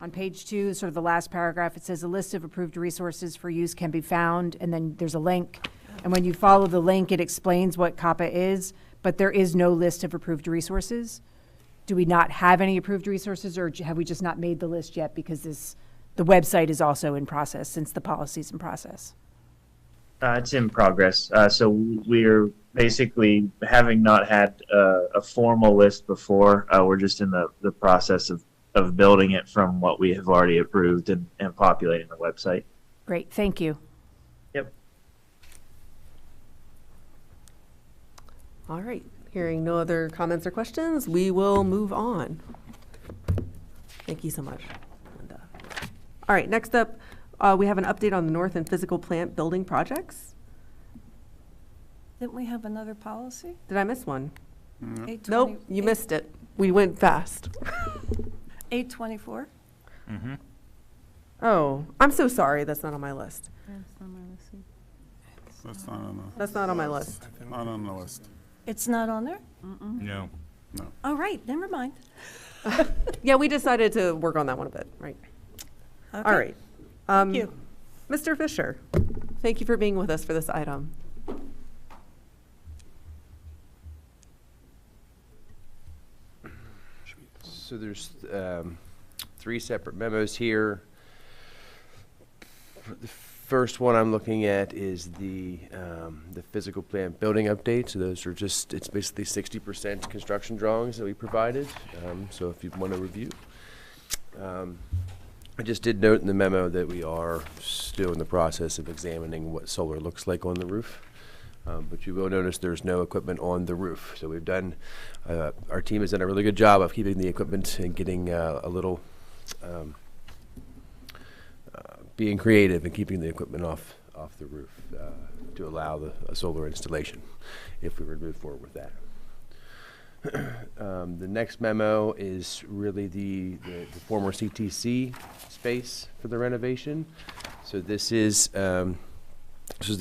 on page 2, sort of the last paragraph, it says a list of approved resources for use can be found, and then there's a link. And when you follow the link, it explains what CAPA is, but there is no list of approved resources. Do we not have any approved resources, or have we just not made the list yet because the website is also in process since the policy's in process? It's in progress. So we're basically, having not had a formal list before, we're just in the process of building it from what we have already approved and populating the website. Great, thank you. Yep. All right. Hearing no other comments or questions, we will move on. Thank you so much, Linda. All right, next up, we have an update on the North and Physical Plant building projects. Didn't we have another policy? Did I miss one? 820 Nope, you missed it. We went fast. 824? Oh, I'm so sorry. That's not on my list. That's not on the, That's not on my list. not on the list. It's not on there? No. All right, never mind. Yeah, we decided to work on that one a bit, right? Okay. All right. Thank you. Mr. Fisher, thank you for being with us for this item. So there's 3 separate memos here. The first one I'm looking at is the physical plant building update. So those are just, it's basically 60% construction drawings that we provided. So if you want to review. I just did note in the memo that we are still in the process of examining what solar looks like on the roof. But you will notice there's no equipment on the roof. So we've done, our team has done a really good job of keeping the equipment and getting a little, being creative and keeping the equipment off the roof to allow a solar installation if we were to move forward with that. The next memo is really the former CTC space for the renovation. So this is the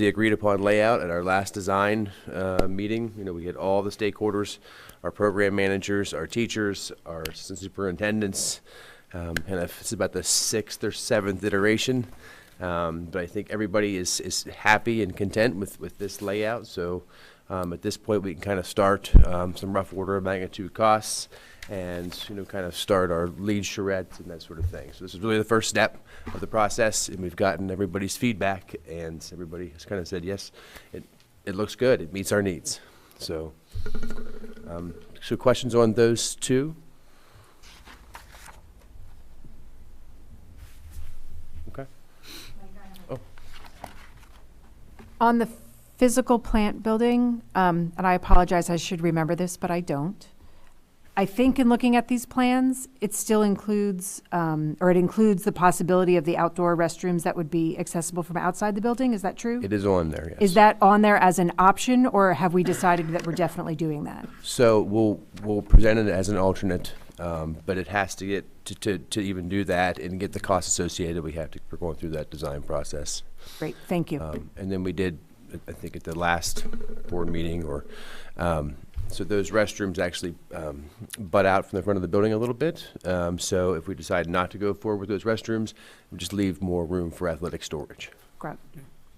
agreed upon layout at our last design meeting. You know, we had all the stakeholders, our program managers, our teachers, our assistant superintendents, and it's about the 6th or 7th iteration. But I think everybody is happy and content with this layout. So at this point, we can kind of start some rough order of magnitude costs and, you know, kind of start our lead charrettes and that sort of thing. So this is really the first step of the process, and we've gotten everybody's feedback, and everybody has kind of said, yes, it looks good, it meets our needs. So, so questions on those 2? Okay. Oh. On the physical plant building, and I apologize, I should remember this, but I don't. I think in looking at these plans, it still includes, or it includes the possibility of the outdoor restrooms that would be accessible from outside the building. Is that true? It is on there, yes. Is that on there as an option, or have we decided that we're definitely doing that? So we'll present it as an alternate, but it has to get to even do that and get the costs associated. We're going through that design process. Great, thank you. And then we did, I think at the last board meeting, so those restrooms actually butt out from the front of the building a little bit. So if we decide not to go forward with those restrooms, we just leave more room for athletic storage. Great,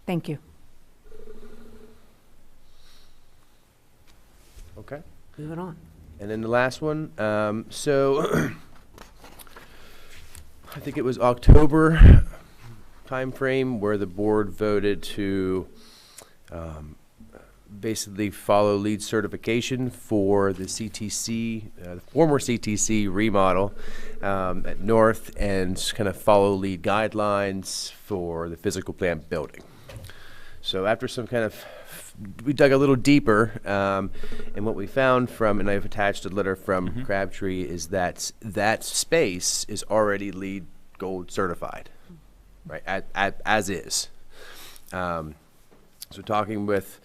thank you. Okay. Moving on. And then the last one, so I think it was October timeframe where the board voted to basically follow LEED certification for the CTC, the former CTC remodel at North, and kind of follow LEED guidelines for the physical plant building. So after some kind of, we dug a little deeper, and what we found from, and I've attached a letter from Crabtree, is that that space is already LEED Gold certified, right, as is. So talking with,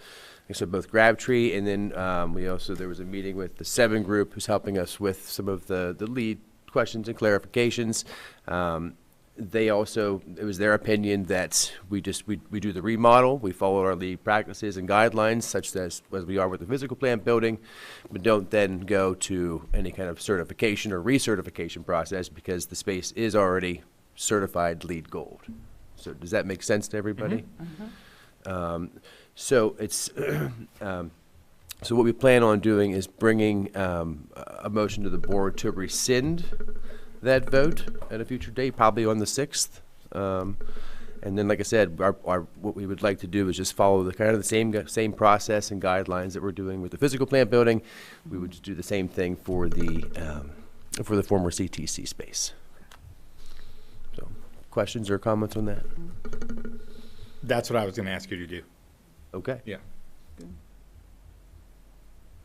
like I said, both Crabtree, and then there was a meeting with the 7 group who's helping us with some of the LEED questions and clarifications. They also, it was their opinion that we do the remodel, we follow our LEED practices and guidelines, such as we are with the physical plant building, but don't then go to any kind of certification or recertification process because the space is already certified LEED Gold. So does that make sense to everybody? So it's so what we plan on doing is bringing a motion to the board to rescind that vote at a future date, probably on the 6th. And then, like I said, what we would like to do is just follow the kind of the same process and guidelines that we're doing with the physical plant building. We would just do the same thing for the former CTC space. So, questions or comments on that? That's what I was going to ask you to do. Okay. Yeah.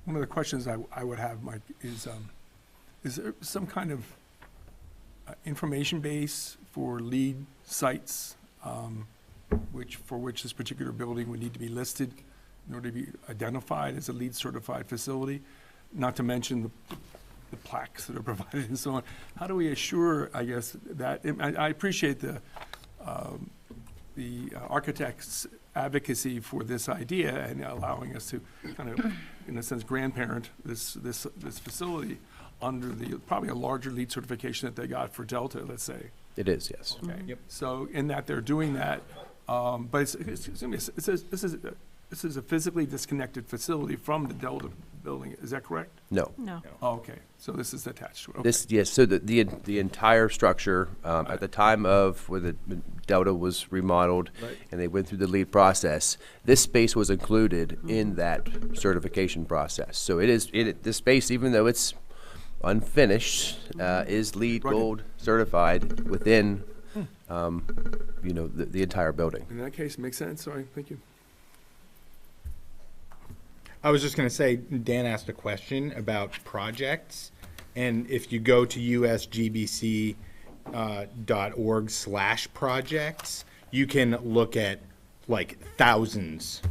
One of the questions I would have, Mike, is there some kind of information base for LEED sites, for which this particular building would need to be listed in order to be identified as a LEED certified facility? Not to mention the plaques that are provided and so on. How do we assure, I guess, that, I appreciate the architect's advocacy for this idea and allowing us to kind of, in a sense, grandparent this facility under probably a larger LEED certification that they got for Delta, let's say. It is, yes. Okay. Yep. So in that they're doing that, but this is a physically disconnected facility from the Delta building. Is that correct? No. No. Oh, okay. So this is attached to it. Okay. This, yes, so the entire structure, at the time of where the Delta was remodeled, Right. and they went through the LEED process, this space was included in that certification process. So this space, even though it's unfinished, is LEED Gold certified within, the entire building. In that case, makes sense. Sorry, thank you. I was just going to say, Dan asked a question about projects, and if you go to usgbc.org/projects, you can look at like thousands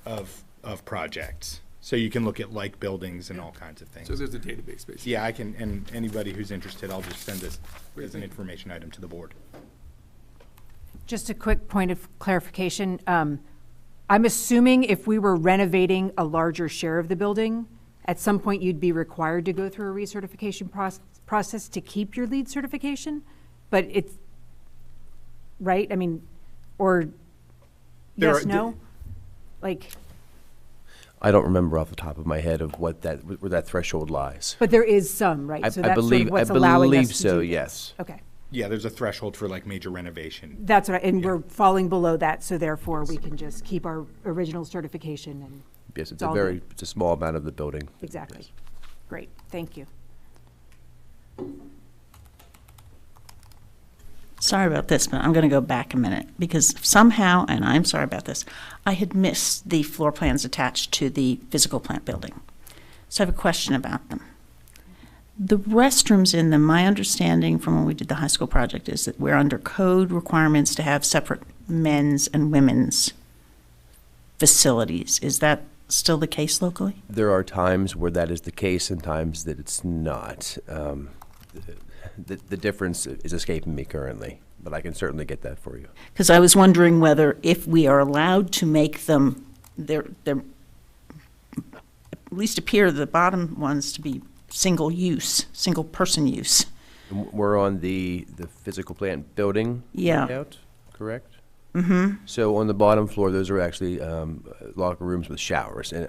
of projects. So you can look at like buildings and all kinds of things. So there's a database, basically. Yeah, I can, and anybody who's interested, I'll just send this as an information item to the board. Just a quick point of clarification. I'm assuming if we were renovating a larger share of the building, at some point you'd be required to go through a recertification process to keep your LEED certification, but it's, right? I mean, or yes, no? Like, I don't remember off the top of my head of where that threshold lies. but there is some, right? So that's sort of what's I allowing us believe to so, do this. yes. Okay. Yeah, there's a threshold for like major renovation. That's right, and we're falling below that, so therefore we can just keep our original certification and. Yes, it's all good. it's a small amount of the building. Exactly. Yes. Great, thank you. Sorry about this, but I'm going to go back a minute because somehow, and I'm sorry about this, I had missed the floor plans attached to the physical plant building. So I have a question about them. The restrooms in them, my understanding from when we did the high school project is that we're under code requirements to have separate men's and women's facilities. Is that still the case locally? There are times where that is the case and times that it's not. The difference is escaping me currently, but I can certainly get that for you. Because I was wondering whether if we are allowed to make them, they're at least appear the bottom ones to be single use, single person use. And we're on the physical plant building Yeah. layout, correct? Mm-hmm. So on the bottom floor, those are actually locker rooms with showers. And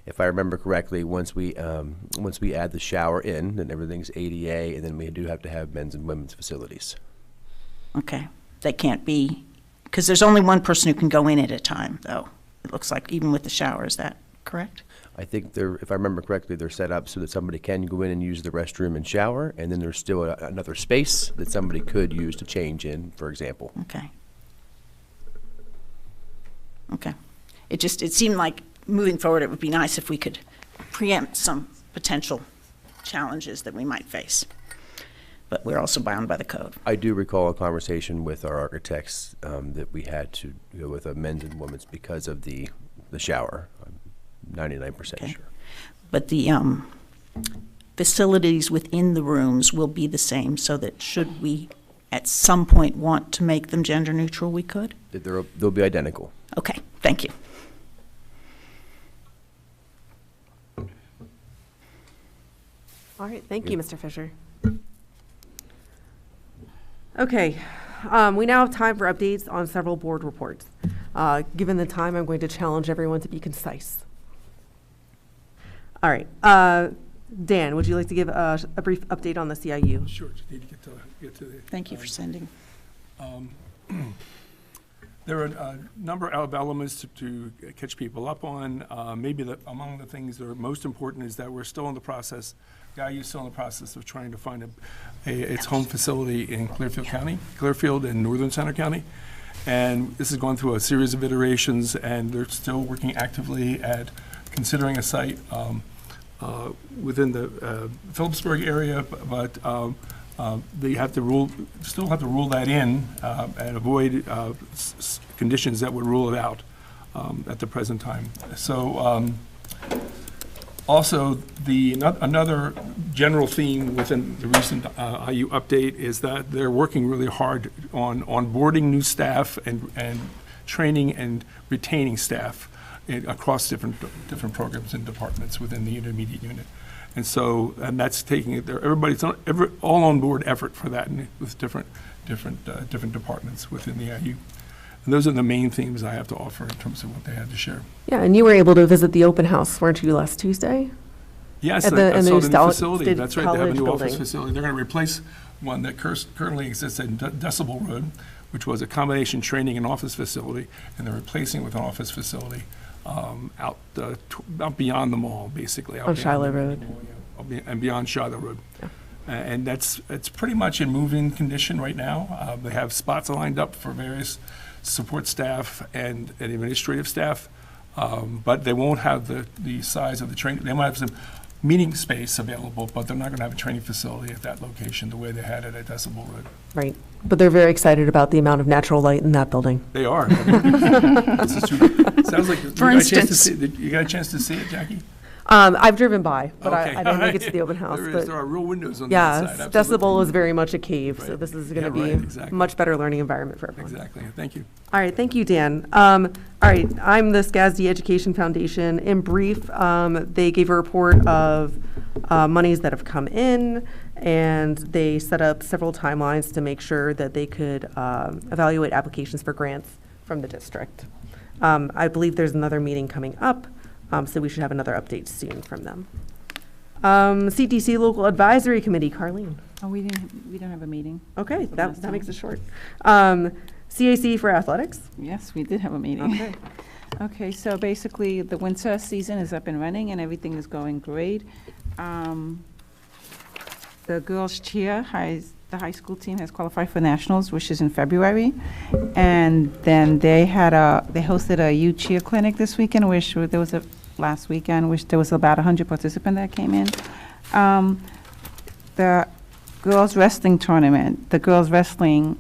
if I remember correctly, once we add the shower in, then everything's ADA, and then we do have to have men's and women's facilities. Okay, they can't be, because there's only one person who can go in at a time, though. It looks like, even with the shower, is that correct? I think they're, if I remember correctly, they're set up so that somebody can go in and use the restroom and shower, and then there's still another space that somebody could use to change in, for example. Okay. Okay. It seemed like moving forward, it would be nice if we could preempt some potential challenges that we might face. But we're also bound by the code. I do recall a conversation with our architects that we had to go with a men's and women's because of the shower. I'm 99% Okay. sure. But the facilities within the rooms will be the same, so that should we at some point want to make them gender neutral, we could? That they'll be identical. Okay, thank you. All right, thank you, Mr. Fisher. Okay, we now have time for updates on several board reports. Given the time, I'm going to challenge everyone to be concise. All right, Dan, would you like to give a brief update on the CIU? Sure, just need to get to the. Thank you for sending. There are a number of elements to catch people up on. Maybe among the things that are most important is that we're still in the process, GIU is still in the process of trying to find its home facility in Clearfield County, Clearfield and Northern Center County. And this has gone through a series of iterations, and they're still working actively at considering a site within the Phillipsburg area, but they have to still have to rule that in and avoid conditions that would rule it out at the present time. So also, another general theme within the recent IU update is that they're working really hard on onboarding new staff and training and retaining staff across different programs and departments within the intermediate unit. And so, and that's taking it there. Everybody's all on board effort for that, and with different departments within the IU. And those are the main themes I have to offer in terms of what they had to share. Yeah, and you were able to visit the open house, weren't you, last Tuesday? Yes, At I the saw new the new State facility. That's right. They have a College new office building. facility. They're going to replace one that currently exists in Decibel Road, which was a combination training and office facility, and they're replacing it with an office facility out beyond the mall, basically. On Shiloh Road. And beyond Shiloh Road. And it's pretty much in move-in condition right now. They have spots lined up for various support staff and administrative staff, but they won't have the size of the training. They might have some meeting space available, but they're not going to have a training facility at that location the way they had it at Decibel Road. Right, but they're very excited about the amount of natural light in that building. They are. This is true. Sounds like For instance. You got a chance to see it, Jackie? I've driven by, but Okay. I didn't make it to the open house. There are real windows on the inside. Yeah, absolutely. Decibel is very much a cave, so Right. this is going to Yeah, be right, exactly. a much better learning environment for everyone. Exactly. Thank you. All right, thank you, Dan. All right, I'm the SCASD Education Foundation. In brief, they gave a report of monies that have come in, and they set up several timelines to make sure that they could evaluate applications for grants from the district. I believe there's another meeting coming up, so we should have another update soon from them. CTC Local Advisory Committee, Carlene. Oh, we don't have a meeting. Okay, The that last makes time. it short. CAC for athletics. Yes, we did have a meeting. Okay. Okay, so basically, the winter season is up and running, and everything is going great. The girls' cheer, the high school team has qualified for nationals, which is in February. And then they hosted a youth cheer clinic this weekend, which there was last weekend, which there was about 100 participants that came in. The girls' wrestling tournament, the girls' wrestling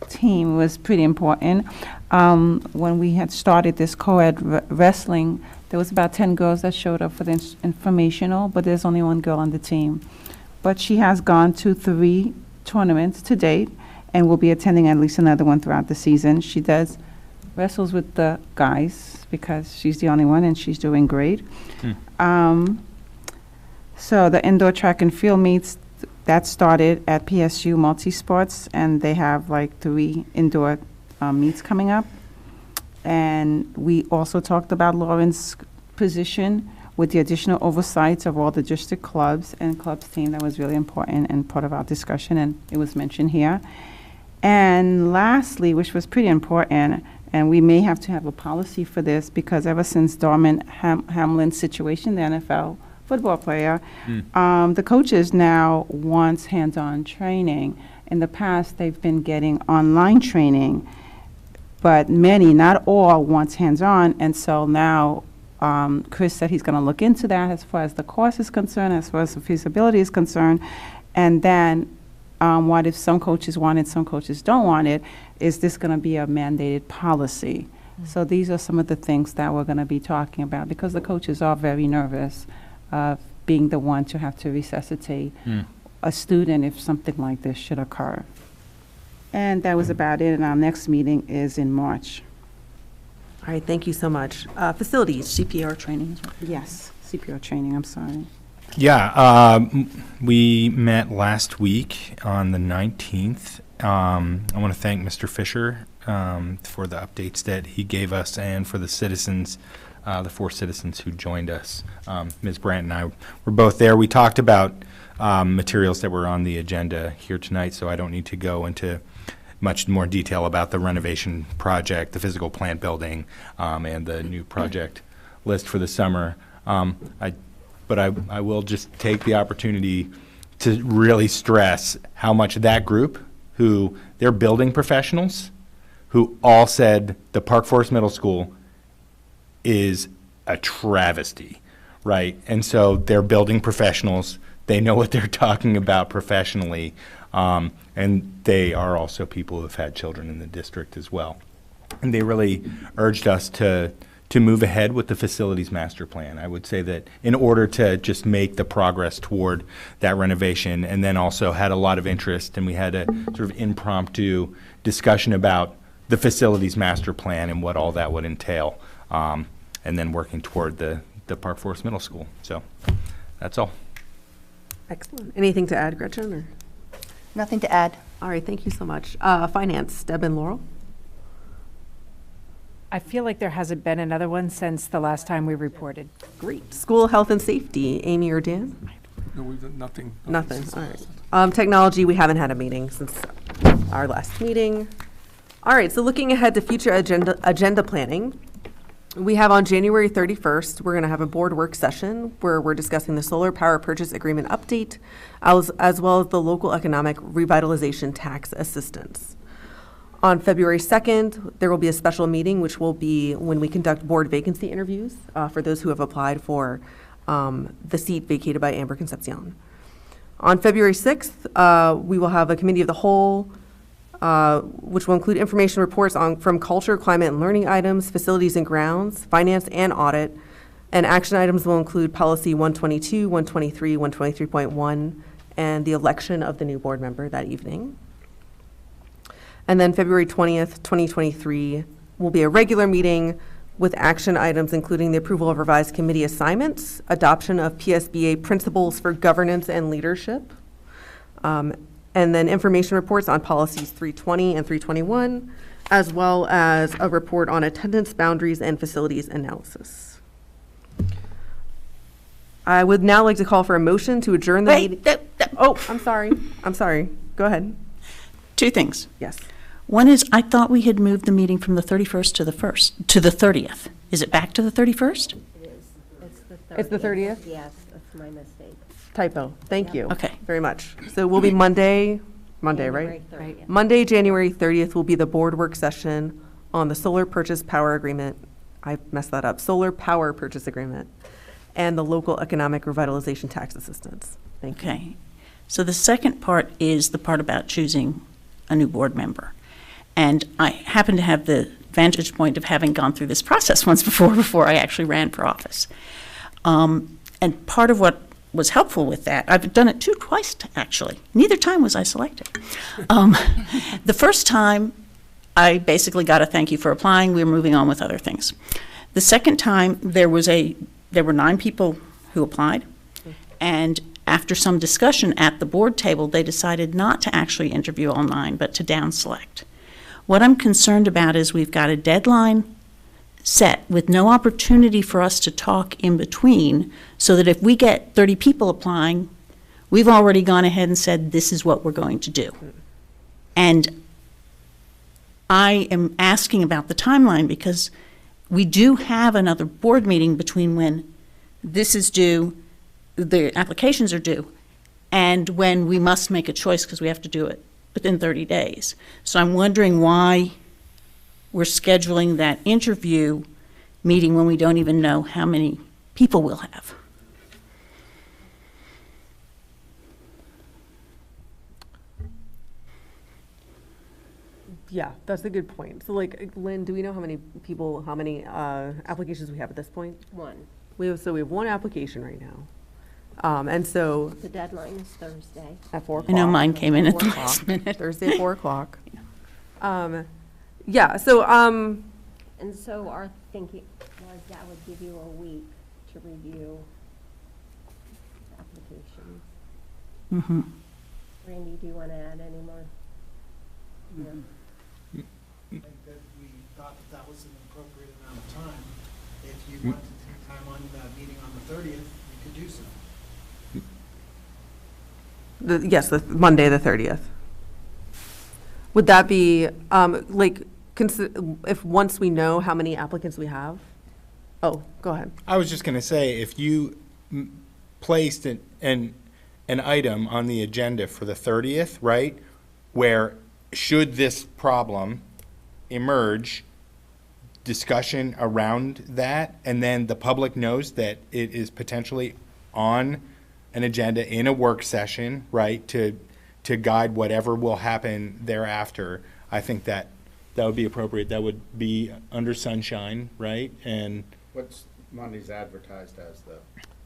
team was pretty important. When we had started this co-ed wrestling, there was about 10 girls that showed up for the informational, but there's only one girl on the team. But she has gone to 3 tournaments to date and will be attending at least another one throughout the season. She wrestles with the guys because she's the only one and she's doing great. So the indoor track and field meets, that started at PSU Multisports, and they have like 3 indoor meets coming up. And we also talked about Lauren's position with the additional oversight of all the district clubs and clubs team. That was really important and part of our discussion, and it was mentioned here. And lastly, which was pretty important, and we may have to have a policy for this, because ever since Dorman Hamlin's situation, the NFL football player, the coaches now want hands-on training. In the past, they've been getting online training, but many, not all, wants hands-on, and so now Chris said he's going to look into that as far as the cost is concerned, as far as the feasibility is concerned, and then what if some coaches want it, some coaches don't want it? Is this going to be a mandated policy? So these are some of the things that we're going to be talking about, because the coaches are very nervous of being the one to have to resuscitate a student if something like this should occur. And that was about it, and our next meeting is in March. All right, thank you so much. Facilities. CPR training as well? Yes, CPR training, I'm sorry. Yeah, we met last week on the 19th. I want to thank Mr. Fisher for the updates that he gave us, and for the citizens, the 4 citizens who joined us. Ms. Brandt and I were both there. We talked about materials that were on the agenda here tonight, so I don't need to go into much more detail about the renovation project, the physical plant building, and the new project list for the summer. But I will just take the opportunity to really stress how much that group, who they're building professionals, who all said the Park Forest Middle School is a travesty, right? And so they're building professionals. They know what they're talking about professionally, and they are also people who have had children in the district as well. And they really urged us to move ahead with the facilities master plan. I would say that in order to just make the progress toward that renovation, and then also had a lot of interest, and we had a sort of impromptu discussion about the facilities master plan and what all that would entail, and then working toward the Park Forest Middle School. So that's all. Excellent. Anything to add, Gretchen? Or? Nothing to add. All right, thank you so much. Finance, Deb and Laurel. I feel like there hasn't been another one since the last time we reported. Great. School, health, and safety, Amy or Dan? No, we've done nothing. Nothing, all right. Technology, we haven't had a meeting since our last meeting. All right, so looking ahead to future agenda planning, we have on January 31st, we're going to have a board work session where we're discussing the solar power purchase agreement update, as well as the local economic revitalization tax assistance. On February 2nd, there will be a special meeting, which will be when we conduct board vacancy interviews for those who have applied for the seat vacated by Amber Concepcion. On February 6th, we will have a committee of the whole, which will include information reports from culture, climate, and learning items, facilities and grounds, finance, and audit. And action items will include policy 122, 123, 123.1, and the election of the new board member that evening. And then February 20th, 2023 will be a regular meeting with action items including the approval of revised committee assignments, adoption of PSBA principles for governance and leadership, and then information reports on policies 320 and 321, as well as a report on attendance boundaries and facilities analysis. I would now like to call for a motion to adjourn the meeting. Oh, I'm sorry. I'm sorry. Go ahead. 2 things. Yes. One is, I thought we had moved the meeting from the 31st to the 30th. Is it back to the 31st? It's the 30th? Yes, that's my mistake. Typo. Thank you. Okay. Very much. So we'll be Monday, right? Right. Monday, January 30th will be the board work session on the solar purchase power agreement. I messed that up. Solar power purchase agreement and the local economic revitalization tax assistance. Thank you. Okay. So the second part is the part about choosing a new board member. And I happen to have the vantage point of having gone through this process once before I actually ran for office. And part of what was helpful with that, I've done it twice actually. Neither time was I selected. The first time, I basically got a thank you for applying. We were moving on with other things. The second time, there were 9 people who applied, and after some discussion at the board table, they decided not to actually interview all 9, but to down select. What I'm concerned about is we've got a deadline set with no opportunity for us to talk in between, so that if we get 30 people applying, we've already gone ahead and said, this is what we're going to do. And I am asking about the timeline because we do have another board meeting between when this is due, the applications are due, and when we must make a choice because we have to do it within 30 days. So I'm wondering why we're scheduling that interview meeting when we don't even know how many people we'll have. Yeah, that's a good point. So like, Lynn, do we know how many people, how many applications we have at this point? One. We have one application right now. And so The deadline is Thursday. at 4 I o'clock. know mine came in at the 4 last o'clock, minute. Thursday, 4 o'clock. Yeah, so, And so our thinking was that would give you a week to review applications. Mm-hmm. Randy, do you want to add any more? No. I think that we thought that that was an appropriate amount of time. If you want to take time on that meeting on the 30th, you could do so. yes, the Monday, the 30th. Would that be, like, if once we know how many applicants we have? Oh, go ahead. I was just going to say, if you placed an item on the agenda for the 30th, right, where should this problem emerge, discussion around that, and then the public knows that it is potentially on an agenda in a work session, right, to guide whatever will happen thereafter, I think that would be appropriate. That would be under sunshine, right? And What's Monday's advertised as, though?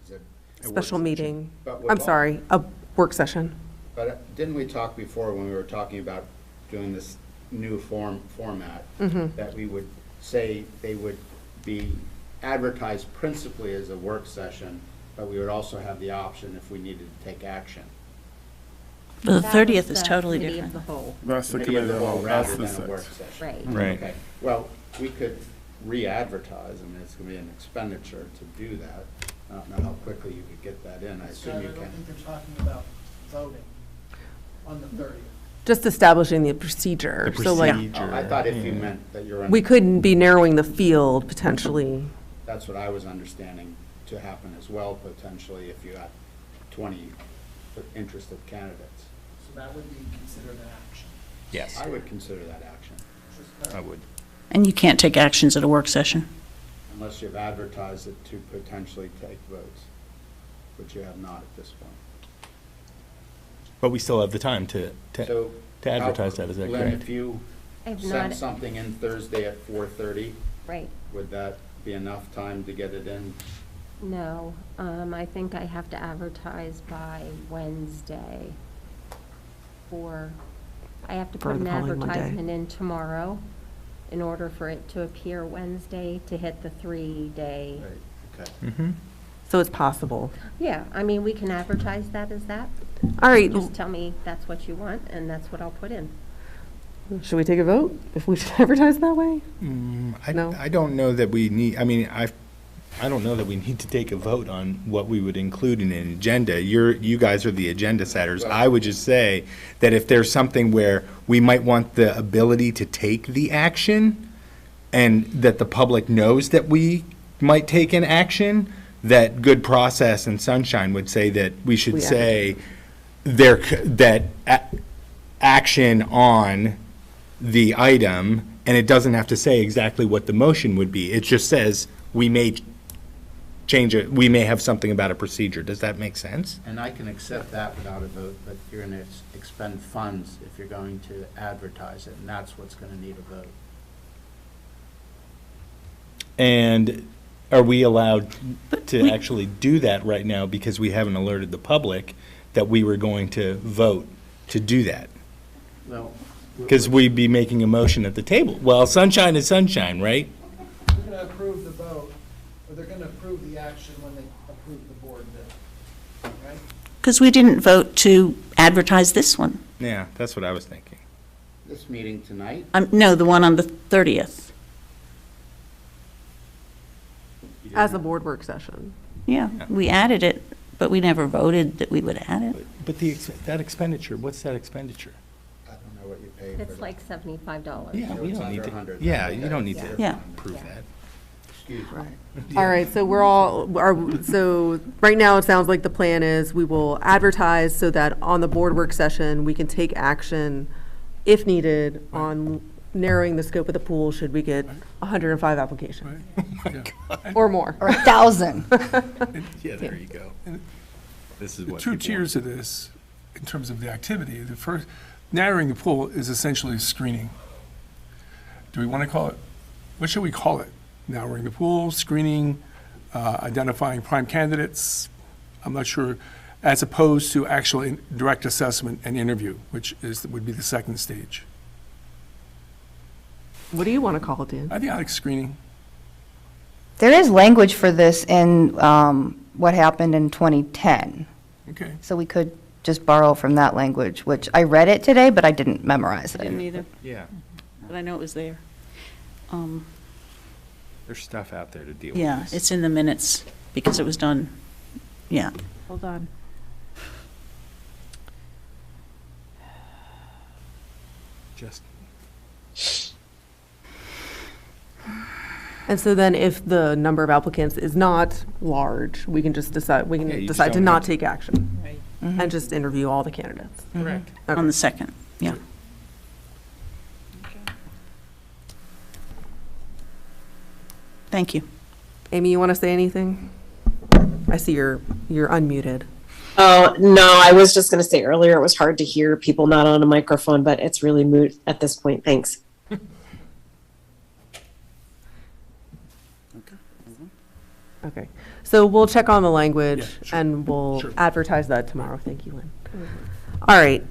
Is it a work Special session? meeting. But with I'm all- sorry, a work session. But didn't we talk before when we were talking about doing this new format, Mhm. that we would say they would be advertised principally as a work session, but we would also have the option if we needed to take action? The That 30th was is the totally committee different. of the whole. That's the Committee of committee the of whole the rather whole. than That's a the work six. session. Right. Right. Okay, well, we could re-advertise, I mean, it's gonna be an expenditure to do that. I don't know how quickly you could get that in, I assume Scott, you I don't can. think they're talking about voting on the 30th. Just establishing the procedure. The So like, procedure. Oh, I thought if you Yeah. meant that you're. we could be narrowing the field potentially. That's what I was understanding to happen as well, potentially, if you got 20 interested candidates. So that would be considered an action. yes, I would consider that action, I would. And you can't take actions at a work session. unless you've advertised it to potentially take votes, which you have not at this point. But we still have the time to So, advertise that, is that Lynn, correct? if you I've sent not, something in Thursday at 4:30, right, would that be enough time to get it in? no, I think I have to advertise by Wednesday I have to For put the an following Monday. advertisement in tomorrow in order for it to appear Wednesday to hit the 3-day. Okay. Mm-hmm. So it's possible. Yeah, I mean, we can advertise that as that. All right, Just tell me that's what you want, and that's what I'll put in. should we take a vote if we should advertise that way? No. I don't know that we need, I don't know that we need to take a vote on what we would include in an agenda. You guys are the agenda setters. I would just say that if there's something where we might want the ability to take the action, and that the public knows that we might take an action, that good process and sunshine would say that we should We say action on the item, and it doesn't have to say exactly what the motion would be. It just says we may change it, we may have something about a procedure. Does that make sense? And I can accept that without a vote, but you're going to expend funds if you're going to advertise it, and that's what's going to need a vote. And are we allowed to actually do that right now because we haven't alerted the public that we were going to vote to do that? Well, Because we'd be making a motion at the table. Well, sunshine is sunshine, right? They're going to approve the vote, or they're going to approve the action when they approve the board bid, right? Because we didn't vote to advertise this one. Yeah, that's what I was thinking. this meeting tonight, No, the one on the 30th. As a board work session. Yeah, we added it, but we never voted that we would add it. But that expenditure, what's that expenditure? I don't know what you pay for It's the- like $75. Yeah, we it's don't need under to, 100. yeah, you don't need to Yeah. prove that. Excuse me. All right, so so right now, it sounds like the plan is we will advertise so that on the board work session, we can take action if needed on narrowing the scope of the pool should we get 105 applications or more. Or 1,000. Yeah, there you go. This is The what two people want. tiers of this, in terms of the activity, the first, narrowing the pool is essentially screening. Do we want to call it, what should we call it? Narrowing the pool, screening, identifying prime candidates? I'm not sure, as opposed to actual direct assessment and interview, which would be the second stage. What do you want to call it, Dan? I think I like screening. There is language for this in what happened in 2010. Okay. So we could just borrow from that language, which I read it today, but I didn't memorize I didn't it. either, Yeah, but I know it was there. there's stuff out there to deal with. Yeah, this. it's in the minutes because it was done, yeah. Hold on. Just, And so then if the number of applicants is not large, we can just decide, we Yeah, can you just decide to don't not have take action Right. and just interview all the candidates. correct. Okay. On the second, yeah. Thank you. Amy, you want to say anything? I see you're unmuted. Oh, no, I was just going to say earlier it was hard to hear people not on a microphone, but it's really moot at this point. Thanks. Okay, so we'll check on the language Yeah, sure, and we'll sure. advertise that tomorrow. Thank you, Lynn. All right,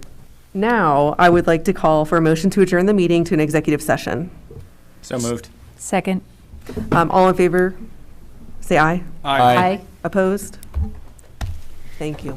now I would like to call for a motion to adjourn the meeting to an executive session. So moved. Second. All in favor, say aye. Aye. Opposed? Thank you.